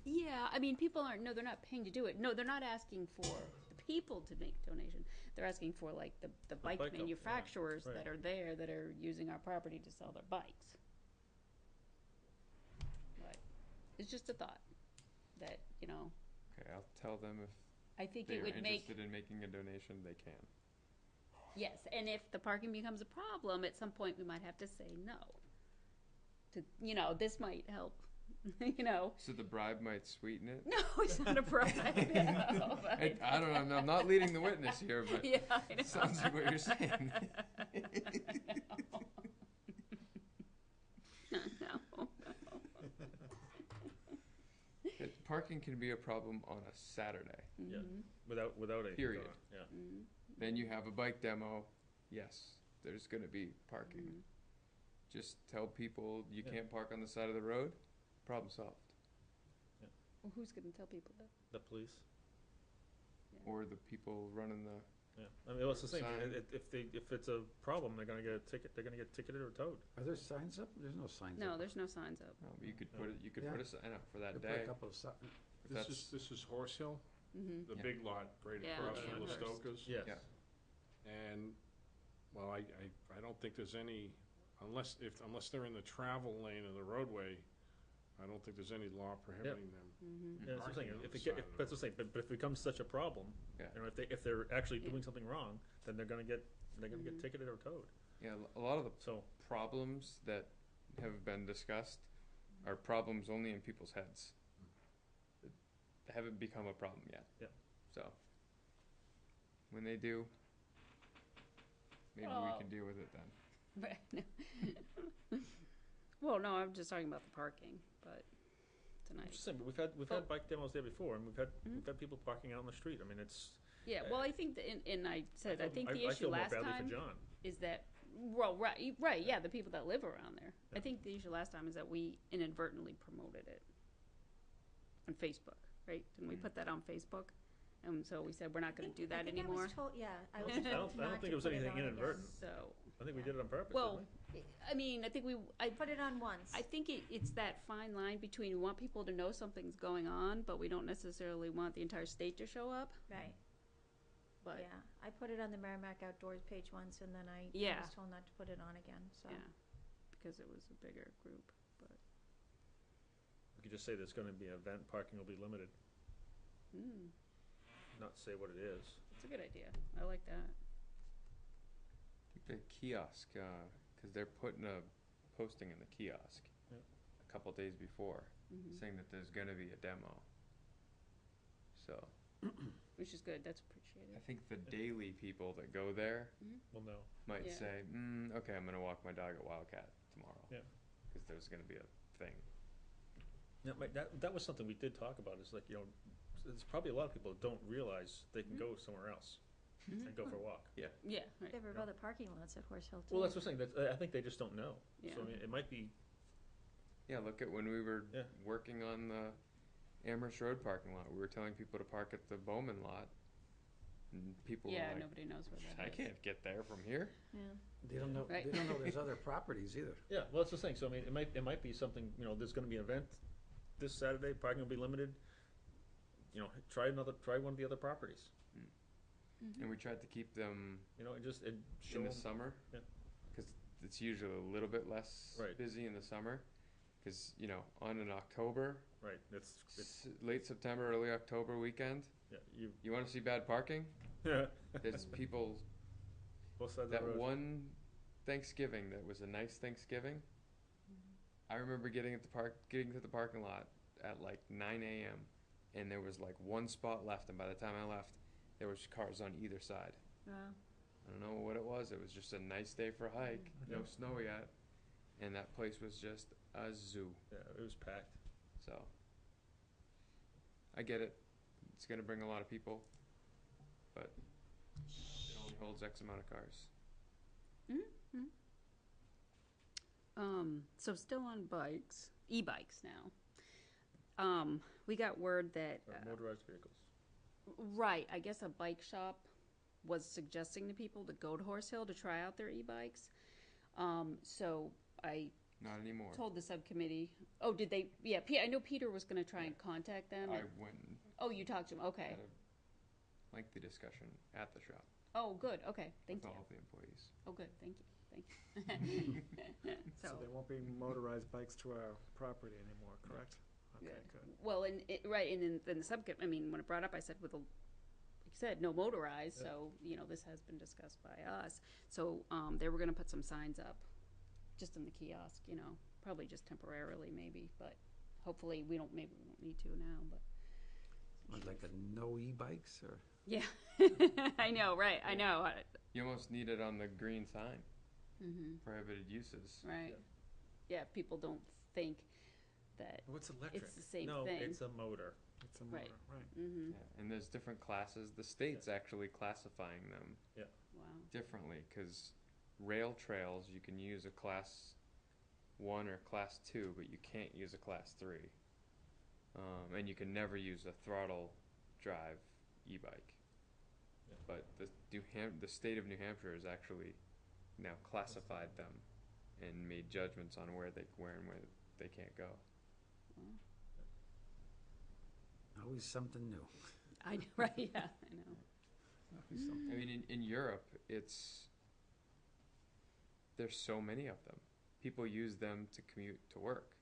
yeah. I mean, people aren't. No, they're not paying to do it. No, they're not asking for the people to make donation. They're asking for the bike bike manufacturers right. that are there that are using our property to sell their bikes. But it's just a thought that Okay, I'll tell them if I think they're it would make interested in making a donation, they can. yes. And if the parking becomes a problem, at some point we might have to say no. To this might help. So the bribe might sweeten it? No, it's not a bribe. No, I don't know. I'm not leading the witness here, but yeah, I know. it sounds like what you're saying. No. parking can be a problem on a Saturday. Yeah. Mm-hmm. Without a. Period. Yeah. Mm-hmm. Then you have a bike demo. Yes, there's going to be parking. Mm-hmm. Just tell people you Yeah. can't park on the side of the road. Problem solved. Well, who's going to tell people that? The police. Or the people running the. Yeah. I mean, what's the thing? Sign. If it's a problem, they're gonna get a ticket. They're gonna get ticketed or towed. Are there signs up? There's no signs up. No, there's no signs up. No, but you could Yeah. put it. You could Yeah. put a sign up for that They put day. a couple of If This is Horse Hill, Mm-hmm. the Yeah. big lot right Yeah, across yeah. from the Amherst. Stokers. Yes. Yeah. And, well, I don't think there's any, unless they're in the travel lane of the roadway, I don't think there's any law prohibiting them. Mm-hmm. Yeah, that's what I'm saying. Parking on If the it get, side if, of the that's what I'm saying. But if it becomes such a problem, Yeah. you know, if they're actually Yeah. doing something wrong, then they're gonna get Mhm. ticketed or towed. Yeah, a lot of the So problems that have been discussed are problems only in people's heads. They haven't become a problem yet. Yeah. So when they do, maybe we Well- can deal with it then. But, no. Well, no, I'm just talking about the parking, but I'm tonight. just saying, but we've had bike demos there before, and we've Mhm. had people parking out on the street. I mean, it's. Yeah, well, I think, and I said, I think the I issue feel more last badly time for John. is that, well, right, yeah, the people that live around there. I think the issue last time is that we inadvertently promoted it on Facebook, right? Didn't we put that on Facebook? And so we said, we're not gonna do that anymore. I was told, yeah, I was I told don't not think to it was put anything on again. inadvertent. So, I think we did it on purpose. well, didn't I mean, I think I Put it on once. I think it's that fine line between we want people to know something's going on, but we don't necessarily want the entire state to show up. Right, But yeah. I put it on the Merrimack Outdoors page once, and then I Yeah. was told not to put it on again, so. yeah, because it was a bigger group. But we could just say there's going to be an event. Parking will be limited. Not say what it is. it's a good idea. I like that. The kiosk, because they're putting a posting in the kiosk Yeah. a couple days before, Mhm. saying that there's going to be a demo. So Which is good. That's I appreciated. think the daily people that go there Well, no. might Yeah. say, okay, I'm going to walk my dog at Wildcat tomorrow. Yeah. Because there's going to be a thing. Yeah, that was something we did talk about. Is like, you know, there's probably a lot of people that don't realize they can go somewhere else and go for a walk. Yeah, right. There were other parking lots at Horse Hill too. Well, that's what I'm saying. I think they just don't know. Yeah. So I mean, it might be. Yeah, look at when we were Yeah. working on the Amherst Road parking lot. We were telling people to park at the Bowman lot. And people Yeah, were like, nobody knows where that I is. can't get there from here. Yeah. They don't know, Right. they don't know there's other properties either. Yeah, well, that's the thing. So I mean, it might be something. You know, there's going to be an event this Saturday. Parking will be limited. You know, try one of the other properties. And we tried to keep them You know, and just show in the 'em- summer. Yeah. Because it's usually a little bit less Right. busy in the summer. Because, on an October, Right. It's late September, early October weekend, yeah. you want to see bad parking? Yeah. There's people, Both sides of that the road. one Thanksgiving that was a nice Thanksgiving. I remember getting to the parking lot at like 9 a.m. and there was like one spot left, and by the time I left, there was cars on either side. Wow. I don't know what it was. It was just a nice day for a hike. No Yeah. snow yet, and that place was just a zoo. Yeah, it was packed. So I get it. It's gonna bring a lot of people, but it only holds X amount of cars. So still on bikes, e-bikes now. We got word that Or motorized vehicles. right, I guess a bike shop was suggesting to people to go to Horse Hill to try out their e-bikes. So I Not anymore. told the subcommittee. Oh, did they? Yeah, I know Peter was going to try and contact them. I went and Oh, you talked to him. Okay. had a lengthy discussion at the shop Oh, good. Okay, thank with you. all of the employees. Oh, good. Thank you. Thank you. So there won't be motorized bikes to our property anymore, correct? Okay, Good. good. Well, right, and in the subcommittee, I mean, when it brought up, I said, like you said, no motorized, Yeah. so, this has been discussed by us. So, they were gonna put some signs up, just in the kiosk, probably just temporarily maybe, but hopefully maybe we don't need to now, but. Like a no e-bikes or? Yeah, I know, right, I know, You almost need it on the green sign. mhm. Prohibited uses. Right. Yeah, people don't think. that What's electric? it's the same no, thing. it's a motor. It's a motor, Right. right. Mm-hmm. Yeah, and there's different classes. The state's actually classifying them Wow. differently because rail trails you can use a class 1 or class 2, but you can't use a class 3. And you can never use a throttle drive e-bike. Yeah. But the state of New Hampshire has actually now classified them and made judgments on where and where they can't go. Always something new. I know, right? Yeah, I know. Always something. I mean, in Europe, there's so many of them. People use them to commute to work.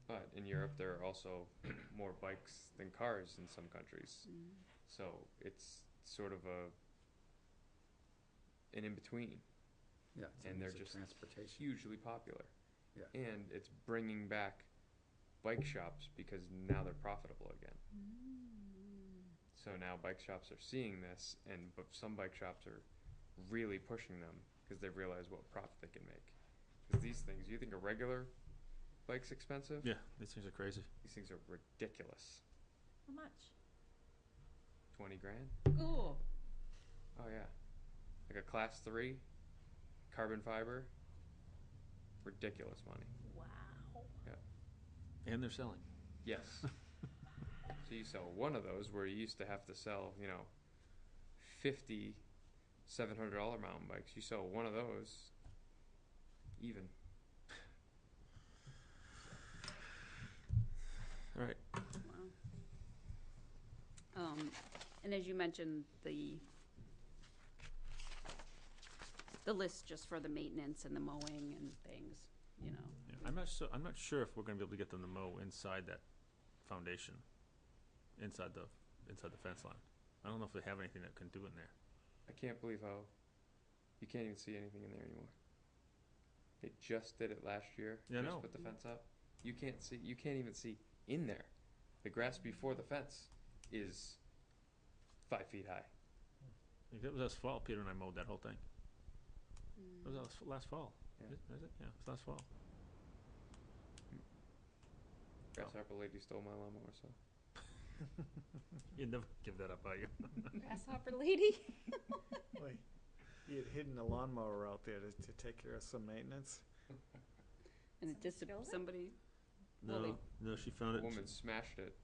But in Europe, there are also more bikes than cars in some countries. So it's sort of an in-between. Yeah, it's a And they're means of just transportation. hugely popular. Yeah. And it's bringing back bike shops because now they're profitable again. So now bike shops are seeing this, but some bike shops are really pushing them because they realize what profit they can make. Because these things, you think a regular bike's expensive? Yeah, these things are crazy. These things are ridiculous. How much? 20 grand? Cool. Oh yeah. Like a class 3, carbon fiber, ridiculous money. Wow. And they're selling. Yes. So you sell one of those where you used to have to sell, 50 $700 mountain bikes. You sell one of those, even. All right. Wow. And as you mentioned, the list just for the maintenance and the mowing and things, Yeah, I'm not sure if we're going to be able to get them to mow inside that foundation, inside the fence line. I don't know if they have anything that can do in there. I can't believe how you can't even see anything in there anymore. They just did it last year. Yeah, I just know. put the fence up. You can't even see in there. The grass before the fence is 5 feet high. It was last fall. Peter and I mowed that whole thing. It was last fall. Yeah. Is it? Yeah, it was last fall. Grasshopper lady stole my lawnmower, so. You'd never give that up, are you? Grasshopper lady. Wait, he had hidden a lawnmower out there to take care of some maintenance. And it just Killed it? somebody. No, no, she found A it. woman smashed it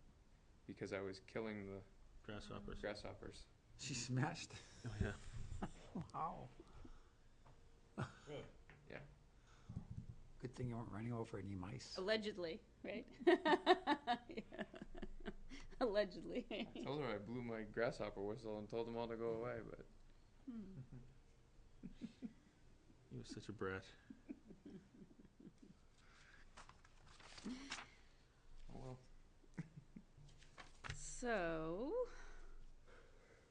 because I was killing the Grasshoppers. grasshoppers. She smashed. Oh, yeah. Wow. Yeah. Good thing you weren't running over any mice. Allegedly, right? Yeah. Allegedly. I told her I blew my grasshopper whistle and told them all to go away, but He was such a brat. oh well. So,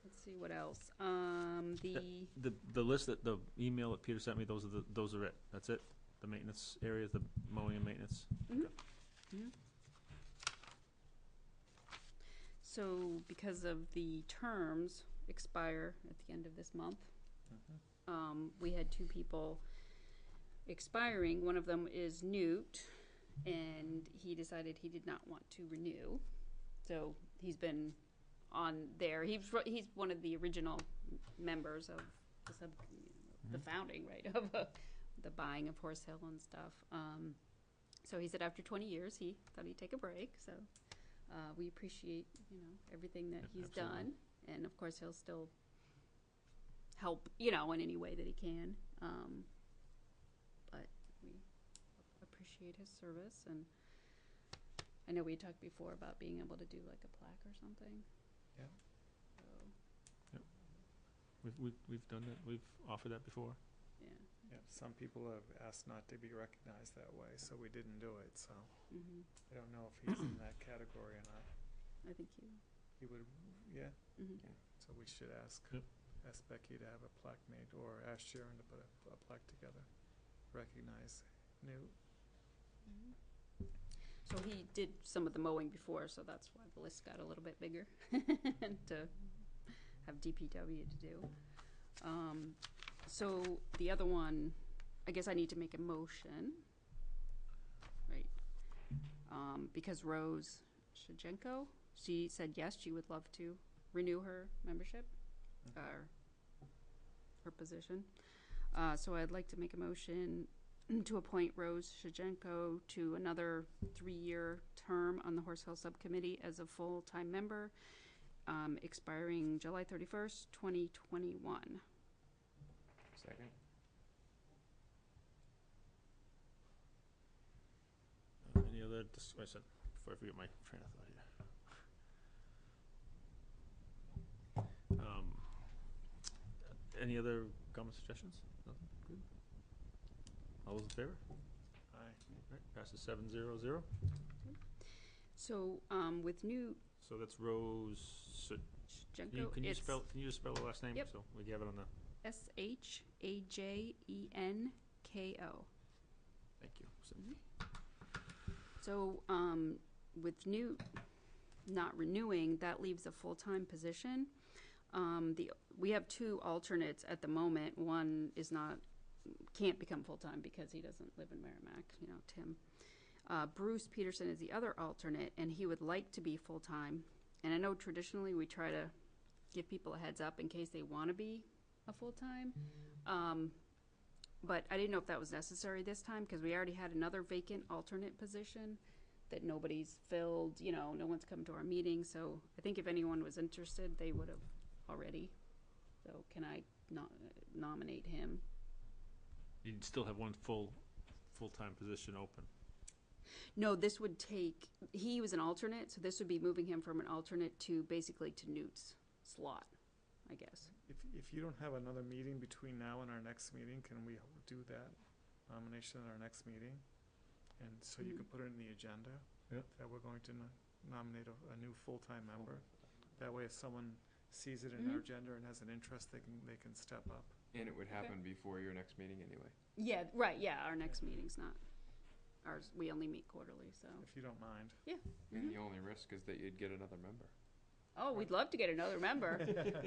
let's see what else. The list that the email that Peter sent me, those are it. That's it. The maintenance areas, the mowing and maintenance. So, because of the terms expire at the end of this month, we had 2 people expiring. One of them is Newt, and he decided he did not want to renew. So he's been on there. He's one of the original members of the the founding, right, of the buying of Horse Hill and stuff. So he said after 20 years he thought he'd take a break. So we appreciate everything that he's Absolutely. done, and of course he'll still help in any way that he can. But we appreciate his service, and I know we talked before about being able to do like a plaque or something. Yeah. So, We've done that. We've offered that before. yeah. Yeah, some people have asked not to be recognized that way, so we didn't do it, so Hmm. I don't know if he's in that category or not. I think He would, yeah, Mhm. so we should ask Yep. Becky to have a plaque made, or ask Sharon to put a plaque together, recognize Newt. So he did some of the mowing before, so that's why the list got a little bit bigger to have DPW to do. So the other one, I guess I need to make a motion, right? because Rose Shajenko, she said yes, she would love to renew her membership, or her position. So I'd like to make a motion to appoint Rose Shajenko to another 3-year term on the Horse Hill Subcommittee as a full-time member, expiring July 31st, 2021. Second. Any other, I said, before I forget my train of thought here. Any other comments, suggestions? Nothing? Good. All those in favor? Aye. Right, passes 7-0-0. So, with new So that's Rose, Shajenko, can you it's spell the last name? Yep. So we have it on the, Shajenko. thank you. So, with Newt not renewing, that leaves a full-time position. We have 2 alternates at the moment. One can't become full-time because he doesn't live in Merrimack, Tim. Bruce Peterson is the other alternate, and he would like to be full-time. And I know traditionally we try to give people a heads up in case they want to be a full-time. But I didn't know if that was necessary this time because we already had another vacant alternate position that nobody's filled. No one's come to our meeting. So I think if anyone was interested, they would have already. So can I nominate him? You'd still have one full-time position open. No, this would he was an alternate, so this would be moving him from an alternate to basically to Newt's slot, I guess. If you don't have another meeting between now and our next meeting, can we do that nomination at our next meeting? And so you can put it in the agenda that we're going to nominate a new full-time member. That way if someone sees it in our agenda and has an interest, they can step up. And it would happen before your next meeting anyway. Yeah, right, yeah, our next meeting's not, ours, we only meet quarterly, so. If you don't mind. Yeah. And the only risk is that you'd get another member. Oh, we'd love to get another member.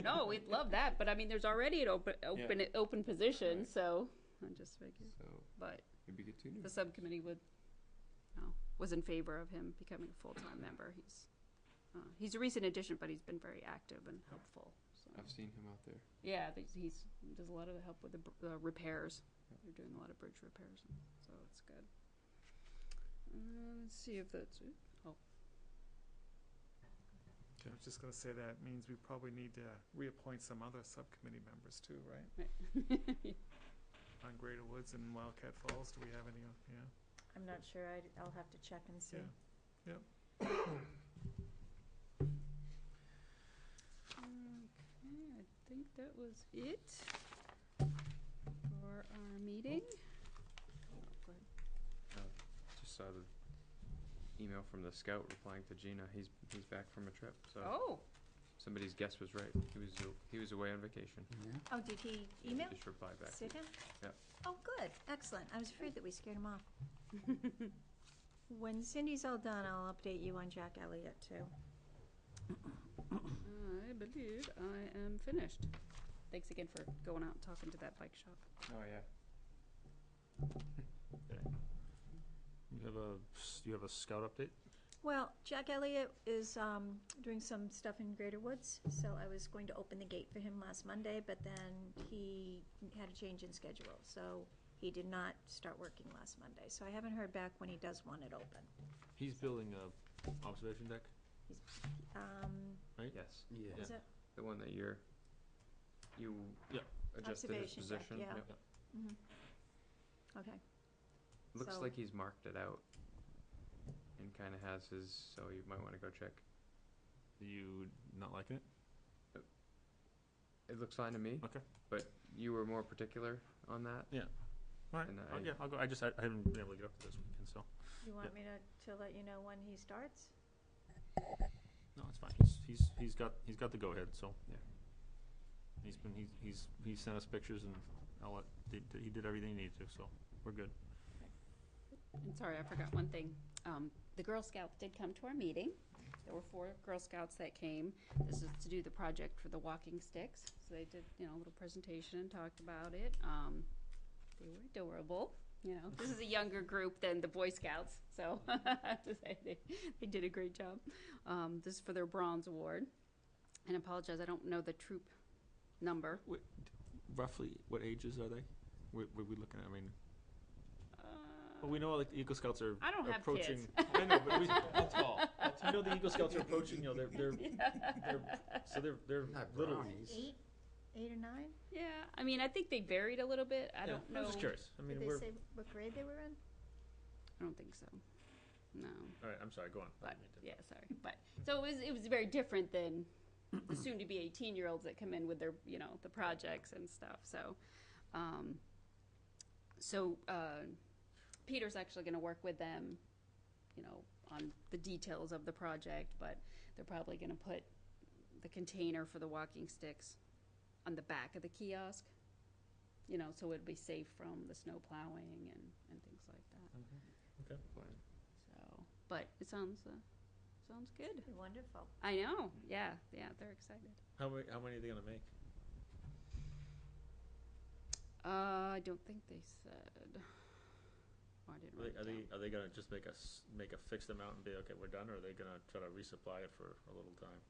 No, we'd love that, but I mean, there's already an open position, Right. so I just figured. So But maybe get 2 new. the subcommittee was in favor of him becoming a full-time member. He's a recent addition, but he's been very active and helpful. So. I've seen him out there. Yeah, he does a lot of help with the repairs. They're doing a lot of bridge repairs, so it's good. Let's see if that's it. Oh, I was just going to say that means we probably need to reappoint some other subcommittee members too, right? right. On Greater Woods and Wildcat Falls, do we have any? Yeah. I'm not sure, I'll have to check and see. Yeah. Yep. Okay, I think that was it for our meeting. Go ahead. Just saw the email from the scout replying to Gina. He's back from a trip. So Oh, somebody's guess was right. He was away on vacation. Yeah. Oh, did he email? Just replied back. Sit him? Yep. Oh, good, excellent. I was afraid that we scared him off. When Cindy's all done, I'll update you on Jack Elliott too. I believe I am finished. Thanks again for going out and talking to that bike shop. Oh yeah. Okay. You have a scout update? Well, Jack Elliott is doing some stuff in Greater Woods, so I was going to open the gate for him last Monday, but then he had a change in schedule, so he did not start working last Monday. So I haven't heard back when he does want it open. He's building a observation deck, right? Yes. Yeah. Is it? The one that you Yep. adjusted his Observation deck, position. yeah. Yep. Okay. Looks So- like he's marked it out and kind of has his, so you might want to go check. You not liking it? It looks fine to me. Okay. But you were more particular on that. All right. And Yeah, I'll go. I haven't been able to get up to this weekend, so. You want me to let you know when he starts? No, it's fine. He's got the go ahead. So Yeah. He sent us pictures and he did everything he needed to. So we're good. And sorry, I forgot one thing. The Girl Scouts did come to our meeting. There were 4 Girl Scouts that came. This is to do the project for the walking sticks. So they did, a little presentation and talked about it. They were adorable. You know, this is a younger group than the Boy Scouts, so I have to say they did a great job. This is for their bronze award. And I apologize, I don't know the troop number. Roughly, what ages are they? What we looking at? I mean, well, we know like the Eagle Scouts are I don't have approaching. kids. I know, but you know the Eagle Scouts are approaching. You know, they're Not little. brownies. 8 or 9? Yeah, I mean, I think they varied a little bit. I don't know. I'm just curious. I mean, Did they we're say what grade they were in? I don't think so. No. all right. I'm sorry. Go on. But yeah, sorry. But so it was very different than the soon-to-be 18-year-olds that come in with their the projects and stuff. So Peter's actually going to work with them, on the details of the project. But they're probably going to put the container for the walking sticks on the back of the kiosk. So it'd be safe from the snow plowing and things like that. Okay. So, but it sounds good. Wonderful. I know. Yeah, they're excited. How many are they gonna make? I don't think they said. Oh, I didn't write it down. Are they gonna just make a fixed amount and be okay, we're done, or are they gonna try to resupply it for a little time?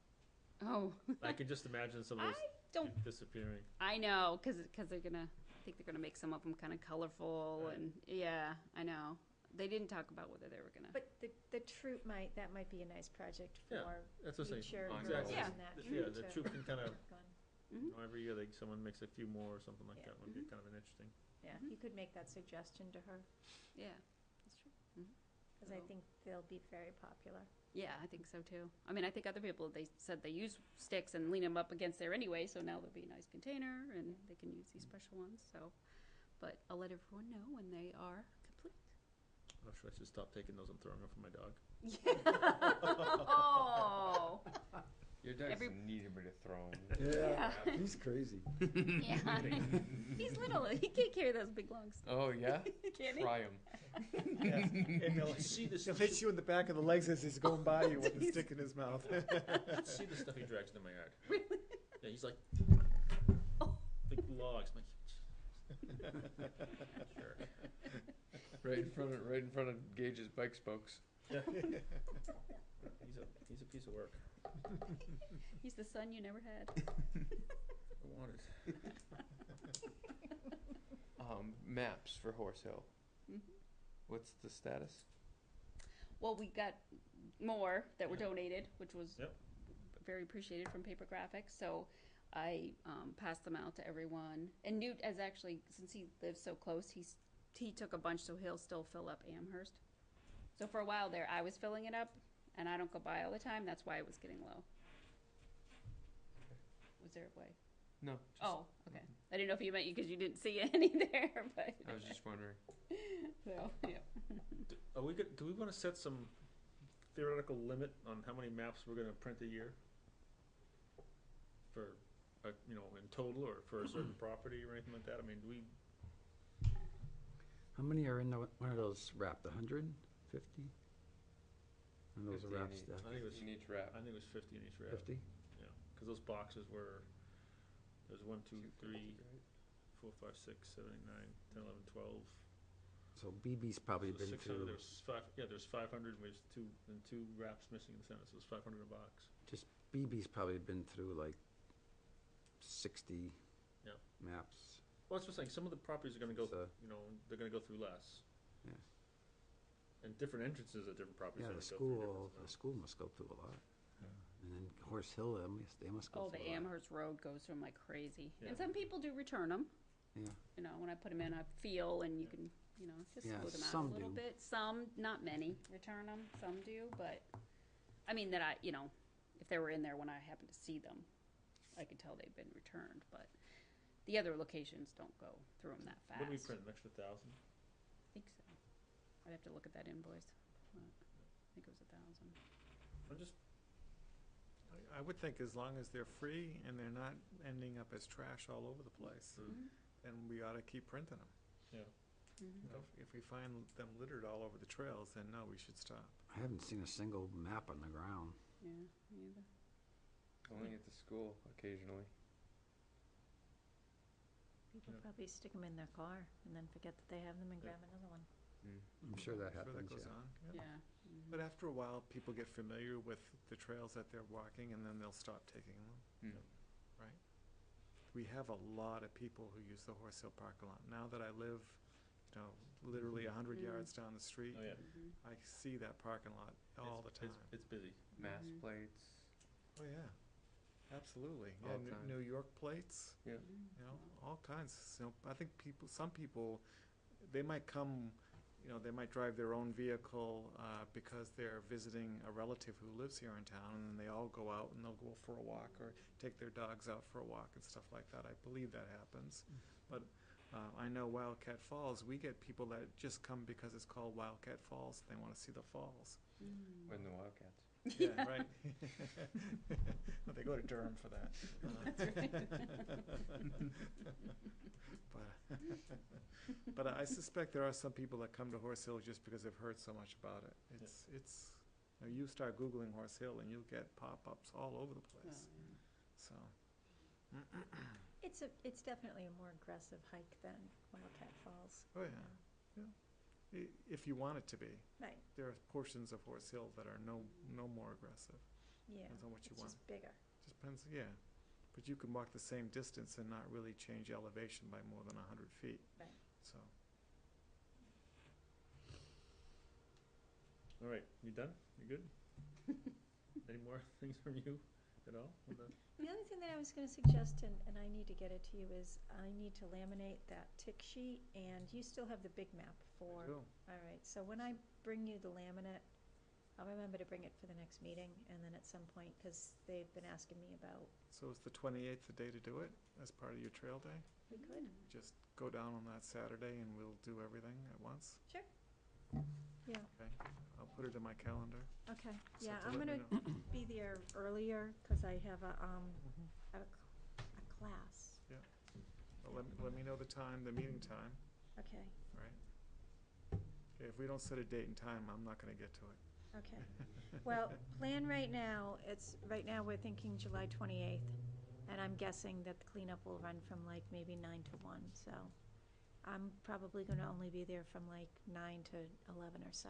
Oh. I can just imagine some of those don't. disappearing. I I know, because they're gonna. I think they're gonna make some of them kind of colorful, Right. and yeah, I know. They didn't talk about whether they were gonna. But the troop might be a nice project for Yeah, that's what I'm saying. future Ongoing. girls Yeah. in that Yeah, troop the to troop can kind of, go on. Mhm. every year someone makes a few more or something like Yeah. that would be kind of an interesting. Yeah, you could make that suggestion to her, Yeah, that's true. because I So- think they'll be very popular. Yeah, I think so too. I mean, I think other people, they said they use sticks and lean them up against there anyway, so now there'll be a nice container and they can use these special ones. So, but I'll let everyone know when they are complete. Oh, should I just stop taking those and throwing them for my dog? Oh, Your dog Every- doesn't need anybody to throw him. Yeah. He's crazy. yeah. He's little. He can't carry those big long sticks. Oh yeah? Can he? Try him. Yes. And he'll See this? he'll hit you in the back of the legs as he's going by you with a stick in his mouth. See the stuff he drags into my yard. Really? Yeah, he's like Oh. big logs. I'm like, sure. Right in front of Gage's bike spokes. Yeah. He's a piece of work. He's the son you never had. I wanted. Maps for Horse Hill. Mhm. What's the status? Well, we got more that were donated, which was Yep. very appreciated from Paper Graphics. So I passed them out to everyone. And Newt has actually, since he lives so close, he took a bunch, so he'll still fill up Amherst. So for a while there, I was filling it up, and I don't go by all the time. That's why it was getting low. Was there a way? No. Oh, okay. I didn't know if you meant because you didn't see any there, but I was just wondering. so yeah. Do we want to set some theoretical limit on how many maps we're going to print a year? For, in total, or for a certain property or anything like that? I mean, do we? How many are in one of those wrapped? 150? And those 50 are in wrapped each- stuff. I think it was. in each wrap. I think it was 50 in each wrap. 50? Yeah, because those boxes were. There's 1, 2, 3, 4, 5, 6, 7, 8, 9, 10, 11, 12. So BB's probably So been 600. through, There's 5. Yeah, there's 500. And there's two wraps missing in the center, so it's 500 a box. just BB's probably been through like 60 Yeah. maps. Well, that's what I'm saying. Some of the properties are going to go. So- They're going to go through less. Yeah. And different entrances at different properties. Yeah, are the gonna go through school, different the stuff. school must go through a lot. Yeah. And then Horse Hill, they must go Oh, through the a lot. Amherst Road goes through 'em like crazy. Yeah. And some people do return them. Yeah. When I put them in, I feel, and you can, just Yeah, smooth them out some a little do. bit. Some, not many, return them. Some do, but I mean that if they were in there when I happened to see them, I could tell they've been returned. But the other locations don't go through them that fast. What do we print? An extra 1,000? I think so. I'd have to look at that invoice. But I think it was 1,000. I'm just. I would think as long as they're free and they're not ending up as trash all over the place, then we ought to keep printing them. Yeah. Mhm. If we find them littered all over the trails, then no, we should stop. I haven't seen a single map on the ground. Yeah, me either. Only at the school occasionally. They'll Yep. probably stick them in their car and then forget that they have them and grab another one. I'm sure that Sure that happens, goes yeah. on. Yeah. But after a while, people get familiar with the trails that they're walking, and then they'll stop taking them, right? We have a lot of people who use the Horse Hill parking lot. Now that I live, literally 100 yards down the street, Oh, yeah. I see that parking lot all the time. It's busy. Mass plates. Oh, yeah, absolutely. All Yeah, the time. New York plates, Yeah. all kinds. I think some people, they might come, they might drive their own vehicle because they're visiting a relative who lives here in town, and then they all go out and they'll go for a walk or take their dogs out for a walk and stuff like that. I believe that happens. But I know Wildcat Falls, we get people that just come because it's called Wildcat Falls. They want to see the falls. When the Wildcats. Yeah, right. Well, they go to Durham for that. But I suspect there are some people that come to Horse Hill just because they've heard so much about it. It's you start Googling Horse Hill and you'll get pop-ups all over the place. So. It's definitely a more aggressive hike than Wildcat Falls. Oh, yeah. If you want it to be. Right, There are portions of Horse Hill that are no more aggressive. yeah. Depends on what you It's want. just bigger. Just depends, yeah. But you can walk the same distance and not really change elevation by more than 100 feet. Right. So, All right, you done? You good? Any more things from you at all? The other thing that I was gonna suggest, and I need to get it to you, is I need to laminate that tick sheet, and you still have the big map for. cool. All right, so when I bring you the laminate, I'll remember to bring it for the next meeting, and then at some point, because they've been asking me about, So is the 28th the day to do it as part of your trail day? we could, Just go down on that Saturday and we'll do everything at once? sure. Yeah, Okay, I'll put it in my calendar. okay, So yeah, to I'm let me gonna know. be there earlier, because I have a class, Well, let me know the time, the meeting time, okay, right? Okay, if we don't set a date and time, I'm not gonna get to it. okay. Well, plan right now, right now we're thinking July 28th, and I'm guessing that the cleanup will run from like maybe 9 to 1, so I'm probably gonna only be there from like 9 to 11 or so.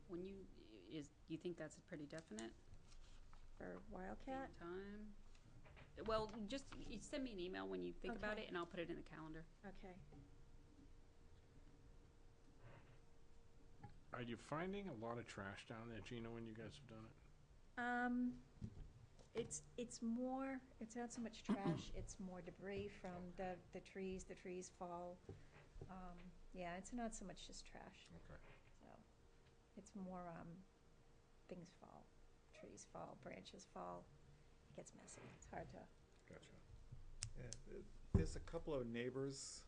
When you think that's pretty definite? For Wildcat? Time? Well, just, you send me an email when you think about Okay. it, and I'll put it in the calendar. Okay. Are you finding a lot of trash down there, Gina, when you guys have done it? It's more, it's not so much trash, it's more debris from the trees fall. Yeah, it's not so much just trash, Okay. so, it's more, things fall, trees fall, branches fall, it gets messy, it's hard to, Gotcha. Yeah, there's a couple of neighbors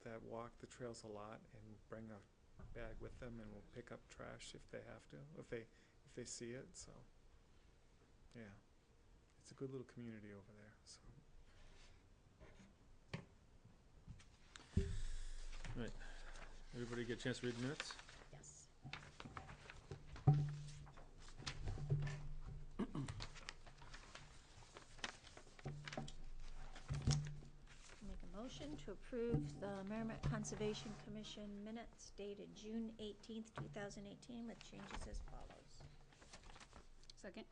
that walk the trails a lot and bring a bag with them and will pick up trash if they have to, if they see it, so. Yeah, it's a good little community over there, so. Right. Everybody get a chance to read the minutes? yes. Make a motion to approve the Merrimack Conservation Commission minutes dated June 18th, 2018, with changes as follows. Second?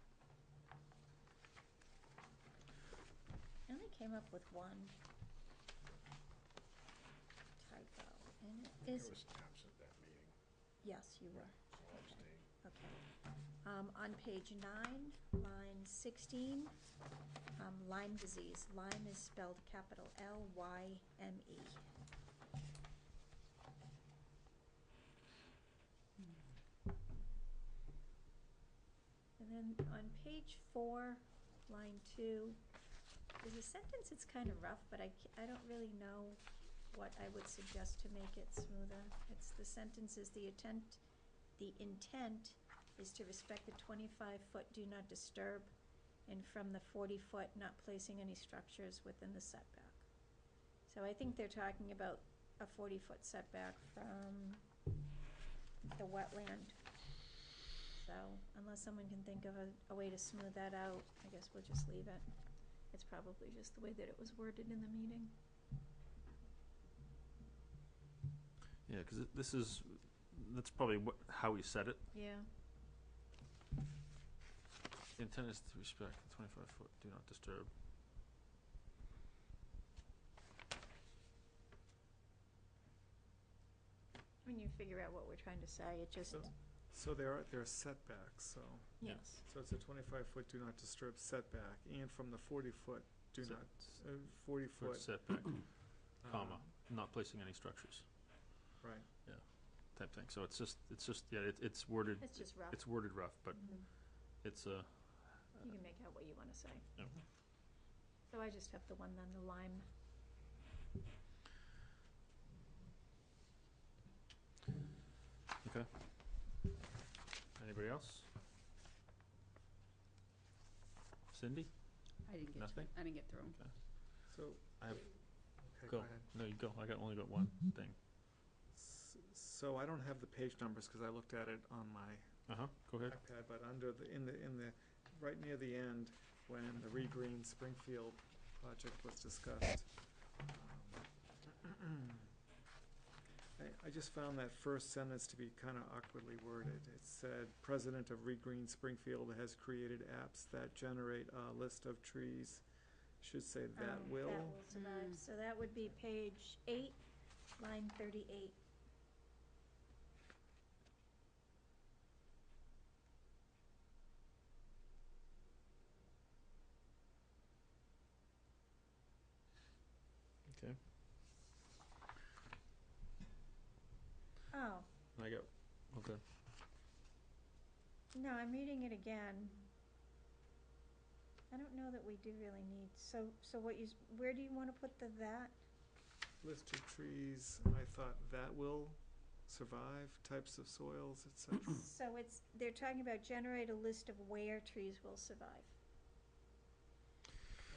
I only came up with one typo, and it I is, was absent that meeting, yes, you were, so I'll abstain. okay. On page 9, line 16, Lyme disease. Lyme is spelled capital Lyme. And then on page 4, line 2, there's a sentence that's kind of rough, but I don't really know what I would suggest to make it smoother. It's the sentence is the intent is to respect the 25-foot do not disturb, and from the 40-foot not placing any structures within the setback. So I think they're talking about a 40-foot setback from the wetland. So unless someone can think of a way to smooth that out, I guess we'll just leave it. It's probably just the way that it was worded in the meeting. Yeah, because that's probably how he said it. Yeah. The intent is to respect the 25-foot, do not disturb. When you figure out what we're trying to say, it just, So there are setbacks, so. yes. So it's a 25-foot do not disturb setback, and from the 40-foot do Set- not, 40-foot. Setback, comma, not placing any structures, Right. type thing. So it's just, yeah, it's worded, It's just rough. it's worded rough, but Mhm. it's, You can make out what you want to say. Yeah. So I just have the one, then the lime. okay. Anybody else? Cindy? I didn't get Nothing? I didn't get through 'em. So. I have- Okay, Go. go ahead. No, you go. only got one thing. So I don't have the page numbers because I looked at it on my Go ahead. iPad, but under in the, right near the end, when the Regreen Springfield project was discussed, I just found that first sentence to be kind of awkwardly worded. It said, "President of Regreen Springfield has created apps that generate a list of trees." Should say that will. That will survive. So that would be page 8, line 38. Okay. Oh, Okay. no, I'm reading it again. I don't know that we do really need, so where do you want to put the that? List of trees, I thought that will survive, types of soils, etc. So they're talking about generate a list of where trees will survive.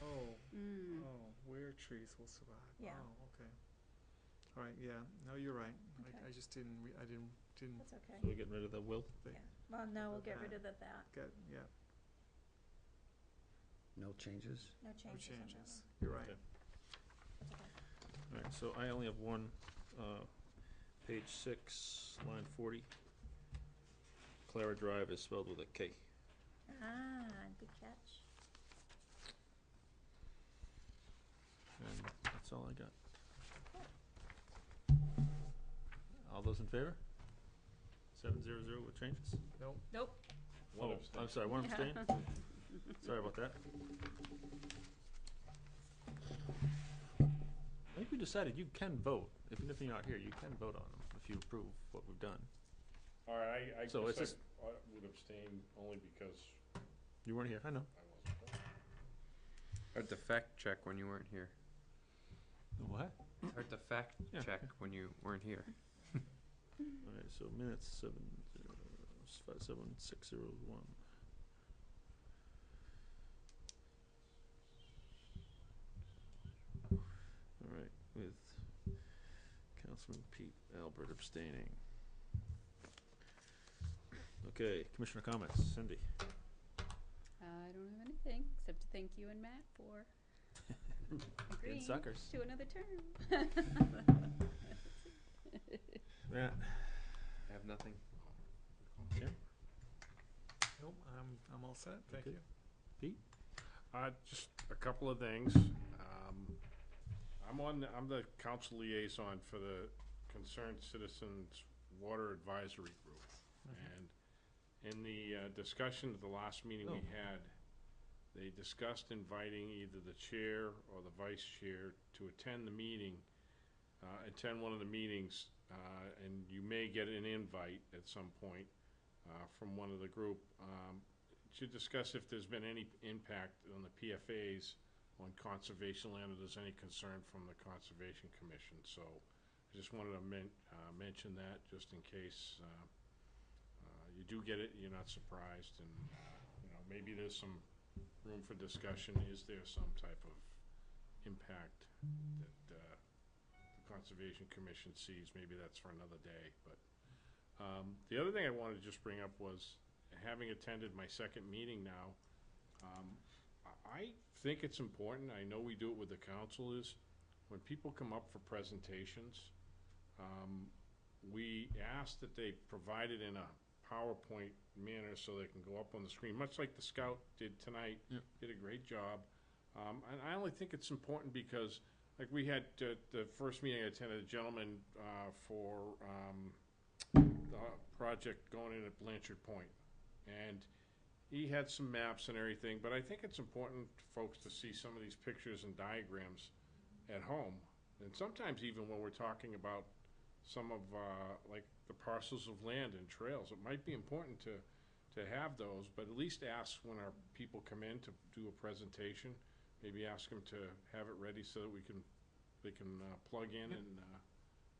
Oh, Mm. where trees will survive. Yeah. Oh, okay. All right, yeah, no, you're right. Okay. I just didn't, I didn't That's okay. So we're getting rid of the will? Yeah. Well, no, we'll the get that. rid of the that. get, yeah, No changes? No no changes on that changes. one. You're right. Okay. That's okay. All right, so I only have one, page 6, line 40. Clara Drive is spelled with a K. Ah, good catch. And that's all I got. All those in favor? 700 with changes? Nope. Nope. One Oh, abstain. I'm sorry, one abstain? Sorry about that. I think we decided you can vote, even if you're not here, you can vote on them if you approve what we've done. All right, I So it's guess just- I would abstain only because You weren't here, I know. I wasn't there. Hard to fact check when you weren't here. What? It's hard to fact Yeah. check when you weren't here. All right, so minutes 75601. All right, with Councilman Pete Albert abstaining. Okay, commissioner comments, Cindy. I don't have anything except to thank you and Matt for agreeing suckers. to another term. Matt? I have nothing. Nope, I'm all set, thank Okay. you. Just a couple of things. I'm the council liaison for the Concerned Citizens Water Advisory Group. And in the discussion at the last meeting we had, they discussed inviting either the chair or the vice chair to attend the meeting, attend one of the meetings, and you may get an invite at some point from one of the group to discuss if there's been any impact on the PFAs on conservation land, or there's any concern from the Conservation Commission. So I just wanted to mention that, just in case you do get it, you're not surprised, and maybe there's some room for discussion. Is there some type of impact that the Conservation Commission sees? Maybe that's for another day. But the other thing I wanted to just bring up was, having attended my second meeting now, I think it's important, I know we do it with the council, is when people come up for presentations, we ask that they provide it in a PowerPoint manner so they can go up on the screen, much like the Scout did tonight. Yep. Did a great job. And I only think it's important because, like, we had the first meeting I attended, a gentleman for the project going in at Blanchard Point. And he had some maps and everything, but I think it's important for folks to see some of these pictures and diagrams at home. And sometimes even when we're talking about some of like the parcels of land and trails, it might be important to have those, but at least ask when our people come in to do a presentation, maybe ask them to have it ready so that they can plug in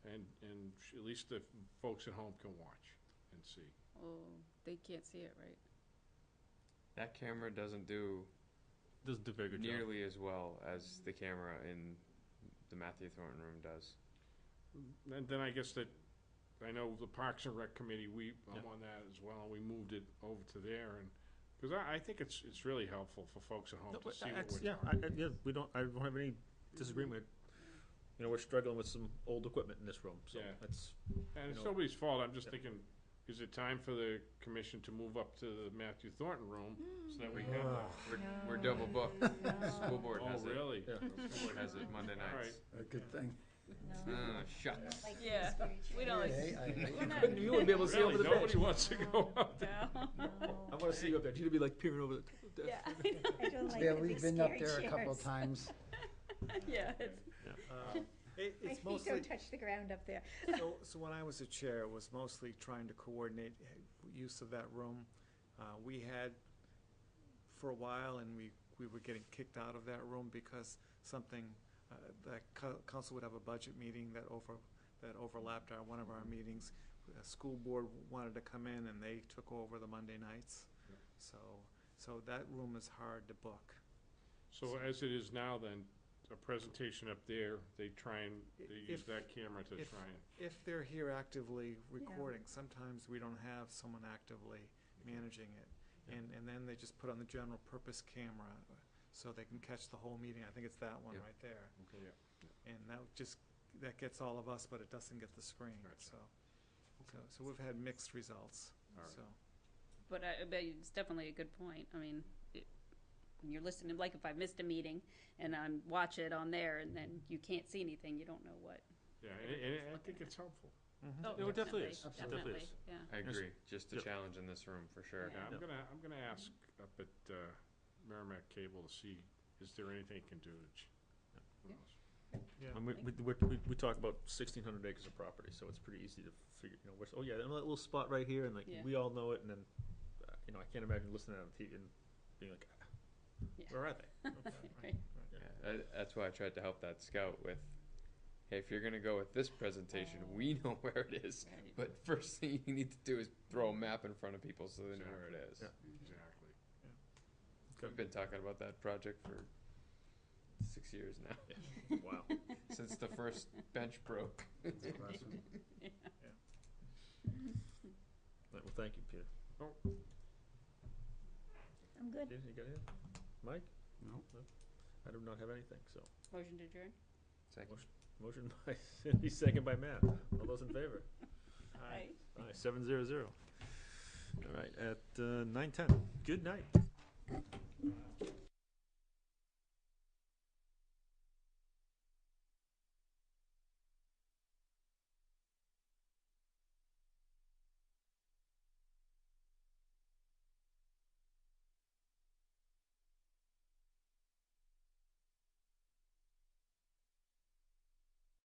and at least the folks at home can watch and see. Oh, they can't see it, right? That camera doesn't do Doesn't do a very good job. nearly as well as the camera in the Matthew Thornton room does. And then I guess that, I know the Parks and Rec Committee, I'm Yeah. on that as well, and we moved it over to there, and, because I think it's really helpful for folks at home No, to but see what that's- we're yeah, talking. I don't have any disagreement. You know, we're struggling with some old equipment in this room, so Yeah. that's, And it's you know. nobody's fault, I'm just Yeah. thinking, is it time for the commission to move up to the Matthew Thornton room so that we have that? We're double booked. The school board Oh, has it. really? Yeah. The school board has it Monday All nights. right. A good thing. Shucks. Yeah, we don't like. You wouldn't be able to see over Really, the bench. nobody wants to go up there. I wanna see you up there, you'd be like peering over the desk. Yeah, I don't like Yeah, the big we've been up scary there a couple of chairs. times. yeah. It's, My It's feet mostly, don't touch the ground up there. so when I was a chair, it was mostly trying to coordinate use of that room. We had, for a while, and we were getting kicked out of that room because something, the council would have a budget meeting that overlapped one of our meetings. The school board wanted to come in, and they took over the Monday nights. Yep. So that room is hard to book. So as it is now then, a presentation up there, they use If- that camera to if- try and. If they're here actively recording, sometimes we don't have someone actively managing it. And then they just put on the general purpose camera so they can catch the whole meeting. I think it's that one Yeah. right there. Yeah. And that gets all of us, but it doesn't get the screen, Gotcha. so we've had mixed results, All right. so. but it's definitely a good point. I mean, when you're listening, like if I missed a meeting and I watch it on there and then you can't see anything, you don't know what. Yeah, and I think it's helpful. Mhm. No, it definitely is. Absolutely. Definitely is. Yeah. I agree. Just a Yep. challenge in this room for sure. Yeah, Yep. I'm gonna ask up at Merrimack Cable to see, is there anything it can do to who Yeah. knows? Yeah. And we talk about 1,600 acres of property, so it's pretty easy to figure, you know, oh yeah, that little spot right here, and like, Yeah. we all know it, and then, you know, I can't imagine listening on TV and being like, Yeah. where are they? Right. Yeah, that's why I tried to help that scout with, hey, if you're gonna go with this presentation, we know where it is. Right. But first thing you need to do is throw a map in front of people so they know where it is. Yeah. Exactly. We've been talking about that project for 6 years now, Wow. since the first bench broke. That's awesome. Right, well, thank you, Peter. I'm good. Peter, you got anything? Mike? No. I do not have anything, so. Motion to adjourn. Second. Motion by Cindy, second by Matt. All those in favor? Aye. Aye, 700. All right, at 9:10. Good night.